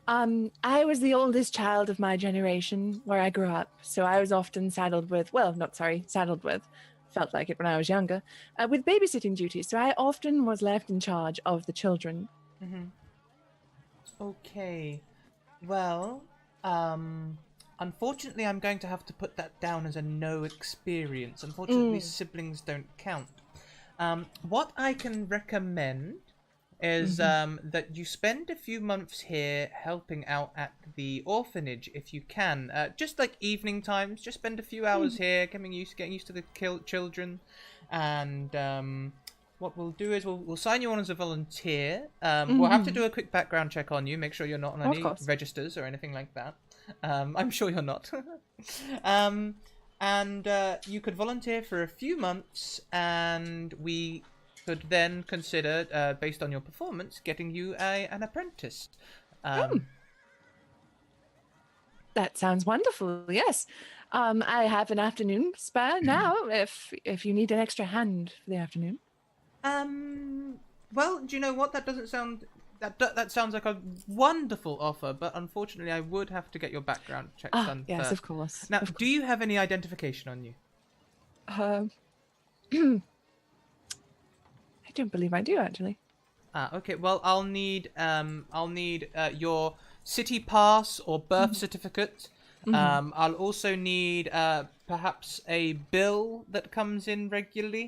[SPEAKER 5] I was the oldest child of my generation where I grew up, so I was often saddled with, felt like it when I was younger, with babysitting duties, so I often was left in charge of the children.
[SPEAKER 1] Mm-hmm. Okay. Well, unfortunately, I'm going to have to put that down as a no experience. Unfortunately, siblings don't count. What I can recommend is that you spend a few months here helping out at the orphanage if you can. Just like evening times, just spend a few hours here, getting used to the children. And what we'll do is we'll sign you on as a volunteer. We'll have to do a quick background check on you, make sure you're not on any registers or anything like that. I'm sure you're not. And you could volunteer for a few months, and we could then consider, based on your performance, getting you an apprentice.
[SPEAKER 5] That sounds wonderful. Yes, I have an afternoon spare now. If you need an extra hand for the afternoon.
[SPEAKER 1] Well, do you know what? That doesn't sound. That sounds like a wonderful offer, but unfortunately, I would have to get your background check done.
[SPEAKER 5] Yes,
[SPEAKER 1] first.
[SPEAKER 5] of course.
[SPEAKER 1] Now, do you have any identification on you?
[SPEAKER 5] I don't believe I do, actually.
[SPEAKER 1] Okay. Well, I'll need your city pass or birth certificate. I'll also need perhaps a bill that comes in regularly.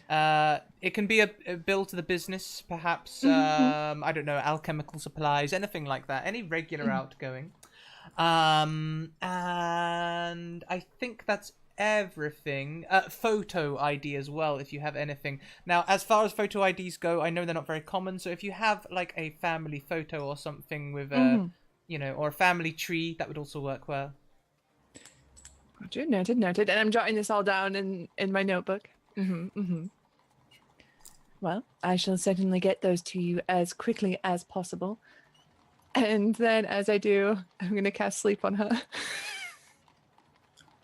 [SPEAKER 1] It can be a bill to the business, perhaps. I don't know, alchemical supplies, anything like that. Any regular outgoing. And I think that's everything. Photo ID as well, if you have anything. Now, as far as photo IDs go, I know they're not very common. So if you have like a family photo or something with a, or a family tree, that would also work well.
[SPEAKER 5] Noted. And I'm jotting this all down in my notebook. Well, I shall certainly get those to you as quickly as possible. And then, as I do, I'm going to cast sleep on her.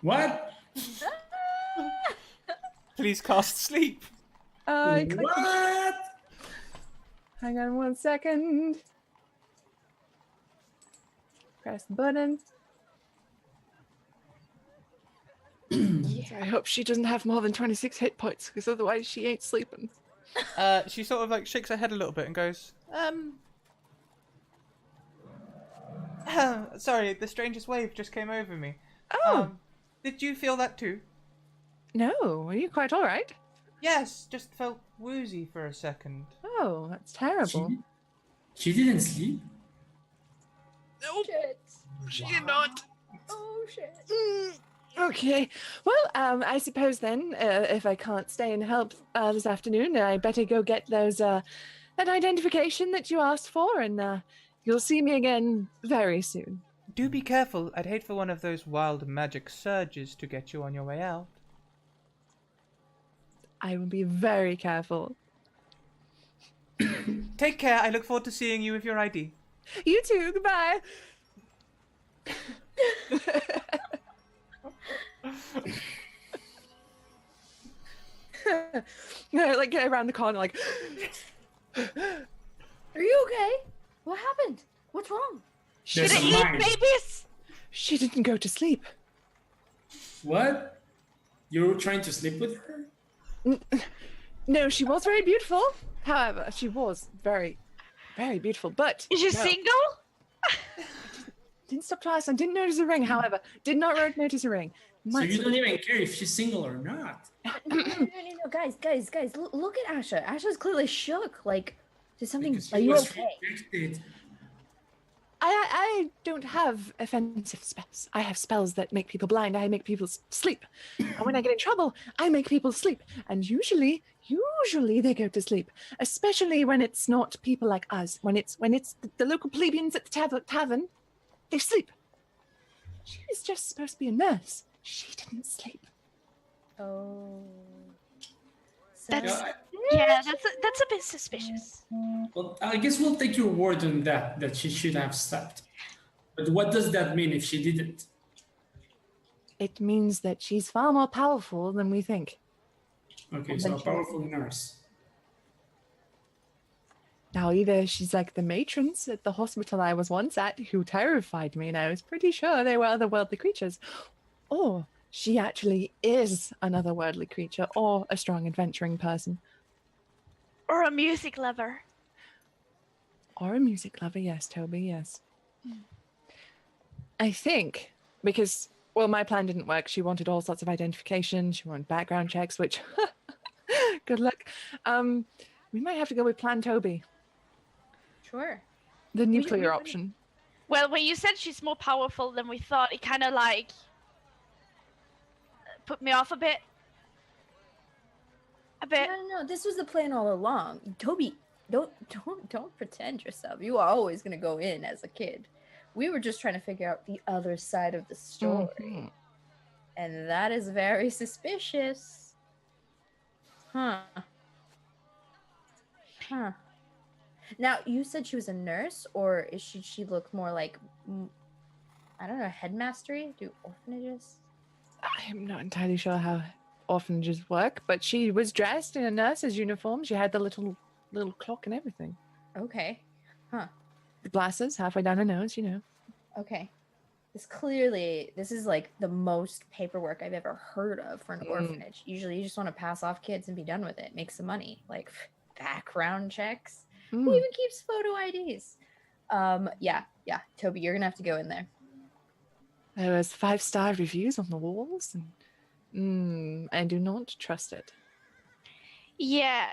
[SPEAKER 3] What?
[SPEAKER 1] Please cast sleep.
[SPEAKER 3] What?
[SPEAKER 5] Hang on 1 second. Press the button. I hope she doesn't have more than 26 hit points, because otherwise she ain't sleeping.
[SPEAKER 1] She sort of like shakes her head a little bit and goes, sorry, the strangest wave just came over me.
[SPEAKER 5] Oh.
[SPEAKER 1] Did you feel that too?
[SPEAKER 5] No, are you quite all right?
[SPEAKER 1] Yes, just felt woozy for a second.
[SPEAKER 5] Oh, that's terrible.
[SPEAKER 3] She didn't sleep?
[SPEAKER 5] Nope.
[SPEAKER 6] Shit.
[SPEAKER 5] She did not.
[SPEAKER 6] Oh shit.
[SPEAKER 5] Okay. Well, I suppose then, if I can't stay and help this afternoon, I better go get those that identification that you asked for, and you'll see me again very soon.
[SPEAKER 1] Do be careful. I'd hate for one of those wild magic surges to get you on your way out.
[SPEAKER 5] I will be very careful.
[SPEAKER 1] Take care. I look forward to seeing you with your ID.
[SPEAKER 5] You too. Goodbye. Like get around the corner, like.
[SPEAKER 6] Are you okay? What happened? What's wrong?
[SPEAKER 5] She
[SPEAKER 3] There's
[SPEAKER 5] didn't
[SPEAKER 3] a
[SPEAKER 5] eat
[SPEAKER 3] mine.
[SPEAKER 5] babies. She didn't go to sleep.
[SPEAKER 3] What? You were trying to sleep with her?
[SPEAKER 5] No, she was very beautiful. However, she was very, very beautiful. But
[SPEAKER 2] Is she
[SPEAKER 5] no,
[SPEAKER 2] single?
[SPEAKER 5] didn't stop twice. I didn't notice a ring. However, did not notice a ring.
[SPEAKER 3] So you don't even care if she's single or not.
[SPEAKER 6] No, guys, look at Asha. Asha's clearly shook. Like, did something?
[SPEAKER 3] Because
[SPEAKER 6] Are
[SPEAKER 3] she
[SPEAKER 6] you
[SPEAKER 3] was
[SPEAKER 6] okay?
[SPEAKER 3] rejected.
[SPEAKER 5] I don't have offensive spells. I have spells that make people blind. I make people sleep. And when I get in trouble, I make people sleep. And usually they go to sleep. Especially when it's not people like us. When it's the local plebeians at the tavern, they sleep. She was just supposed to be a nurse. She didn't sleep.
[SPEAKER 6] Oh.
[SPEAKER 2] That's
[SPEAKER 3] Yeah,
[SPEAKER 2] that's a bit suspicious.
[SPEAKER 3] Well, I guess we'll take your word on that she should have slept. But what does that mean if she didn't?
[SPEAKER 5] It means that she's far more powerful than we think.
[SPEAKER 3] Okay, so a powerful nurse.
[SPEAKER 5] Now, either she's like the matrons at the hospital I was once at, who terrified me, and I was pretty sure they were otherworldly creatures, or she actually is an otherworldly creature, or a strong adventuring person.
[SPEAKER 2] Or a music lover.
[SPEAKER 5] Or a music lover, yes, Toby, yes. I think, because, well, my plan didn't work. She wanted all sorts of identification. She wanted background checks, which, good luck. We might have to go with Plan Toby.
[SPEAKER 6] Sure.
[SPEAKER 5] The nuclear option.
[SPEAKER 2] Well, when you said she's more powerful than we thought, it kind of like put me off a bit.
[SPEAKER 6] No. This was the plan all along. Toby, don't pretend yourself. You are always gonna go in as a kid. We were just trying to figure out the other side of the story, and that is very suspicious. Huh. Now, you said she was a nurse, or is she look more like, I don't know, headmastery? Do orphanages?
[SPEAKER 5] I'm not entirely sure how orphanages work, but she was dressed in a nurse's uniform. She had the little clock and everything.
[SPEAKER 6] Okay. Huh.
[SPEAKER 5] The glasses halfway down her nose, you know.
[SPEAKER 6] Okay. This is like the most paperwork I've ever heard of for an orphanage. Usually you just want to pass off kids and be done with it. Make some money. Like background checks. Who even keeps photo IDs? Yeah. Toby, you're gonna have to go in there.
[SPEAKER 5] There was 5-star reviews on the walls, and I do not trust it.
[SPEAKER 2] Yeah,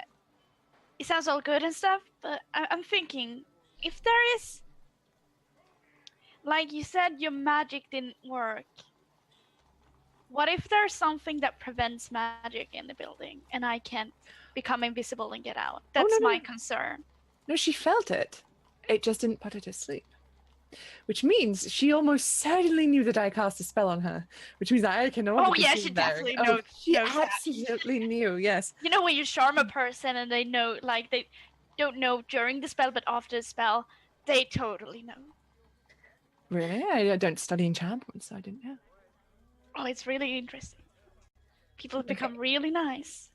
[SPEAKER 2] it sounds all good and stuff, but I'm thinking, if there is, like you said, your magic didn't work. What if there's something that prevents magic in the building, and I can't become invisible and get out? That's my concern.
[SPEAKER 5] No, she felt it. It just didn't put her to sleep. Which means she almost certainly knew that I cast a spell on her. Which means I can only.
[SPEAKER 2] Oh yeah, she definitely knows.
[SPEAKER 5] She
[SPEAKER 2] knows
[SPEAKER 5] absolutely knew. Yes.
[SPEAKER 2] You know when you charm a person and they know, like they don't know during the spell, but after the spell, they totally know.
[SPEAKER 5] Really? I don't study enchantment, so I didn't know.
[SPEAKER 2] Oh, it's really interesting. People have become really nice.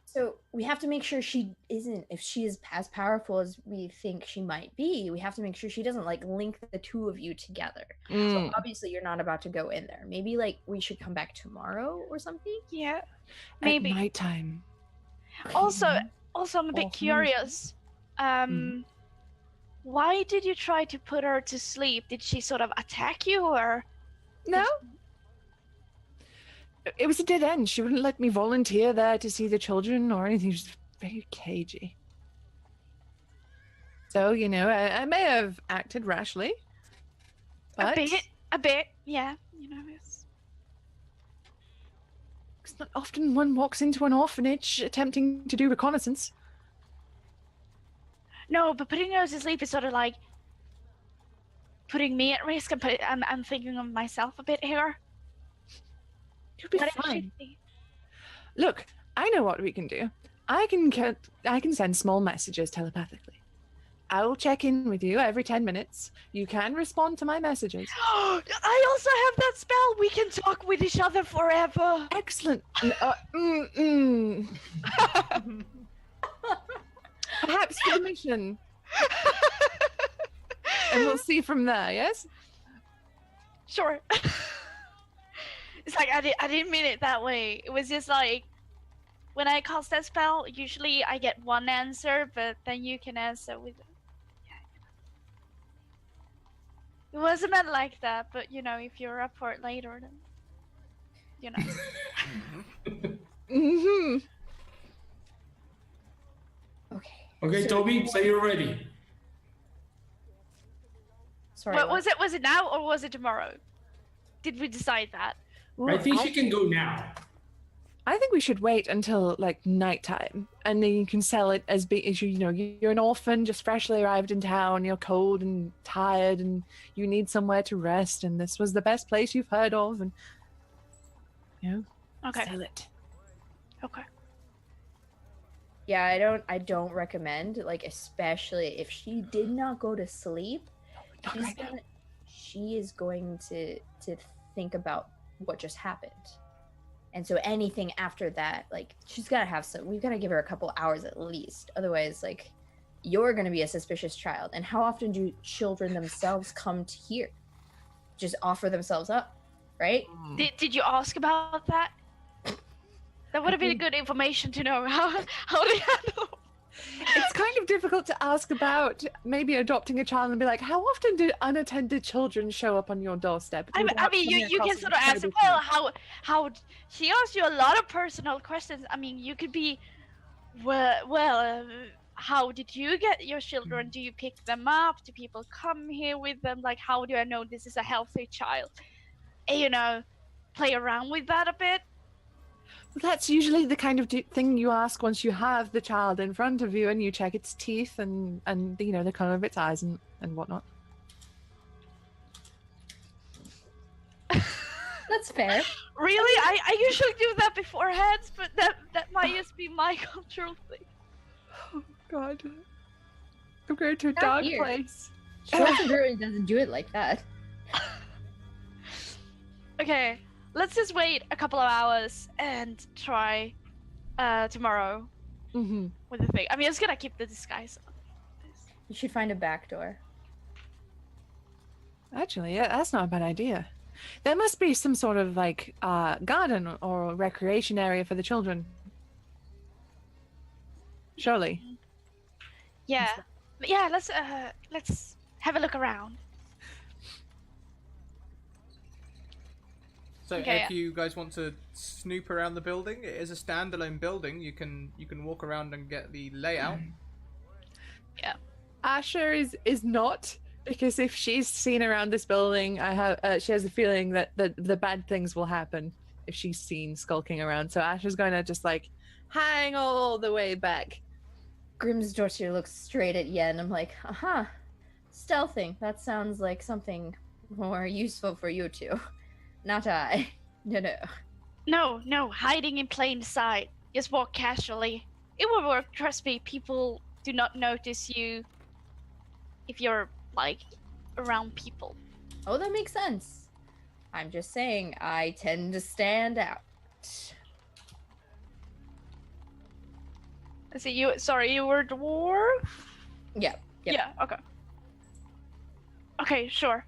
[SPEAKER 6] So we have to make sure she isn't, if she is as powerful as we think she might be, we have to make sure she doesn't like link the two of you together. So obviously you're not about to go in there. Maybe like we should come back tomorrow or something.
[SPEAKER 2] Yeah, maybe.
[SPEAKER 5] At nighttime.
[SPEAKER 2] Also, I'm a bit curious. Why did you try to put her to sleep? Did she sort of attack you, or?
[SPEAKER 5] No. It was a dead end. She wouldn't let me volunteer there to see the children or anything. She was very cagey. So, you know, I may have acted rashly. But
[SPEAKER 2] A bit, yeah. You know,
[SPEAKER 5] it's not often one walks into an orphanage attempting to do reconnaissance.
[SPEAKER 2] No, but putting her to sleep is sort of like putting me at risk. I'm thinking of myself a bit here.
[SPEAKER 5] You'll be fine. Look, I know what we can do. I can send small messages telepathically. I will check in with you every 10 minutes. You can respond to my messages.
[SPEAKER 2] I also have that spell. We can talk with each other forever.
[SPEAKER 5] Excellent. Perhaps for the mission. And we'll see from there, yes?
[SPEAKER 2] Sure. It's like I didn't mean it that way. It was just like when I cast that spell, usually I get one answer, but then you can answer with. It wasn't meant like that, but if you're up for it later, then
[SPEAKER 5] Mm-hmm.
[SPEAKER 6] Okay.
[SPEAKER 3] Okay, Toby, say you're ready.
[SPEAKER 6] Sorry.
[SPEAKER 2] But
[SPEAKER 6] what?
[SPEAKER 2] was it now or was it tomorrow? Did we decide that?
[SPEAKER 3] I think she can go now.
[SPEAKER 5] I think we should wait until like nighttime, and then you can sell it as you're an orphan just freshly arrived in town. You're cold and tired, and you need somewhere to rest. And this was the best place you've heard of, and
[SPEAKER 2] Okay.
[SPEAKER 5] sell it.
[SPEAKER 2] Okay.
[SPEAKER 6] Yeah, I don't recommend, like, especially if she did not go to sleep.
[SPEAKER 5] Not right now.
[SPEAKER 6] She is going to think about what just happened. And so anything after that, like, she's got to have we've got to give her a couple hours at least. Otherwise, like, you're going to be a suspicious child. And how often do children themselves come to here? Just offer themselves up, right?
[SPEAKER 2] Did you ask about that? That would have been good information to know. How do you handle?
[SPEAKER 5] It's kind of difficult to ask about maybe adopting a child and be like, how often do unattended children show up on your doorstep?
[SPEAKER 2] I mean, you can sort of ask, well, how she asked you a lot of personal questions. I mean, you could be, how did you get your children? Do you pick them up? Do people come here with them? Like, how do I know this is a healthy child? And, play around with that a bit.
[SPEAKER 5] That's usually the kind of thing you ask once you have the child in front of you and you check its teeth and the color of its eyes and whatnot.
[SPEAKER 6] That's fair.
[SPEAKER 2] Really? I usually do that beforehand, but that might just be my cultural thing.
[SPEAKER 5] Oh God, I'm going to a
[SPEAKER 6] Not
[SPEAKER 5] dark
[SPEAKER 6] here.
[SPEAKER 5] place.
[SPEAKER 6] Children really doesn't do it like that.
[SPEAKER 2] Okay, let's just wait a couple of hours and try tomorrow
[SPEAKER 5] Mm-hmm.
[SPEAKER 2] with the thing. I mean, I was gonna keep the disguise on.
[SPEAKER 6] You should find a back door.
[SPEAKER 5] Actually, yeah, that's not a bad idea. There must be some sort of like garden or recreation area for the children. Surely.
[SPEAKER 2] Yeah, but yeah. Let's have a look around.
[SPEAKER 1] So
[SPEAKER 2] Okay,
[SPEAKER 1] if you guys want to snoop around the building, it is a standalone building. You can walk around and get the layout.
[SPEAKER 5] Asher is not, because if she's seen around this building, she has a feeling that the bad things will happen if she's seen skulking around. So Asher's going to just like hang all the way back.
[SPEAKER 6] Grimm's daughter looks straight at Yen. I'm like, stealthing. That sounds like something more useful for you two. Not I. No.
[SPEAKER 2] No, hiding in plain sight. Just walk casually. It will work. Trust me. People do not notice you if you're like around people.
[SPEAKER 6] Oh, that makes sense. I'm just saying, I tend to stand out.
[SPEAKER 2] I see you. Sorry, you were a dwarf.
[SPEAKER 6] Yep.
[SPEAKER 2] Yeah. Okay. Okay. Sure.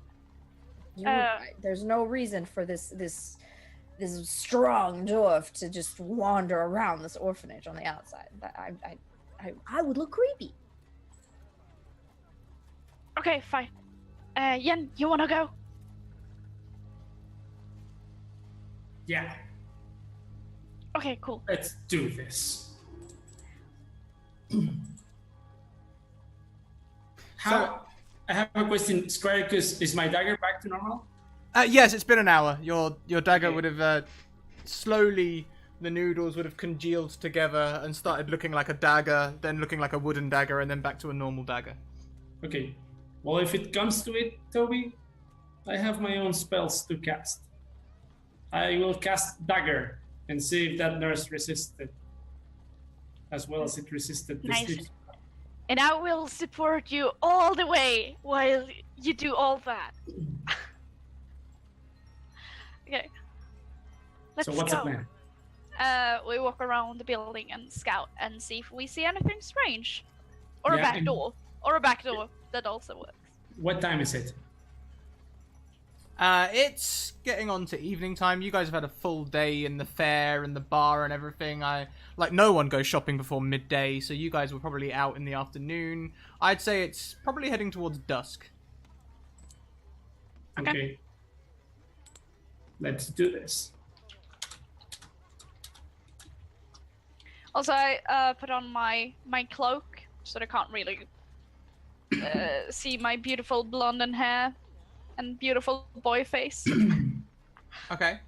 [SPEAKER 6] There's no reason for this strong dwarf to just wander around this orphanage on the outside. I would look creepy.
[SPEAKER 2] Okay. Fine. Yen, you wanna go?
[SPEAKER 3] Yeah,
[SPEAKER 2] Okay. Cool.
[SPEAKER 3] let's do this. I have a question. Squaricus, is my dagger back to normal?
[SPEAKER 1] Yes, it's been an hour. Your dagger would have slowly, the noodles would have congealed together and started looking like a dagger, then looking like a wooden dagger, and then back to a normal dagger.
[SPEAKER 3] Okay. Well, if it comes to it, Toby, I have my own spells to cast. I will cast Dagger and see if that nurse resisted, as well as it resisted the
[SPEAKER 2] Nice.
[SPEAKER 3] sleep.
[SPEAKER 2] And I will support you all the way while you do all that. Okay. Let's
[SPEAKER 3] So what's
[SPEAKER 2] go.
[SPEAKER 3] the plan?
[SPEAKER 2] We walk around the building and scout and see if we see anything strange. Or a
[SPEAKER 3] Yeah,
[SPEAKER 2] back
[SPEAKER 3] and-
[SPEAKER 2] door. Or a back door that also works.
[SPEAKER 3] What time is it?
[SPEAKER 1] It's getting on to evening time. You guys have had a full day in the fair and the bar and everything. No one goes shopping before midday, so you guys were probably out in the afternoon. I'd say it's probably heading towards dusk.
[SPEAKER 3] Okay. Let's do this.
[SPEAKER 2] Also, I put on my cloak so that I can't really see my beautiful blonde hair and beautiful boy face.
[SPEAKER 1] Okay,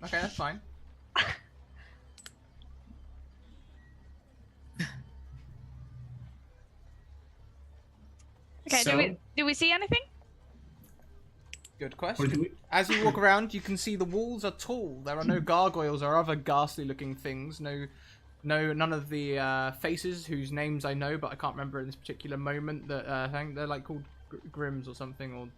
[SPEAKER 1] that's fine.
[SPEAKER 2] Okay,
[SPEAKER 3] So-
[SPEAKER 2] do we see anything?
[SPEAKER 1] Good
[SPEAKER 3] Or
[SPEAKER 1] question.
[SPEAKER 3] do we?
[SPEAKER 1] As you walk around, you can see the walls are tall. There are no gargoyles or other ghastly-looking things. None of the faces whose names I know, but I can't remember in this particular moment. That thing they're like called Grims or something, or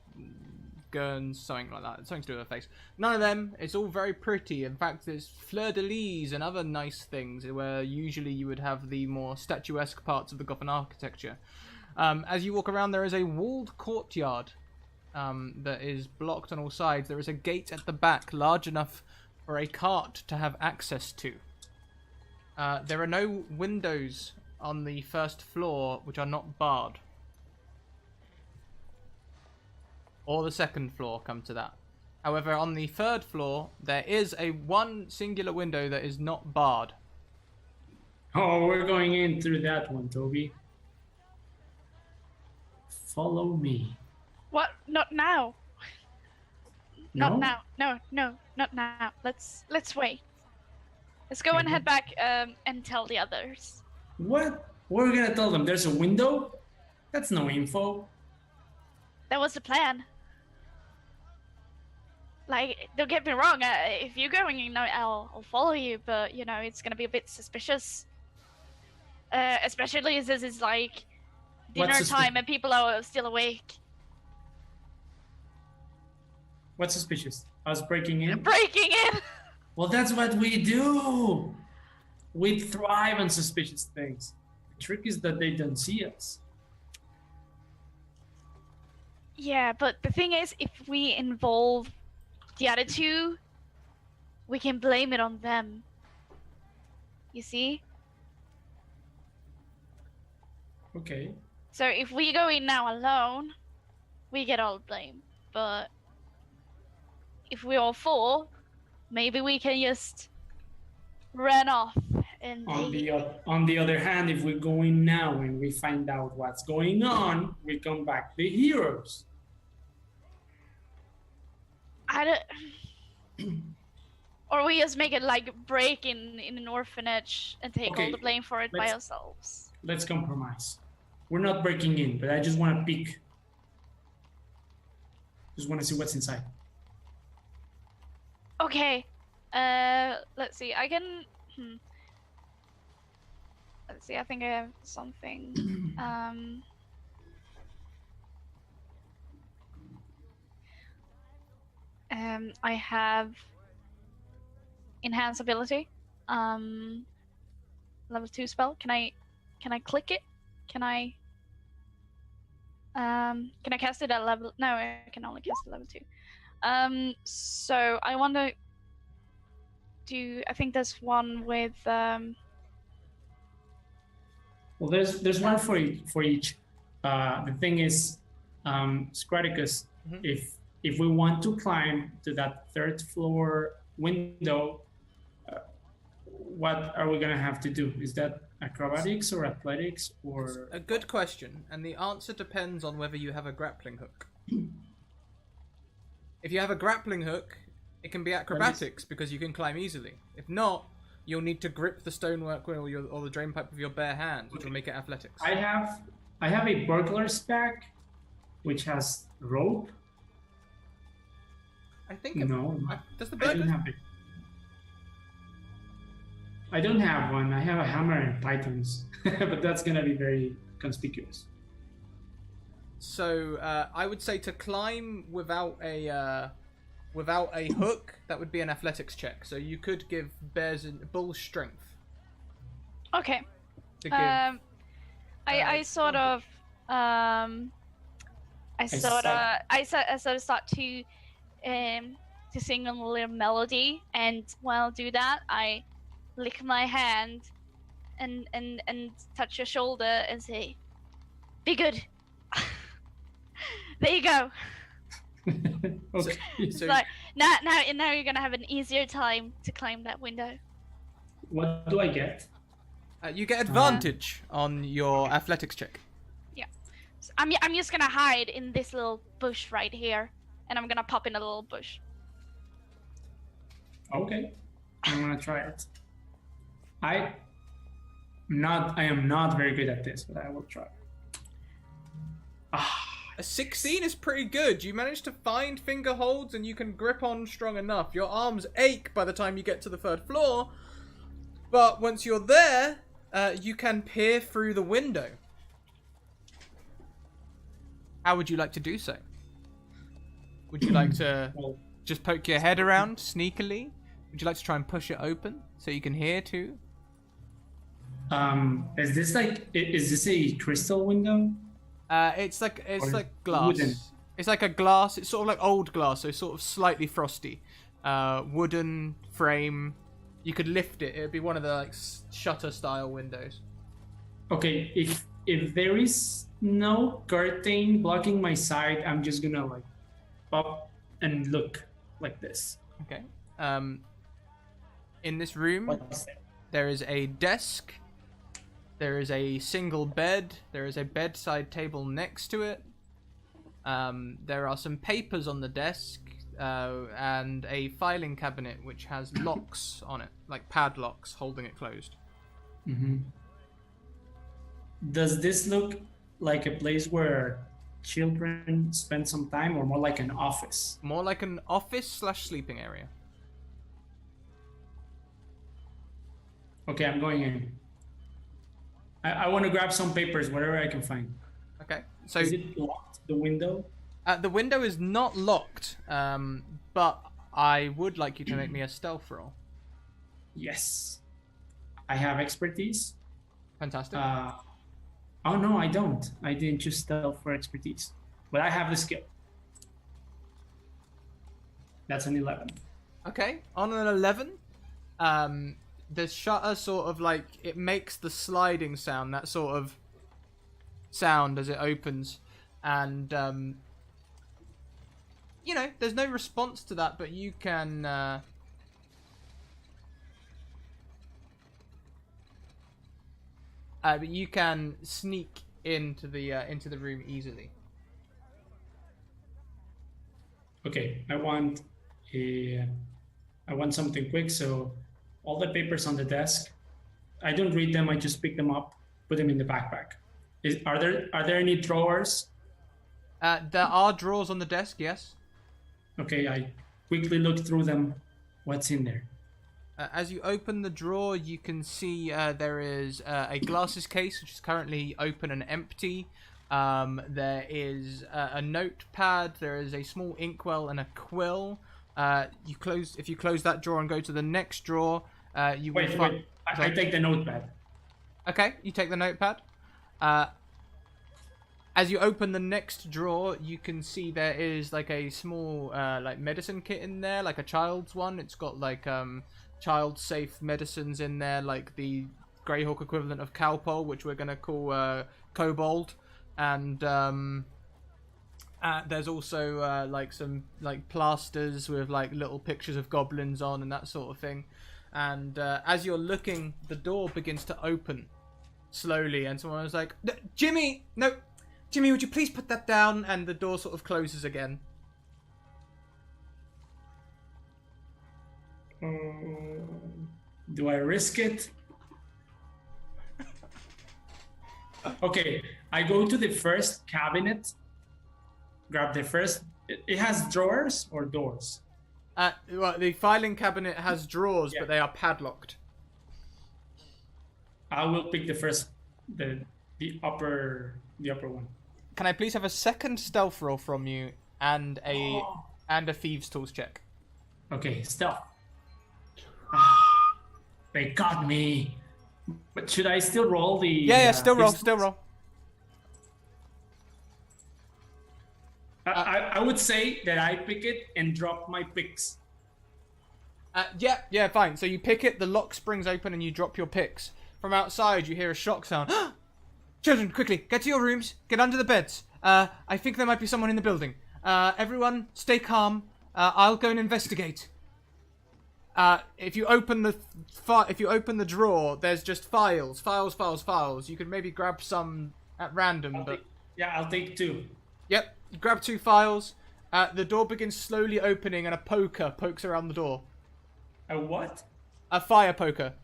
[SPEAKER 1] Gurns, something like that. Something to do with their face. None of them. It's all very pretty. In fact, there's fleur-de-lis and other nice things where usually you would have the more statuesque parts of the Gothic architecture. As you walk around, there is a walled courtyard. That is blocked on all sides. There is a gate at the back, large enough for a cart to have access to. There are no windows on the first floor which are not barred. Or the second floor, come to that. However, on the third floor, there is one singular window that is not barred.
[SPEAKER 3] Oh, we're going in through that one, Toby. Follow me.
[SPEAKER 2] What? Not now.
[SPEAKER 3] No?
[SPEAKER 2] Not now. No, not now. Let's wait. Let's go and head back and tell the others.
[SPEAKER 3] What? What are we gonna tell them? There's a window? That's no info.
[SPEAKER 2] That was the plan. Like, don't get me wrong. If you're going, I'll follow you. But it's gonna be a bit suspicious. Especially since it's like dinner
[SPEAKER 3] What's
[SPEAKER 2] time and people are still awake.
[SPEAKER 3] What's suspicious? Us breaking in?
[SPEAKER 2] Breaking in.
[SPEAKER 3] Well, that's what we do. We thrive on suspicious things. The trick is that they don't see us.
[SPEAKER 2] Yeah, but the thing is, if we involve the other two, we can blame it on them. You see?
[SPEAKER 3] Okay.
[SPEAKER 2] So if we go in now alone, we get all the blame. But if we're all four, maybe we can just run off and
[SPEAKER 3] On the other hand, if we go in now and we find out what's going on, we come back the heroes.
[SPEAKER 2] I don't... Or we just make it like break in an orphanage and take all
[SPEAKER 3] Okay,
[SPEAKER 2] the blame for it by
[SPEAKER 3] let's-
[SPEAKER 2] ourselves.
[SPEAKER 3] Let's compromise. We're not breaking in, but I just want to peek. Just want to see what's inside.
[SPEAKER 2] Okay. Let's see. I can. Let's see. I think I have something. I have enhance ability. Level 2 spell. Can I click it? Can I cast it at level? No, I can only cast it at level 2. So I want to do. I think there's one with.
[SPEAKER 3] Well, there's one for each. The thing is, Scraticus, if we want to climb to that third floor window, what are we gonna have to do? Is that acrobatics or athletics or?
[SPEAKER 1] A good question, and the answer depends on whether you have a grappling hook. If you have a grappling hook, it can be acrobatics because you can climb easily. If not, you'll need to grip the stonework or the drain pipe with your bare hands, which will make it athletics.
[SPEAKER 3] I have a burglar's pack, which has rope.
[SPEAKER 1] I think.
[SPEAKER 3] No,
[SPEAKER 1] Does the
[SPEAKER 3] I don't
[SPEAKER 1] burglar?
[SPEAKER 3] have it. I don't have one. I have a hammer and pythons, but that's gonna be very conspicuous.
[SPEAKER 1] So I would say to climb without a hook, that would be an athletics check. So you could give bull strength.
[SPEAKER 2] Okay.
[SPEAKER 1] To give,
[SPEAKER 2] I sort of start to to sing a little melody, and while I do that, I lick my hand and touch your shoulder and say, "Be good." There you go.
[SPEAKER 3] Okay.
[SPEAKER 1] So,
[SPEAKER 2] Like now you're gonna have an easier time to climb that window.
[SPEAKER 3] What do I get?
[SPEAKER 1] you get advantage on your athletics check.
[SPEAKER 2] So I'm just gonna hide in this little bush right here, and I'm gonna pop in a little bush.
[SPEAKER 3] Okay, I'm gonna try it. I am not very good at this, but I will try.
[SPEAKER 1] A 16 is pretty good. You managed to find finger holds and you can grip on strong enough. Your arms ache by the time you get to the 3rd floor, but once you're there, you can peer through the window. How would you like to do so? Would you like to just poke your head around sneakily? Would you like to try and push it open so you can hear too?
[SPEAKER 3] Is this a crystal window?
[SPEAKER 1] It's like
[SPEAKER 3] Or
[SPEAKER 1] glass.
[SPEAKER 3] wooden?
[SPEAKER 1] It's like a glass. It's sort of like old glass, so sort of slightly frosty. Wooden frame. You could lift it. It would be one of the like shutter style windows.
[SPEAKER 3] Okay, if there is no curtain blocking my sight, I'm just gonna like pop and look like this.
[SPEAKER 1] Okay. In this room,
[SPEAKER 3] What's that?
[SPEAKER 1] there is a desk. There is a single bed. There is a bedside table next to it. There are some papers on the desk, and a filing cabinet which has locks on it, like padlocks holding it closed.
[SPEAKER 3] Mm-hmm. Does this look like a place where children spend some time, or more like an office?
[SPEAKER 1] More like an office/sleeping area.
[SPEAKER 3] Okay, I'm going in. I want to grab some papers, whatever I can find.
[SPEAKER 1] Okay. So
[SPEAKER 3] Is it locked, the window?
[SPEAKER 1] the window is not locked, but I would like you to make me a stealth roll.
[SPEAKER 3] Yes. I have expertise.
[SPEAKER 1] Fantastic.
[SPEAKER 3] Oh no, I don't. I didn't choose stealth for expertise, but I have the skill. That's an 11.
[SPEAKER 1] Okay, on an 11, the shutter sort of like, it makes the sliding sound, that sort of sound as it opens, and you know, there's no response to that, but you can sneak into the room easily.
[SPEAKER 3] Okay, I want something quick. So all the papers on the desk, I don't read them. I just pick them up, put them in the backpack. Are there any drawers?
[SPEAKER 1] There are drawers on the desk, yes.
[SPEAKER 3] Okay, I quickly look through them. What's in there?
[SPEAKER 1] As you open the drawer, you can see there is a glasses case, which is currently open and empty. There is a notepad. There is a small inkwell and a quill. If you close that drawer and go to the next drawer, you will
[SPEAKER 3] Wait.
[SPEAKER 1] find.
[SPEAKER 3] I take the notepad.
[SPEAKER 1] Okay, you take the notepad. As you open the next drawer, you can see there is like a small like medicine kit in there, like a child's one. It's got like child-safe medicines in there, like the Greyhawk equivalent of Calpol, which we're gonna call Kobold, and there's also like some like plasters with like little pictures of goblins on and that sort of thing. And as you're looking, the door begins to open slowly, and someone was like, Jimmy, no, Jimmy, would you please put that down? And the door sort of closes again.
[SPEAKER 3] Do I risk it? Okay, I go to the first cabinet, grab the first. It has drawers or doors?
[SPEAKER 1] Well, the filing cabinet has drawers,
[SPEAKER 3] Yeah.
[SPEAKER 1] but they are padlocked.
[SPEAKER 3] I will pick the first, the upper one.
[SPEAKER 1] Can I please have a second stealth roll from you and a thieves' tools check?
[SPEAKER 3] Okay, stealth. They got me. But should I still roll the?
[SPEAKER 1] Yeah, still roll,
[SPEAKER 3] thieves'
[SPEAKER 1] still
[SPEAKER 3] tools?
[SPEAKER 1] roll.
[SPEAKER 3] I would say that I pick it and drop my picks.
[SPEAKER 1] Yeah, fine. So you pick it, the lock springs open, and you drop your picks. From outside, you hear a shock sound. Children, quickly, get to your rooms. Get under the beds. I think there might be someone in the building. Everyone, stay calm. I'll go and investigate. If you open the drawer, there's just files. You could maybe grab some at random,
[SPEAKER 3] I'll take 2.
[SPEAKER 1] Yep, you grab 2 files. The door begins slowly opening, and a poker pokes around the door.
[SPEAKER 3] A what?
[SPEAKER 1] A fire poker.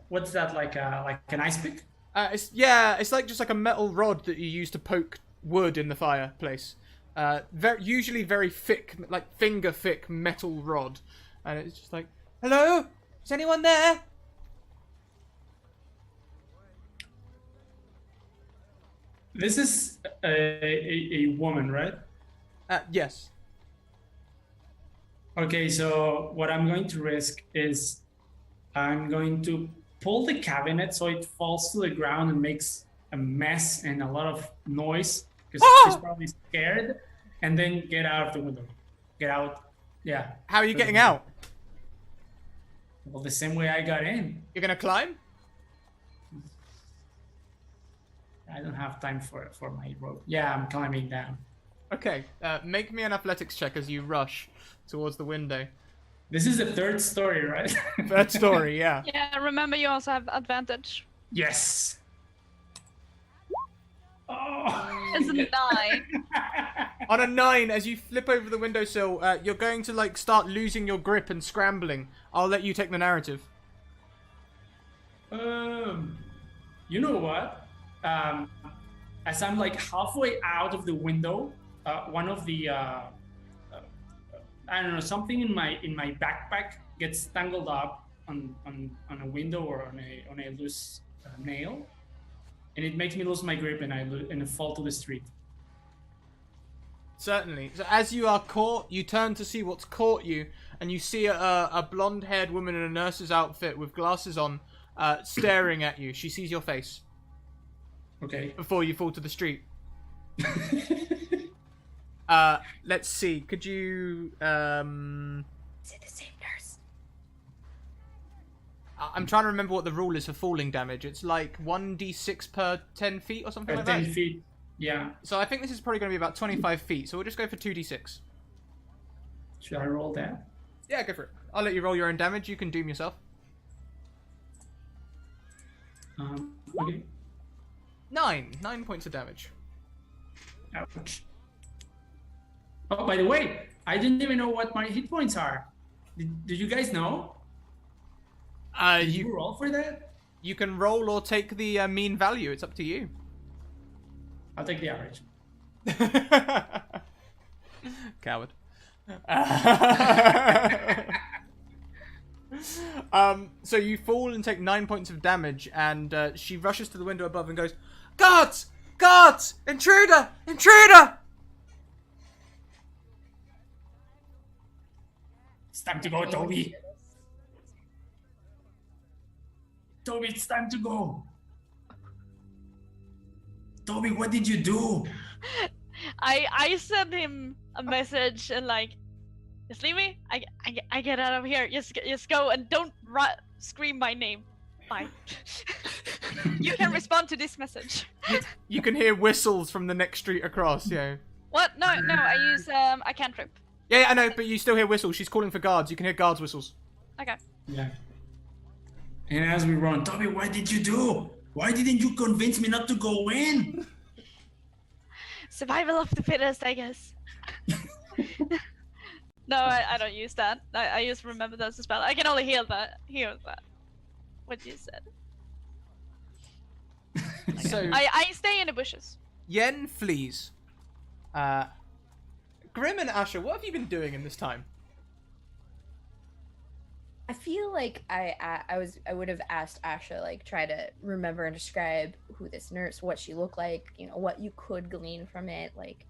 [SPEAKER 3] What's that, like an ice pick?
[SPEAKER 1] It's like just like a metal rod that you use to poke wood in the fireplace. Usually very thick, like finger thick metal rod, and it's just like, hello, is anyone there?
[SPEAKER 3] This is a woman, right?
[SPEAKER 1] Yes.
[SPEAKER 3] Okay, so what I'm going to risk is I'm going to pull the cabinet so it falls to the ground and makes a mess and a lot of noise because she's probably scared, and then get out of the window. Get out. Yeah.
[SPEAKER 1] How are you getting out?
[SPEAKER 3] Well, the same way I got in.
[SPEAKER 1] You're gonna climb?
[SPEAKER 3] I don't have time for my rope. Yeah, I'm climbing down.
[SPEAKER 1] Okay, make me an athletics check as you rush towards the window.
[SPEAKER 3] This is the 3rd story, right?
[SPEAKER 1] 3rd story, yeah.
[SPEAKER 2] Yeah, remember you also have advantage.
[SPEAKER 3] Yes. Oh.
[SPEAKER 2] It's a 9.
[SPEAKER 1] On a 9, as you flip over the windowsill, you're going to like start losing your grip and scrambling. I'll let you take the narrative.
[SPEAKER 3] You know what? As I'm like halfway out of the window, one of the I don't know, something in my backpack gets tangled up on a window or on a loose nail, and it makes me lose my grip, and I fall to the street.
[SPEAKER 1] Certainly. So as you are caught, you turn to see what's caught you, and you see a blonde-haired woman in a nurse's outfit with glasses on, staring at you. She sees your face.
[SPEAKER 3] Okay.
[SPEAKER 1] Before you fall to the street. Let's see. Could you
[SPEAKER 6] Is it the same nurse?
[SPEAKER 1] I'm trying to remember what the rule is for falling damage. It's like 1d6 per 10 feet or something like that.
[SPEAKER 3] 10 feet. Yeah.
[SPEAKER 1] So I think this is probably going to be about 25 feet. So we'll just go for 2d6.
[SPEAKER 3] Should I roll that?
[SPEAKER 1] Yeah, go for it. I'll let you roll your own damage. You can doom yourself.
[SPEAKER 3] Okay.
[SPEAKER 1] 9 points of damage.
[SPEAKER 3] Ouch. Oh, by the way, I didn't even know what my hit points are. Did you guys know? Did you roll for that?
[SPEAKER 1] You can roll or take the mean value. It's up to you.
[SPEAKER 3] I'll take the average.
[SPEAKER 1] Coward. So you fall and take 9 points of damage, and she rushes to the window above and goes, "Guards! Guards! Intruder! Intruder!"
[SPEAKER 3] It's time to go, Toby. Toby, it's time to go. Toby, what did you do?
[SPEAKER 2] I sent him a message and like, just leave me. I get out of here. Just go and don't scream my name. Bye. You can respond to this message.
[SPEAKER 1] You can hear whistles from the next street across. Yeah.
[SPEAKER 2] What? No. I use a cantrip.
[SPEAKER 1] Yeah, I know, but you still hear whistles. She's calling for guards. You can hear guards' whistles.
[SPEAKER 2] Okay.
[SPEAKER 3] Yeah. And as we run, Toby, what did you do? Why didn't you convince me not to go in?
[SPEAKER 2] Survival of the fittest, I guess. No, I don't use that. I use remember that's a spell. I can only hear that. What you said.
[SPEAKER 1] So
[SPEAKER 2] I stay in the bushes.
[SPEAKER 1] Yen flees. Grim and Asher, what have you been doing in this time?
[SPEAKER 6] I feel like I would have asked Asha, like, try to remember and describe who this nurse, what she looked like, you know, what you could glean from it, like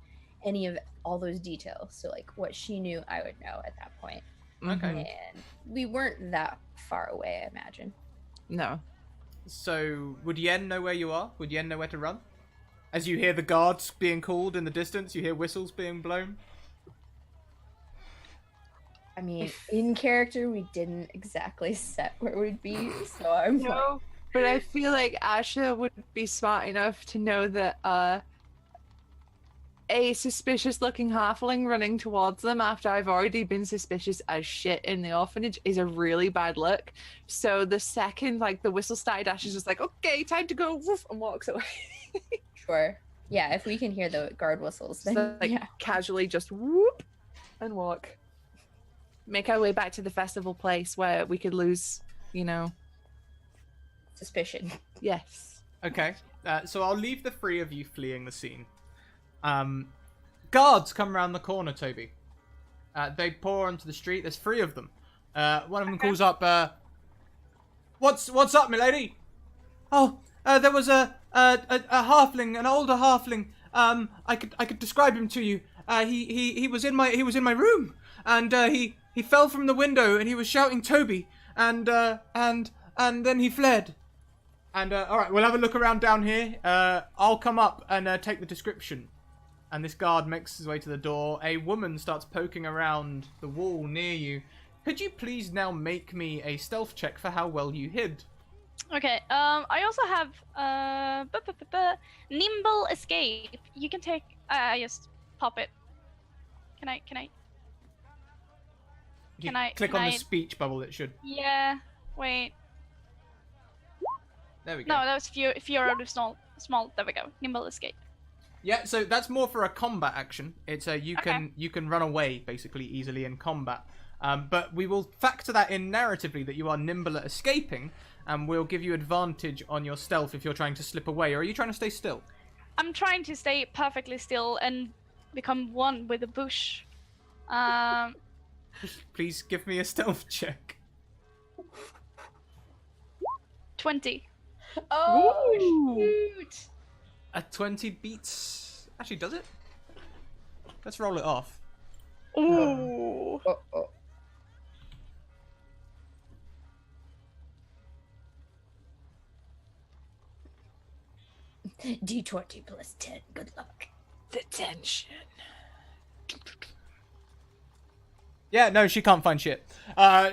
[SPEAKER 6] any of all those details. So like what she knew, I would know at that point.
[SPEAKER 1] Okay.
[SPEAKER 6] And we weren't that far away, I imagine.
[SPEAKER 5] No.
[SPEAKER 1] So would Yen know where you are? Would Yen know where to run? As you hear the guards being called in the distance, you hear whistles being blown.
[SPEAKER 6] I mean, in character, we didn't exactly set where we'd be, so I'm like,
[SPEAKER 5] No, but I feel like Asha would be smart enough to know that a suspicious-looking halfling running towards them after I've already been suspicious as shit in the orphanage is a really bad look. So the second, like, the whistle started, Ash is just like, okay, time to go, woof, and walks away.
[SPEAKER 6] sure. Yeah, if we can hear the guard whistles, then
[SPEAKER 5] So, like,
[SPEAKER 6] yeah.
[SPEAKER 5] casually just whoop and walk. Make our way back to the festival place where we could lose, you know.
[SPEAKER 6] Suspicion.
[SPEAKER 5] Yes.
[SPEAKER 1] Okay, so I'll leave the three of you fleeing the scene. Guards come around the corner, Toby. They pour onto the street. There's three of them. One of them calls up, What's up, milady? Oh, there was a halfling, an older halfling. I could describe him to you. He was in my room, and he fell from the window, and he was shouting Toby, and then he fled. And all right, we'll have a look around down here. I'll come up and take the description. And this guard makes his way to the door. A woman starts poking around the wall near you. Could you please now make me a stealth check for how well you hid?
[SPEAKER 2] Okay. I also have nimble escape. You can take. Just pop it. Can I?
[SPEAKER 1] Click
[SPEAKER 2] can
[SPEAKER 1] on
[SPEAKER 2] I-
[SPEAKER 1] the speech bubble. It should.
[SPEAKER 2] Yeah. Wait.
[SPEAKER 1] There we go.
[SPEAKER 2] No, that was fear of the small. There we go. Nimble escape.
[SPEAKER 1] Yeah, so that's more for a combat action. It's you
[SPEAKER 2] Okay.
[SPEAKER 1] can run away basically easily in combat. But we will factor that in narratively that you are nimble at escaping, and we'll give you advantage on your stealth if you're trying to slip away. Or are you trying to stay still?
[SPEAKER 2] I'm trying to stay perfectly still and become one with the bush.
[SPEAKER 1] Please give me a stealth check.
[SPEAKER 2] 20.
[SPEAKER 6] Oh,
[SPEAKER 5] Ooh.
[SPEAKER 6] shoot!
[SPEAKER 1] A 20 beats. Actually, does it? Let's roll it off.
[SPEAKER 5] Ooh.
[SPEAKER 6] Oh. D20 plus 10. Good luck.
[SPEAKER 5] The tension.
[SPEAKER 1] Yeah, no, she can't find shit.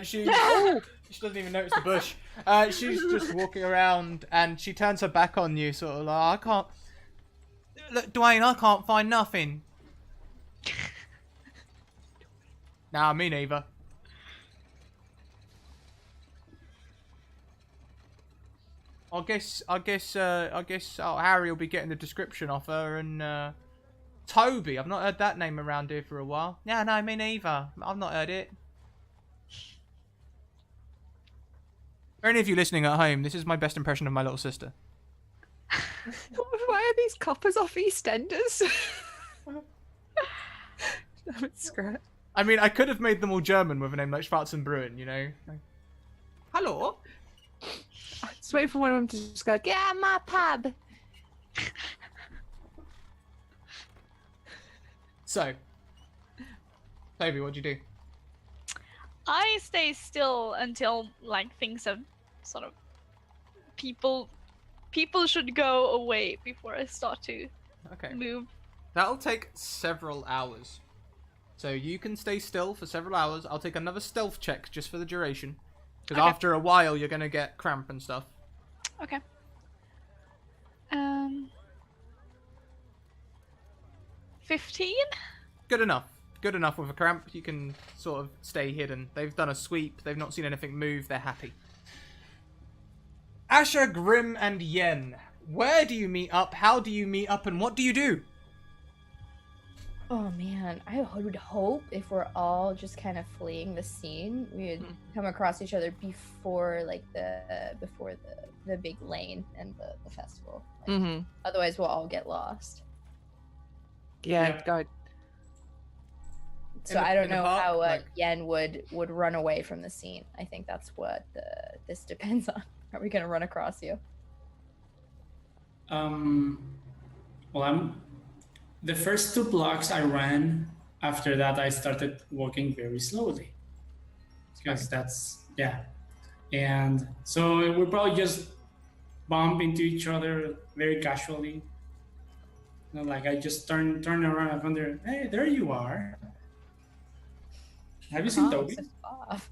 [SPEAKER 1] She doesn't even notice the bush. She's just walking around, and she turns her back on you, sort of like, I can't... Look, Dwayne, I can't find nothing. Nah, me neither. I guess Harry will be getting the description off her, and Toby. I've not heard that name around here for a while. Yeah, no, me neither. I've not heard it. For any of you listening at home, this is my best impression of my little sister.
[SPEAKER 5] Why are these coppers off EastEnders? Damn it, Scrat.
[SPEAKER 1] I mean, I could have made them all German with a name like Schwarzenbrunn, you know? Like, hello?
[SPEAKER 5] Just wait for one of them to just go, yeah, my pub.
[SPEAKER 1] So, Toby, what'd you do?
[SPEAKER 2] I stay still until like things have sort of people should go away before I start to
[SPEAKER 1] Okay.
[SPEAKER 2] move.
[SPEAKER 1] That'll take several hours. So you can stay still for several hours. I'll take another stealth check just for the duration. Because
[SPEAKER 2] Okay.
[SPEAKER 1] after a while, you're going to get cramp and stuff.
[SPEAKER 2] Okay. 15?
[SPEAKER 1] Good enough. Good enough with a cramp. You can sort of stay hidden. They've done a sweep. They've not seen anything move. They're happy. Asher, Grim, and Yen. Where do you meet up? How do you meet up? And what do you do?
[SPEAKER 6] Oh man, I would hope if we're all just kind of fleeing the scene, we would come across each other before like the big lane and the festival. Like,
[SPEAKER 5] Mm-hmm.
[SPEAKER 6] Otherwise, we'll all get lost.
[SPEAKER 5] Yeah,
[SPEAKER 3] Yeah.
[SPEAKER 5] God.
[SPEAKER 6] So
[SPEAKER 1] the-
[SPEAKER 6] I don't
[SPEAKER 1] in the
[SPEAKER 6] know
[SPEAKER 1] park,
[SPEAKER 6] how
[SPEAKER 1] like-
[SPEAKER 6] Yen would run away from the scene. I think that's what this depends on. Are we gonna run across you?
[SPEAKER 3] Well, the first 2 blocks I ran. After that, I started walking very slowly because and so we'll probably just bump into each other very casually. You know, like I just turn around and wonder, hey, there you are. Have you seen Toby?
[SPEAKER 6] Prompts off.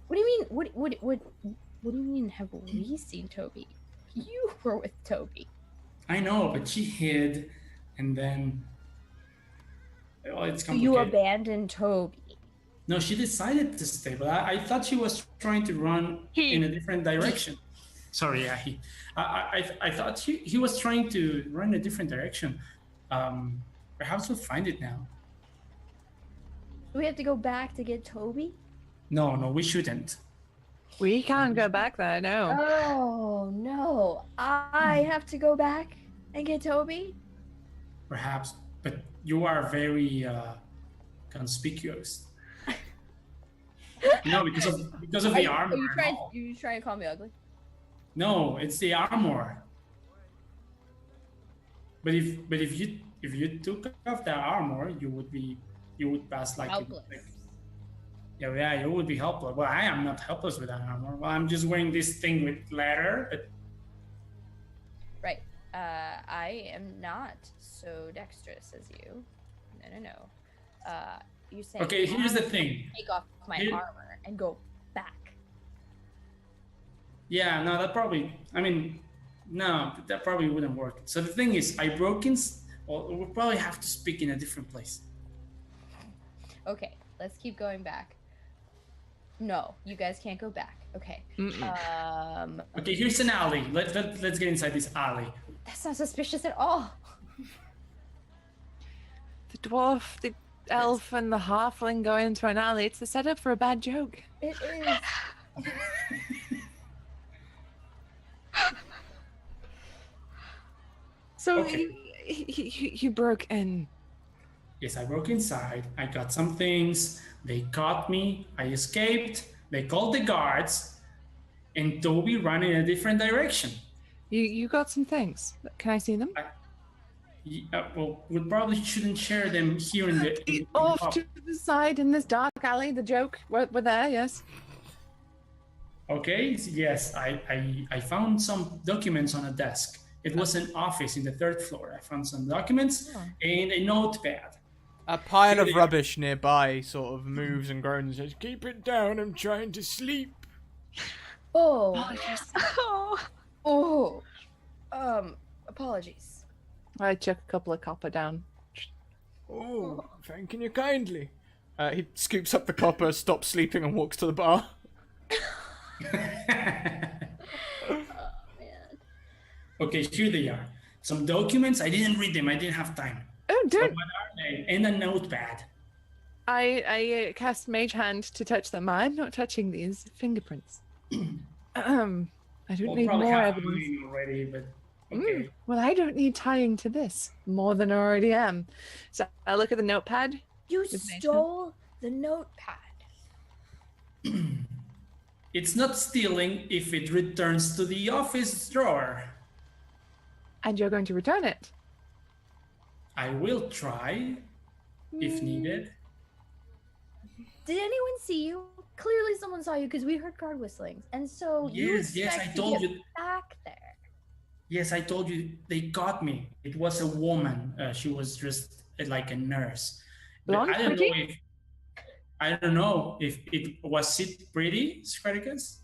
[SPEAKER 6] What do you mean? What do you mean? Have we seen Toby? You were with Toby.
[SPEAKER 3] I know, but she hid, and then it's complicated.
[SPEAKER 6] You abandoned Toby.
[SPEAKER 3] No, she decided to stay, but I thought she was trying to run in a different direction. Sorry, yeah, I thought he was trying to run a different direction. Perhaps we'll find it now.
[SPEAKER 6] Do we have to go back to get Toby?
[SPEAKER 3] No, we shouldn't.
[SPEAKER 5] We can't go back there, no.
[SPEAKER 6] Oh no! I have to go back and get Toby.
[SPEAKER 3] Perhaps, but you are very conspicuous. No, because of the armor.
[SPEAKER 6] You trying to call me ugly?
[SPEAKER 3] No, it's the armor. But if you took off the armor, you would pass like
[SPEAKER 6] Helpless.
[SPEAKER 3] Yeah, you would be helpless. Well, I am not helpless with that armor. Well, I'm just wearing this thing with leather. But...
[SPEAKER 6] Right. I am not so dexterous as you. No. You saying?
[SPEAKER 3] Okay, here's the thing.
[SPEAKER 6] Take off my armor and go back.
[SPEAKER 3] Yeah, no, that probably. I mean, no, that probably wouldn't work. So the thing is, well, we'll probably have to speak in a different place.
[SPEAKER 6] Okay, let's keep going back. No, you guys can't go back. Okay.
[SPEAKER 3] Okay, here's an alley. Let's get inside this alley.
[SPEAKER 6] That's not suspicious at all.
[SPEAKER 5] The dwarf, the elf, and the halfling going into an alley. It's the setup for a bad joke.
[SPEAKER 6] It is.
[SPEAKER 5] So
[SPEAKER 3] Okay.
[SPEAKER 5] you broke in.
[SPEAKER 3] Yes, I broke inside. I got some things. They caught me. I escaped. They called the guards, and Toby ran in a different direction.
[SPEAKER 5] You got some things. Can I see them?
[SPEAKER 3] Well, we probably shouldn't share them here in the
[SPEAKER 5] Off to the side in this dark alley. The joke. We're there. Yes.
[SPEAKER 3] Okay. Yes, I found some documents on a desk. It was an office in the 3rd floor. I found some documents and a notepad.
[SPEAKER 1] A pile of rubbish nearby sort of moves and groans and says, "Keep it down, I'm trying to sleep."
[SPEAKER 6] Oh.
[SPEAKER 2] Oh.
[SPEAKER 6] Apologies.
[SPEAKER 5] I chuck a couple of copper down.
[SPEAKER 1] Oh, thanking you kindly. He scoops up the copper, stops sleeping, and walks to the bar.
[SPEAKER 3] Okay, here they are. Some documents. I didn't read them. I didn't have time.
[SPEAKER 5] Oh,
[SPEAKER 3] So
[SPEAKER 5] don't!
[SPEAKER 3] what are they? And a notepad.
[SPEAKER 5] I cast Mage Hand to touch them. I'm not touching these fingerprints. I don't
[SPEAKER 3] We'll
[SPEAKER 5] need
[SPEAKER 3] probably
[SPEAKER 5] more
[SPEAKER 3] have
[SPEAKER 5] evidence.
[SPEAKER 3] mine already, but okay.
[SPEAKER 5] Well, I don't need tying to this more than I already am. So I look at the notepad.
[SPEAKER 6] You
[SPEAKER 5] With Mage
[SPEAKER 6] stole the notepad.
[SPEAKER 3] It's not stealing if it returns to the office drawer.
[SPEAKER 5] And you're going to return it.
[SPEAKER 3] I will try, if needed.
[SPEAKER 6] Did anyone see you? Clearly someone saw you because we heard guard whistlings. And so
[SPEAKER 3] Yes, I told
[SPEAKER 6] to get
[SPEAKER 3] you.
[SPEAKER 6] back there.
[SPEAKER 3] Yes, I told you they got me. It was a woman. She was dressed like a nurse. But
[SPEAKER 5] Blonde, pretty?
[SPEAKER 3] I don't know if it was it pretty, Scriticus?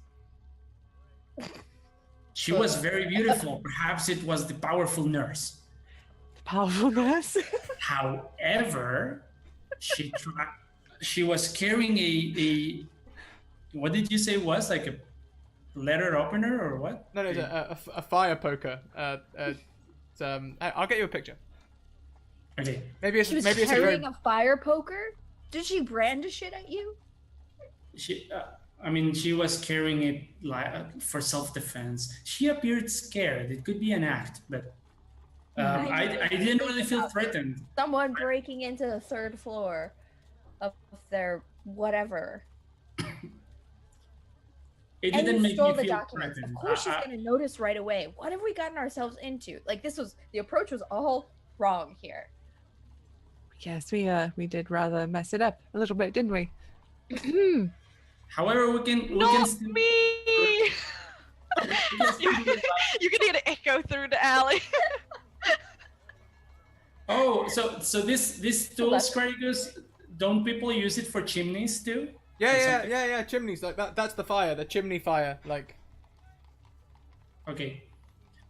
[SPEAKER 3] She was very beautiful. Perhaps it was the powerful nurse.
[SPEAKER 5] Powerful nurse.
[SPEAKER 3] However, she was carrying a what did you say it was, like a letter opener or what?
[SPEAKER 1] No, it's a fire poker. I'll get you a picture.
[SPEAKER 3] Okay.
[SPEAKER 1] Maybe it's
[SPEAKER 6] She was
[SPEAKER 1] a very...
[SPEAKER 6] carrying a fire poker? Did she brandish it at you?
[SPEAKER 3] She was carrying it like for self-defense. She appeared scared. It could be an act, but I didn't really feel threatened.
[SPEAKER 6] Someone breaking into the 3rd floor of their whatever.
[SPEAKER 3] It
[SPEAKER 6] And
[SPEAKER 3] didn't
[SPEAKER 6] you
[SPEAKER 3] make
[SPEAKER 6] stole
[SPEAKER 3] me
[SPEAKER 6] the
[SPEAKER 3] feel
[SPEAKER 6] documents.
[SPEAKER 3] threatened.
[SPEAKER 6] Of course she's gonna notice right away. What have we gotten ourselves into? Like the approach was all wrong here.
[SPEAKER 5] Yes, we did rather mess it up a little bit, didn't we?
[SPEAKER 3] However, we can
[SPEAKER 2] Not
[SPEAKER 3] still,
[SPEAKER 2] me! You're gonna get an echo through the alley.
[SPEAKER 3] Oh, so this tool,
[SPEAKER 6] left.
[SPEAKER 3] Scragus, don't people use it for chimneys too? Or
[SPEAKER 1] Yeah,
[SPEAKER 3] something?
[SPEAKER 1] yeah. Chimneys like that. That's the fire. The chimney fire. Like.
[SPEAKER 3] Okay.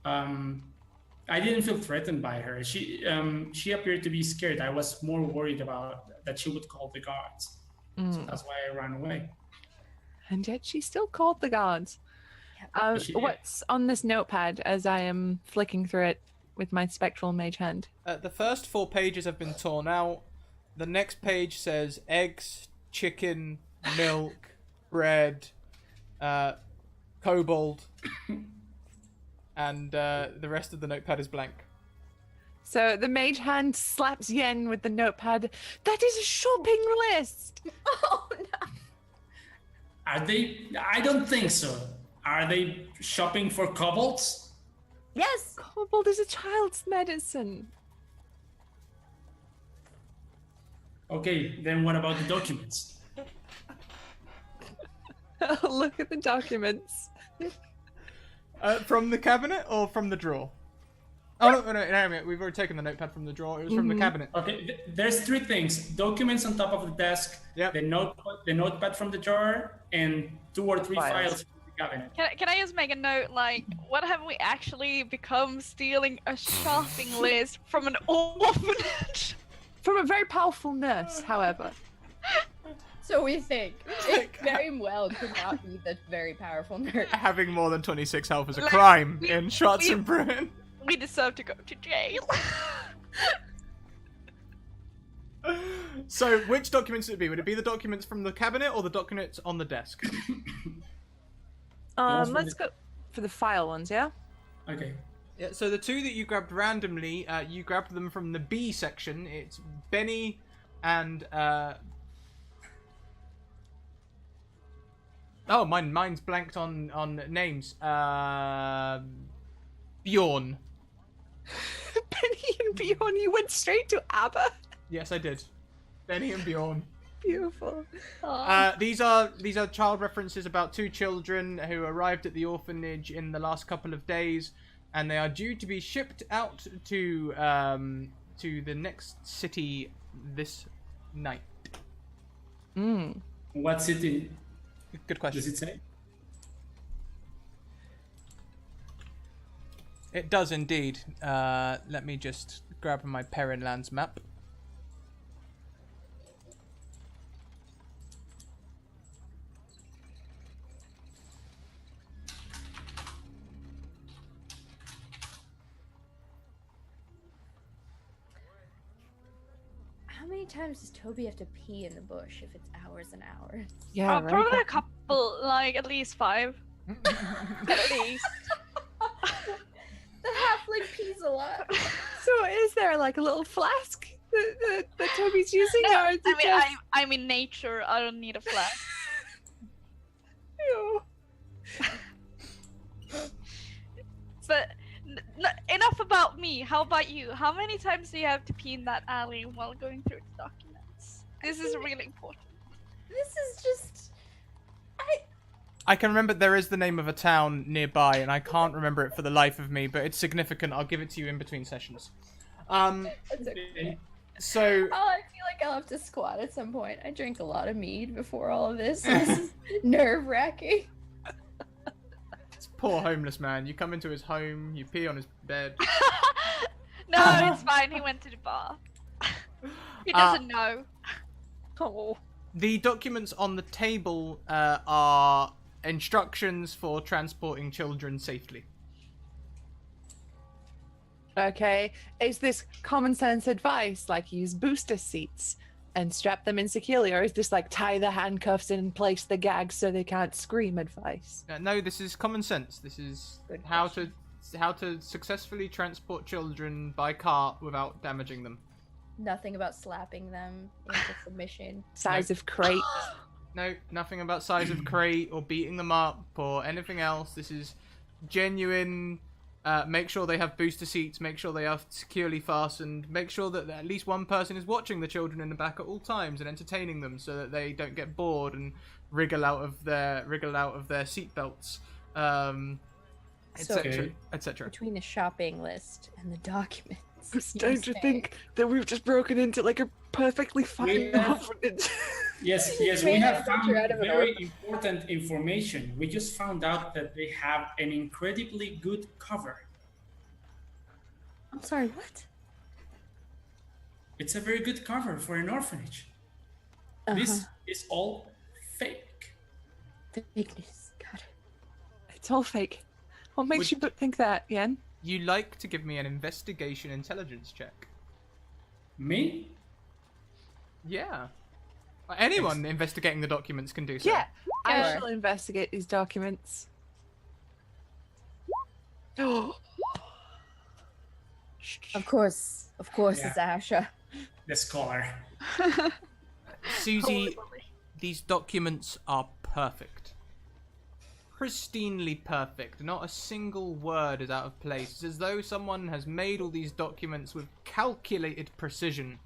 [SPEAKER 3] I didn't feel threatened by her. She appeared to be scared. I was more worried about that she would call the guards. So that's why I ran away.
[SPEAKER 5] And yet she still called the guards.
[SPEAKER 3] She did.
[SPEAKER 5] What's on this notepad as I am flicking through it with my spectral mage hand?
[SPEAKER 1] The first 4 pages have been torn out. The next page says eggs, chicken, milk, bread, kobold, and the rest of the notepad is blank.
[SPEAKER 5] So the mage hand slaps Yen with the notepad. That is a shopping list!
[SPEAKER 6] Oh no.
[SPEAKER 3] Are they? I don't think so. Are they shopping for kobolds?
[SPEAKER 6] Yes.
[SPEAKER 5] Kobold is a child's medicine.
[SPEAKER 3] Okay, then what about the documents?
[SPEAKER 5] Look at the documents.
[SPEAKER 1] From the cabinet or from the drawer? Oh no, we've already taken the notepad from the drawer. It was from the cabinet.
[SPEAKER 3] Okay, there's 3 things: documents on top of the desk,
[SPEAKER 1] Yep.
[SPEAKER 3] the notepad from the drawer, and 2 or 3
[SPEAKER 5] Files.
[SPEAKER 3] files from the cabinet.
[SPEAKER 2] Can I just make a note? Like, what have we actually become stealing a shopping list from an orphanage?
[SPEAKER 5] From a very powerful nurse, however.
[SPEAKER 6] So we think it very well could not be the very powerful nerd.
[SPEAKER 1] Having more than 26 health is a
[SPEAKER 2] Like,
[SPEAKER 1] crime
[SPEAKER 2] we-
[SPEAKER 1] in
[SPEAKER 2] we-
[SPEAKER 1] Schwarzenbrunn.
[SPEAKER 2] We deserve to go to jail.
[SPEAKER 1] So, which documents would it be? Would it be the documents from the cabinet or the documents on the desk?
[SPEAKER 5] Let's go for the file ones, yeah?
[SPEAKER 3] Okay.
[SPEAKER 1] Yeah, so the 2 that you grabbed randomly, you grabbed them from the B section. It's Benny and oh, mine's blanked on names. Bjorn.
[SPEAKER 5] Benny and Bjorn, you went straight to ABBA?
[SPEAKER 1] Yes, I did. Benny and Bjorn.
[SPEAKER 5] Beautiful.
[SPEAKER 1] These are child references about 2 children who arrived at the orphanage in the last couple of days, and they are due to be shipped out to the next city this night.
[SPEAKER 3] What city
[SPEAKER 1] Good question.
[SPEAKER 3] does it say?
[SPEAKER 1] It does indeed. Let me just grab my Perrenlands map.
[SPEAKER 6] How many times does Toby have to pee in the bush if it's hours and hours?
[SPEAKER 5] Yeah, right.
[SPEAKER 2] Probably a couple, like at least 5. At least.
[SPEAKER 6] The halfling pees a lot.
[SPEAKER 5] So is there like a little flask that Toby's using?
[SPEAKER 2] No,
[SPEAKER 5] or is it
[SPEAKER 2] I'm in nature. I don't need a flask.
[SPEAKER 5] Ew.
[SPEAKER 2] But enough about me. How about you? How many times do you have to pee in that alley while going through the documents? This is really important.
[SPEAKER 6] This is just.
[SPEAKER 1] I can remember there is the name of a town nearby, and I can't remember it for the life of me, but it's significant. I'll give it to you in between sessions.
[SPEAKER 6] It's okay.
[SPEAKER 1] So
[SPEAKER 6] Oh, I feel like I'll have to squat at some point. I drank a lot of mead before all of this. This is nerve-wracking.
[SPEAKER 1] it's poor homeless man. You come into his home, you pee on his bed.
[SPEAKER 2] No, it's fine. He went to the bar. He doesn't know.
[SPEAKER 5] Oh.
[SPEAKER 1] The documents on the table are instructions for transporting children safely.
[SPEAKER 5] Okay. Is this common sense advice, like use booster seats and strap them in securely, or is this like tie the handcuffs and place the gags so they can't scream advice?
[SPEAKER 1] No, this is common sense. This is
[SPEAKER 6] Good
[SPEAKER 1] how to successfully transport children by cart without damaging them.
[SPEAKER 6] Nothing about slapping them into submission.
[SPEAKER 5] Size of crate.
[SPEAKER 1] No, nothing about size of crate or beating them up or anything else. This is genuine. Make sure they have booster seats. Make sure they are securely fastened. Make sure that at least one person is watching the children in the back at all times and entertaining them, so that they don't get bored and wriggle out of their seat belts, etc.,
[SPEAKER 3] Okay.
[SPEAKER 1] etc.
[SPEAKER 6] Between the shopping list and the document.
[SPEAKER 5] I'm starting to think that we've just broken into like a perfectly fine
[SPEAKER 3] Yeah.
[SPEAKER 5] orphanage.
[SPEAKER 3] Yes,
[SPEAKER 6] Made
[SPEAKER 3] we
[SPEAKER 6] an
[SPEAKER 3] have found
[SPEAKER 6] adventure out of an
[SPEAKER 3] very
[SPEAKER 6] orphan.
[SPEAKER 3] important information. We just found out that they have an incredibly good cover.
[SPEAKER 6] I'm sorry, what?
[SPEAKER 3] It's a very good cover for an orphanage. This is all fake.
[SPEAKER 6] Fakeness. Got it.
[SPEAKER 5] It's all fake. What makes you think that, Yen?
[SPEAKER 1] You like to give me an investigation intelligence check?
[SPEAKER 3] Me?
[SPEAKER 1] Yeah. Anyone investigating the documents can do so.
[SPEAKER 5] Yeah, I
[SPEAKER 6] Sure.
[SPEAKER 5] shall investigate these documents. Oh,
[SPEAKER 6] Of course,
[SPEAKER 3] Yeah.
[SPEAKER 6] it's Asha.
[SPEAKER 3] The scholar.
[SPEAKER 1] Susie, these documents are perfect. Pristinely perfect. Not a single word is out of place. It's as though someone has made all these documents with calculated precision.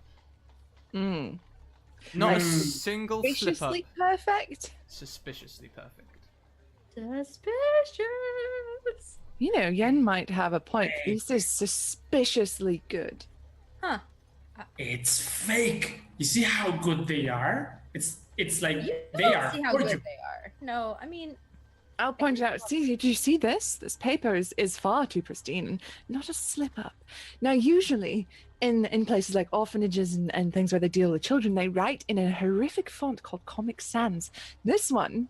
[SPEAKER 1] Not a single slip up.
[SPEAKER 5] suspiciously perfect.
[SPEAKER 1] Suspiciously perfect.
[SPEAKER 6] Suspicious.
[SPEAKER 5] You know, Yen might have a point. This is suspiciously good.
[SPEAKER 6] Huh.
[SPEAKER 3] It's fake. You see how good they are? It's like
[SPEAKER 6] You
[SPEAKER 3] they
[SPEAKER 6] don't
[SPEAKER 3] are
[SPEAKER 6] see how
[SPEAKER 3] forged.
[SPEAKER 6] good they are. No, I mean,
[SPEAKER 5] I'll point it out. See, do you see this? This paper is far too pristine and not a slip up. Now, usually in places like orphanages and things where they deal with children, they write in a horrific font called Comic Sans. This one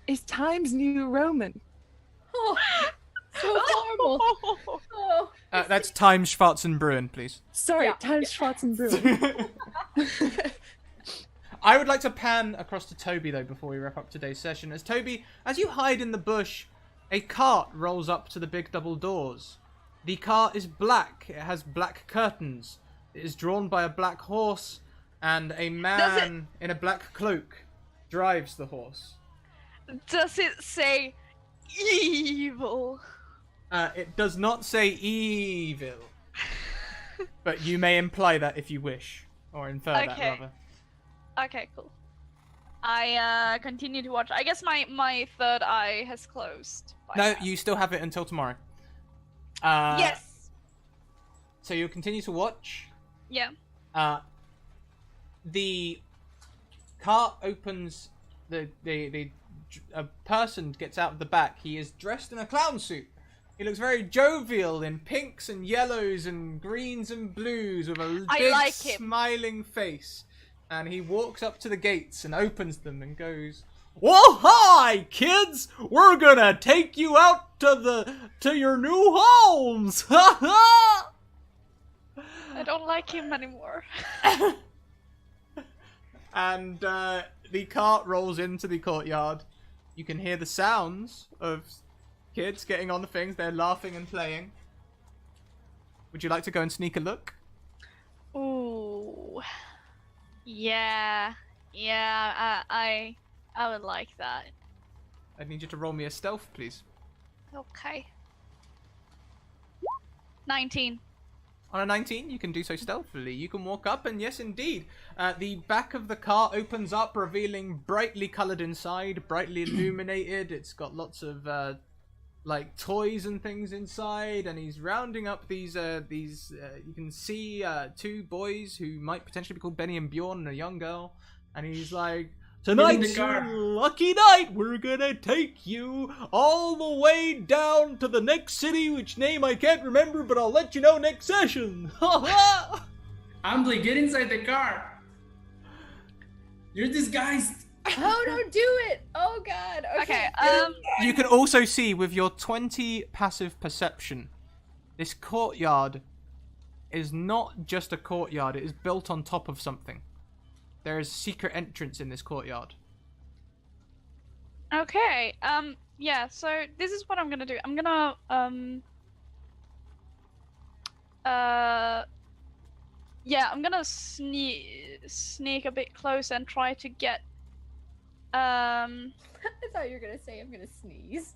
[SPEAKER 5] is Times New Roman.
[SPEAKER 6] oh, so horrible. Oh,
[SPEAKER 1] That's Times Schwarzenbruen, please.
[SPEAKER 5] Sorry,
[SPEAKER 6] Yeah,
[SPEAKER 5] Times Schwarzenbruen.
[SPEAKER 1] I would like to pan across to Toby, though, before we wrap up today's session. As Toby, as you hide in the bush, a cart rolls up to the big double doors. The cart is black. It has black curtains. It is drawn by a black horse, and a man in a black cloak drives the horse.
[SPEAKER 2] Does it say evil?
[SPEAKER 1] It does not say evil, but you may imply that if you wish, or infer that,
[SPEAKER 2] Okay.
[SPEAKER 1] rather.
[SPEAKER 2] Okay, cool. I continue to watch. I guess my third eye has closed. by
[SPEAKER 1] No,
[SPEAKER 2] now.
[SPEAKER 1] you still have it until tomorrow.
[SPEAKER 2] Yes.
[SPEAKER 1] So you'll continue to watch.
[SPEAKER 2] Yeah.
[SPEAKER 1] The cart opens. A person gets out of the back. He is dressed in a clown suit. He looks very jovial in pinks and yellows and greens and blues with a
[SPEAKER 2] I
[SPEAKER 1] big
[SPEAKER 2] like him.
[SPEAKER 1] smiling face. And he walks up to the gates and opens them and goes, "Well, hi, kids! We're gonna take you out to your new homes! Ha ha!"
[SPEAKER 2] I don't like him anymore.
[SPEAKER 1] And the cart rolls into the courtyard. You can hear the sounds of kids getting on the things. They're laughing and playing. Would you like to go and sneak a look?
[SPEAKER 2] Ooh. Yeah. Yeah. I would like that.
[SPEAKER 1] I need you to roll me a stealth, please.
[SPEAKER 2] Okay. 19.
[SPEAKER 1] On a 19, you can do so stealthily. You can walk up, and yes, indeed, the back of the car opens up, revealing brightly coloured inside, brightly illuminated. It's got lots of like toys and things inside, and he's rounding up these. You can see two boys who might potentially be called Benny and Bjorn, and a young girl, and he's like, "Tonight's your lucky night. We're gonna take you all the way down to the next city, which name I can't remember, but I'll let you know next session."
[SPEAKER 3] Ambly, get inside the car. You're disguised.
[SPEAKER 6] oh, don't do it. Oh God.
[SPEAKER 2] Okay.
[SPEAKER 1] You can also see with your 20 passive perception, this courtyard is not just a courtyard. It is built on top of something. There is a secret entrance in this courtyard.
[SPEAKER 2] Okay. Yeah. So this is what I'm gonna do. I'm gonna Yeah, I'm gonna sneak a bit closer and try to get.
[SPEAKER 6] I thought you were gonna say I'm gonna sneeze.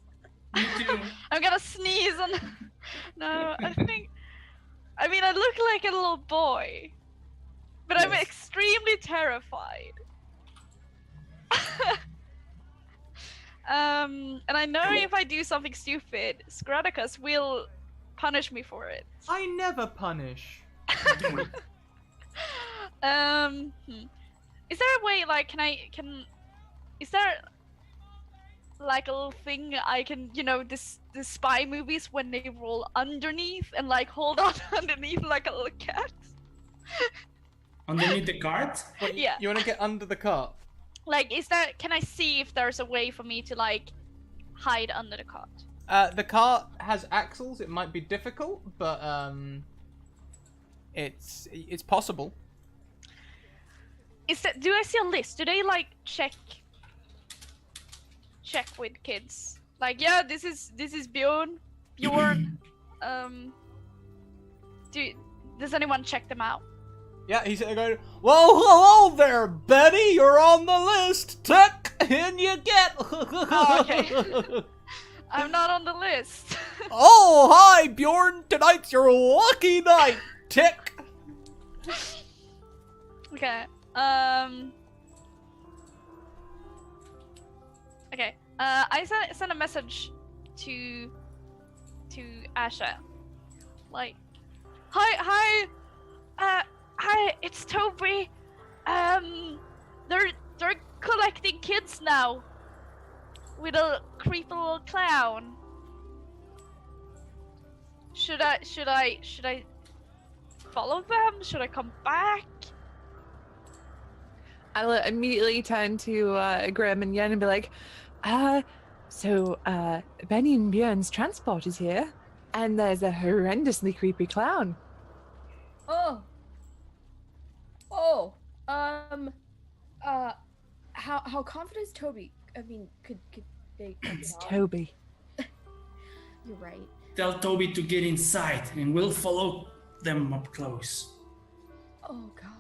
[SPEAKER 3] Me too.
[SPEAKER 2] I'm gonna sneeze on. No, I mean, I look like a little boy, but I'm
[SPEAKER 3] Yes.
[SPEAKER 2] extremely terrified. And I know if I do something stupid, Scradicus will punish me for it.
[SPEAKER 1] I never punish.
[SPEAKER 2] Is there a way, like, is there like a little thing I can, you know, the spy movies when they roll underneath and like hold on underneath like a little cat?
[SPEAKER 3] Underneath the cart?
[SPEAKER 2] Yeah.
[SPEAKER 1] You want to get under the cart?
[SPEAKER 2] Like, can I see if there's a way for me to like hide under the cart?
[SPEAKER 1] The cart has axles. It might be difficult, but it's possible.
[SPEAKER 2] Do I see a list? Do they like check with kids? Like, yeah, this is Bjorn. Does anyone check them out?
[SPEAKER 1] Yeah, he's going, well, hello there, Betty. You're on the list. Tick, in you get.
[SPEAKER 2] Oh, okay. I'm not on the list.
[SPEAKER 1] Oh, hi, Bjorn. Tonight's your lucky night. Tick.
[SPEAKER 2] Okay. Okay. I sent a message to Asha. Like, hi, it's Toby. They're collecting kids now with a creepy little clown. Should I follow them? Should I come back?
[SPEAKER 5] I'll immediately turn to Grim and Yen and be like, so Benny and Björn's transport is here, and there's a horrendously creepy clown.
[SPEAKER 6] How confident is Toby? I mean, could they?
[SPEAKER 5] It's Toby.
[SPEAKER 6] You're right.
[SPEAKER 3] Tell Toby to get inside and we'll follow them up close.
[SPEAKER 6] Oh God.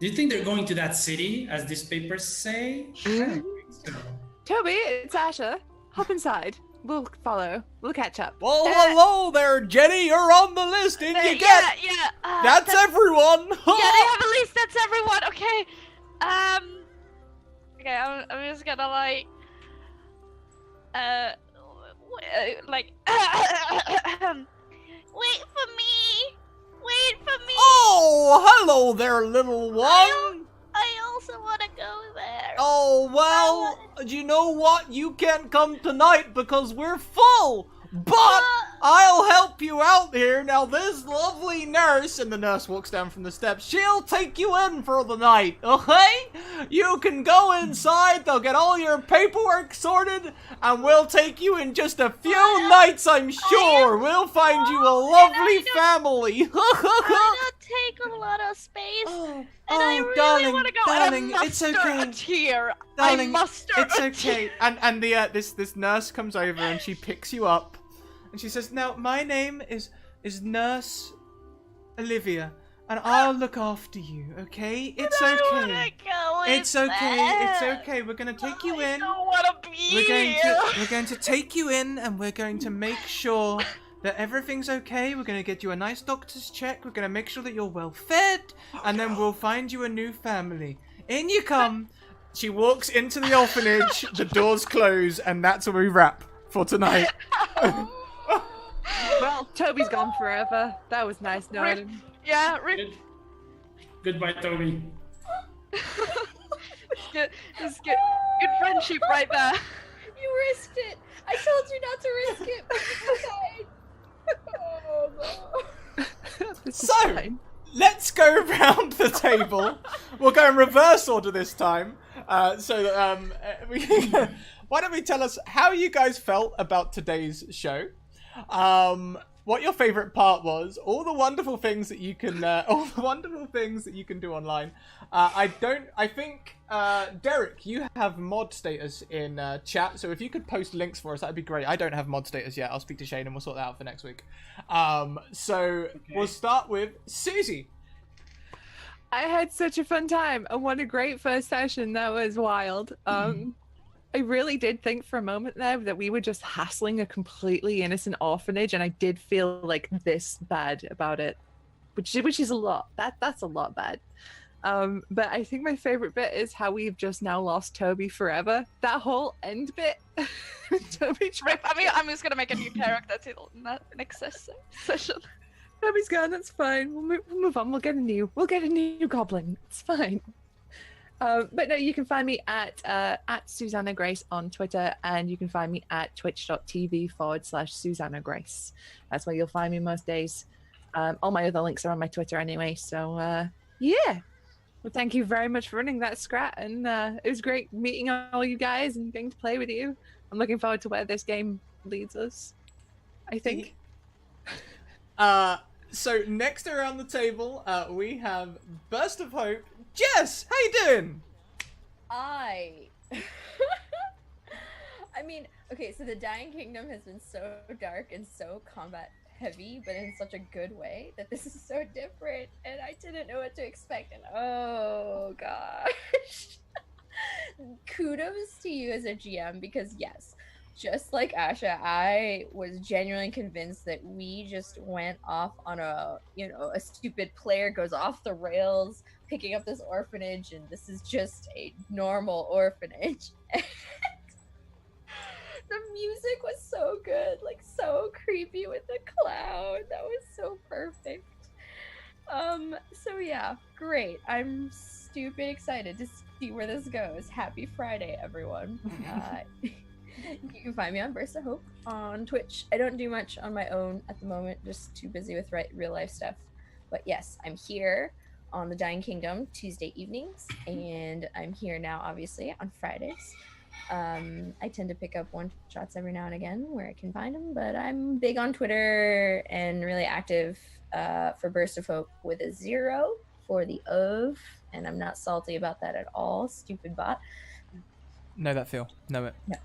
[SPEAKER 3] Do you think they're going to that city, as these papers say? I don't think so.
[SPEAKER 5] Toby, it's Asha. Hop inside. We'll follow. We'll catch up.
[SPEAKER 1] Well, hello there, Jenny. You're on the list. In you get.
[SPEAKER 2] Yeah.
[SPEAKER 1] That's everyone.
[SPEAKER 2] Yeah, they have a list. That's everyone. Okay. Okay, I'm just gonna like, wait for me. Wait for me.
[SPEAKER 1] Oh, hello there, little one.
[SPEAKER 2] I also want to go there.
[SPEAKER 1] Oh, well, you know what? You can't come tonight because we're full. But I'll help you out here. Now, this lovely nurse, and the nurse walks down from the steps, she'll take you in for the night, okay? You can go inside, they'll get all your paperwork sorted, and we'll take you in just a few nights, I'm sure. We'll find you a lovely family.
[SPEAKER 2] I don't take a lot of space. I really
[SPEAKER 1] darling,
[SPEAKER 2] want to go.
[SPEAKER 1] darling,
[SPEAKER 2] and I
[SPEAKER 1] it's
[SPEAKER 2] muster
[SPEAKER 1] okay.
[SPEAKER 2] a tear.
[SPEAKER 1] Darling,
[SPEAKER 2] I muster
[SPEAKER 1] it's
[SPEAKER 2] a
[SPEAKER 1] okay.
[SPEAKER 2] tear.
[SPEAKER 1] And this nurse comes over and she picks you up, and she says, "Now my name is Nurse Olivia, and I'll look after you. Okay? It's
[SPEAKER 2] I
[SPEAKER 1] okay.
[SPEAKER 2] wanna go
[SPEAKER 1] It's okay. It's okay. We're gonna take you
[SPEAKER 2] I
[SPEAKER 1] in.
[SPEAKER 2] don't want to be
[SPEAKER 1] We're going to take you in, and we're going to make sure that everything's okay. We're going to get you a nice doctor's check. We're going to make sure that you're well fed, and then we'll find you a new family. In you come." She walks into the orphanage, the doors close, and that's where we wrap for tonight.
[SPEAKER 5] Well, Toby's gone forever. That was nice knowing him.
[SPEAKER 2] Yeah, Rick.
[SPEAKER 3] Goodbye, Toby.
[SPEAKER 2] Good friendship right there.
[SPEAKER 6] You risked it. I told you not to risk it, but you died.
[SPEAKER 5] This is
[SPEAKER 1] So,
[SPEAKER 5] fine.
[SPEAKER 1] let's go around the table. We'll go in reverse order this time. So that why don't we tell us how you guys felt about today's show? What your favorite part was, all the wonderful things that you can do online. I think Derek, you have mod status in chat, so if you could post links for us, that'd be great. I don't have mod status yet. I'll speak to Shane and we'll sort that out for next week. We'll start with Susie.
[SPEAKER 5] I had such a fun time, and what a great first session. That was wild. I really did think for a moment there that we were just hassling a completely innocent orphanage, and I did feel like this bad about it, which is a lot. That's a lot bad. But I think my favorite bit is how we've just now lost Toby forever. That whole end bit. Toby
[SPEAKER 2] Rip, I'm just gonna make a new character till next session.
[SPEAKER 5] Toby's gone. That's fine. We'll move on. We'll get a new goblin. It's fine. But no, you can find me at Susanna Grace on Twitter, and you can find me at twitch.tv/Susanna Grace. That's where you'll find me most days. All my other links are on my Twitter anyway. So yeah. Well, thank you very much for running that, Scrat, and it was great meeting all you guys and getting to play with you. I'm looking forward to where this game leads us, I think.
[SPEAKER 1] So next around the table, we have Burst of Hope. Jess, how you doing?
[SPEAKER 6] I mean, okay, so the Dying Kingdom has been so dark and so combat heavy, but in such a good way that this is so different, and I didn't know what to expect, and oh gosh. Kudos to you as a GM, because yes, just like Asha, I was genuinely convinced that we just went off on a stupid player goes off the rails picking up this orphanage, and this is just a normal orphanage. The music was so good, like so creepy with the clown. That was so perfect. So yeah, great. I'm stupid excited to see where this goes. Happy Friday, everyone. You can find me on Burst of Hope on Twitch. I don't do much on my own at the moment, just too busy with real life stuff. But yes, I'm here on the Dying Kingdom Tuesday evenings, and I'm here now obviously on Fridays. I tend to pick up one-shots every now and again where I can find them, but I'm big on Twitter and really active for Burst of Hope with a 0 for the OV, and I'm not salty about that at all. Stupid bot.
[SPEAKER 1] Know that feel. Know it.
[SPEAKER 6] Yeah.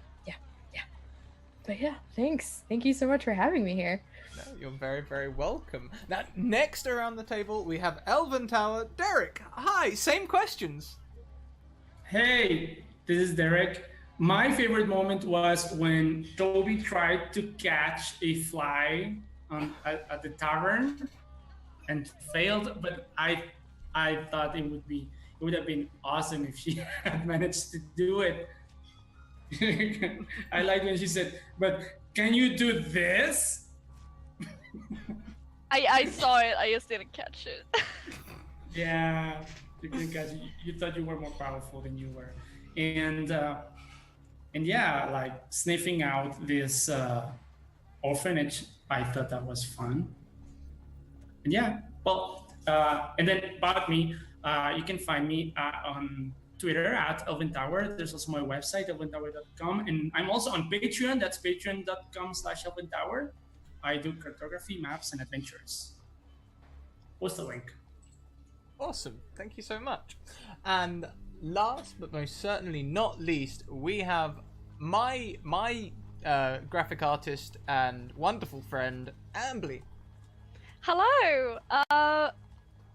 [SPEAKER 6] But yeah, thanks. Thank you so much for having me here.
[SPEAKER 1] No, you're very, very welcome. Now, next around the table, we have Elven Tower. Derek, hi, same questions.
[SPEAKER 3] Hey, this is Derek. My favorite moment was when Toby tried to catch a fly at the tavern and failed, but I thought it would have been awesome if she had managed to do it. I like when she said, "But can you do this?"
[SPEAKER 2] I saw it, I just didn't catch it.
[SPEAKER 3] Yeah, you couldn't catch it. You thought you were more powerful than you were, and yeah, like sniffing out this orphanage. I thought that was fun. And yeah, well, and then about me, you can find me on Twitter at Elven Tower. There's also my website, elventower.com, and I'm also on Patreon. That's patreon.com/Elven Tower. I do cartography, maps, and adventures. What's the link?
[SPEAKER 1] Awesome. Thank you so much. And last but most certainly not least, we have my graphic artist and wonderful friend, Ambly.
[SPEAKER 2] Hello.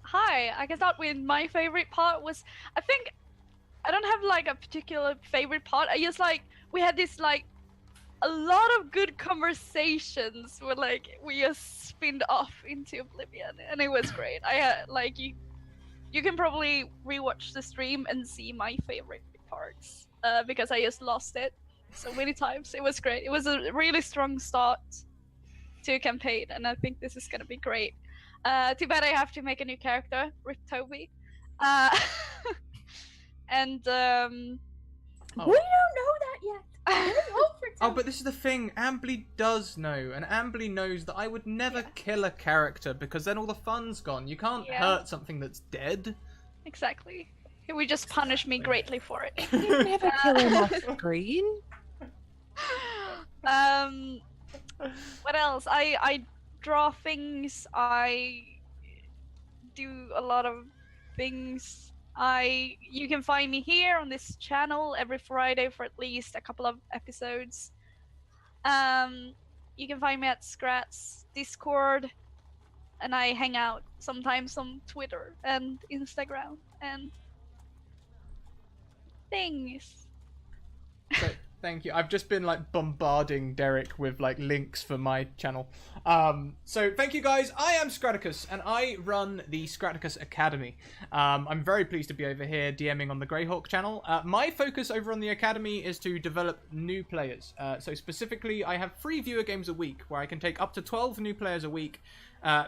[SPEAKER 2] Hi. I can start with my favorite part was, I don't have like a particular favorite part. I just like, we had this like a lot of good conversations where like we just spinned off into oblivion, and it was great. I had like you can probably rewatch the stream and see my favorite parts because I just lost it so many times. It was great. It was a really strong start to a campaign, and I think this is gonna be great. Too bad I have to make a new character, Rip Toby. And
[SPEAKER 6] We don't know that yet.
[SPEAKER 1] Oh, but this is the thing. Ambly does know, and Ambly knows that I would never kill a character because then all the fun's gone. You can't hurt something that's dead.
[SPEAKER 2] Exactly. He would just punish me greatly for it.
[SPEAKER 5] You never kill him off screen.
[SPEAKER 2] What else? I draw things. I do a lot of things. You can find me here on this channel every Friday for at least a couple of episodes. You can find me at Scrat's Discord, and I hang out sometimes on Twitter and Instagram and things.
[SPEAKER 1] Thank you. I've just been like bombarding Derek with like links for my channel. So thank you guys. I am Scraticus and I run the Scraticus Academy. I'm very pleased to be over here DMing on the Greyhawk channel. My focus over on the Academy is to develop new players. So specifically, I have 3 viewer games a week where I can take up to 12 new players a week,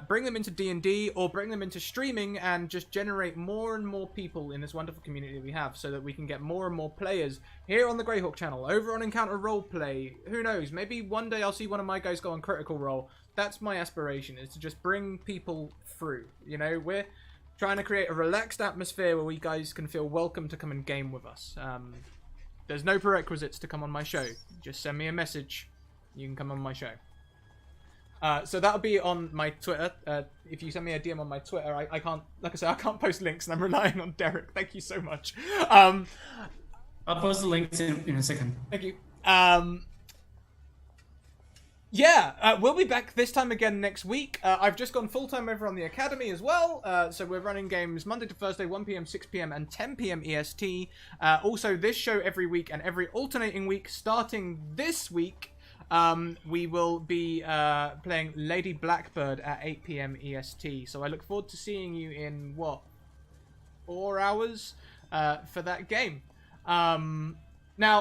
[SPEAKER 1] bring them into D&D or bring them into streaming and just generate more and more people in this wonderful community we have so that we can get more and more players here on the Greyhawk channel, over on Encounter Roleplay. Who knows, maybe one day I'll see one of my guys go on Critical Role. That's my aspiration, is to just bring people through. You know, we're trying to create a relaxed atmosphere where we guys can feel welcome to come and game with us. There's no prerequisites to come on my show. Just send me a message. You can come on my show. So that'll be on my Twitter. If you send me a DM on my Twitter, I can't, like I said, I can't post links and I'm relying on Derek. Thank you so much.
[SPEAKER 3] I'll post the links in a second.
[SPEAKER 1] Thank you. We'll be back this time again next week. I've just gone full-time over on the Academy as well. So we're running games Monday to Thursday, 1 p.m, 6 p.m, and 10 p.m. EST. Also, this show every week and every alternating week starting this week. We will be playing Lady Blackbird at 8 p.m. EST. So I look forward to seeing you in, 4 hours for that game. Now,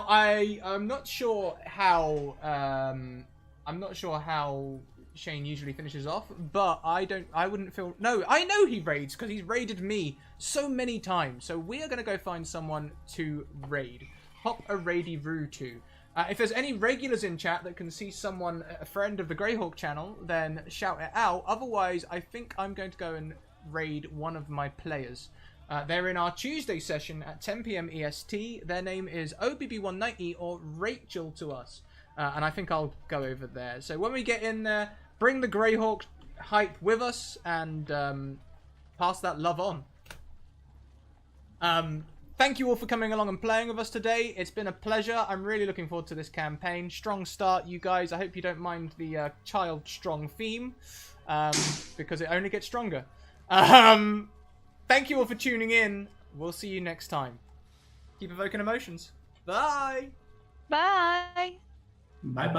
[SPEAKER 1] I'm not sure how Shane usually finishes off, but I wouldn't feel... No, I know he raids, because he's raided me so many times. So we are going to go find someone to raid. Hop a raidy-roo to. If there's any regulars in chat that can see someone, a friend of the Greyhawk channel, then shout it out. Otherwise, I think I'm going to go and raid one of my players. They're in our Tuesday session at 10 p.m. EST. Their name is OBB190 or Rachel to us. And I think I'll go over there. So when we get in there, bring the Greyhawk hype with us and pass that love on. Thank you all for coming along and playing with us today. It's been a pleasure. I'm really looking forward to this campaign. Strong start, you guys. I hope you don't mind the child strong theme, because it only gets stronger. Thank you all for tuning in. We'll see you next time. Keep evoking emotions. Bye.
[SPEAKER 2] Bye.
[SPEAKER 3] Bye-bye.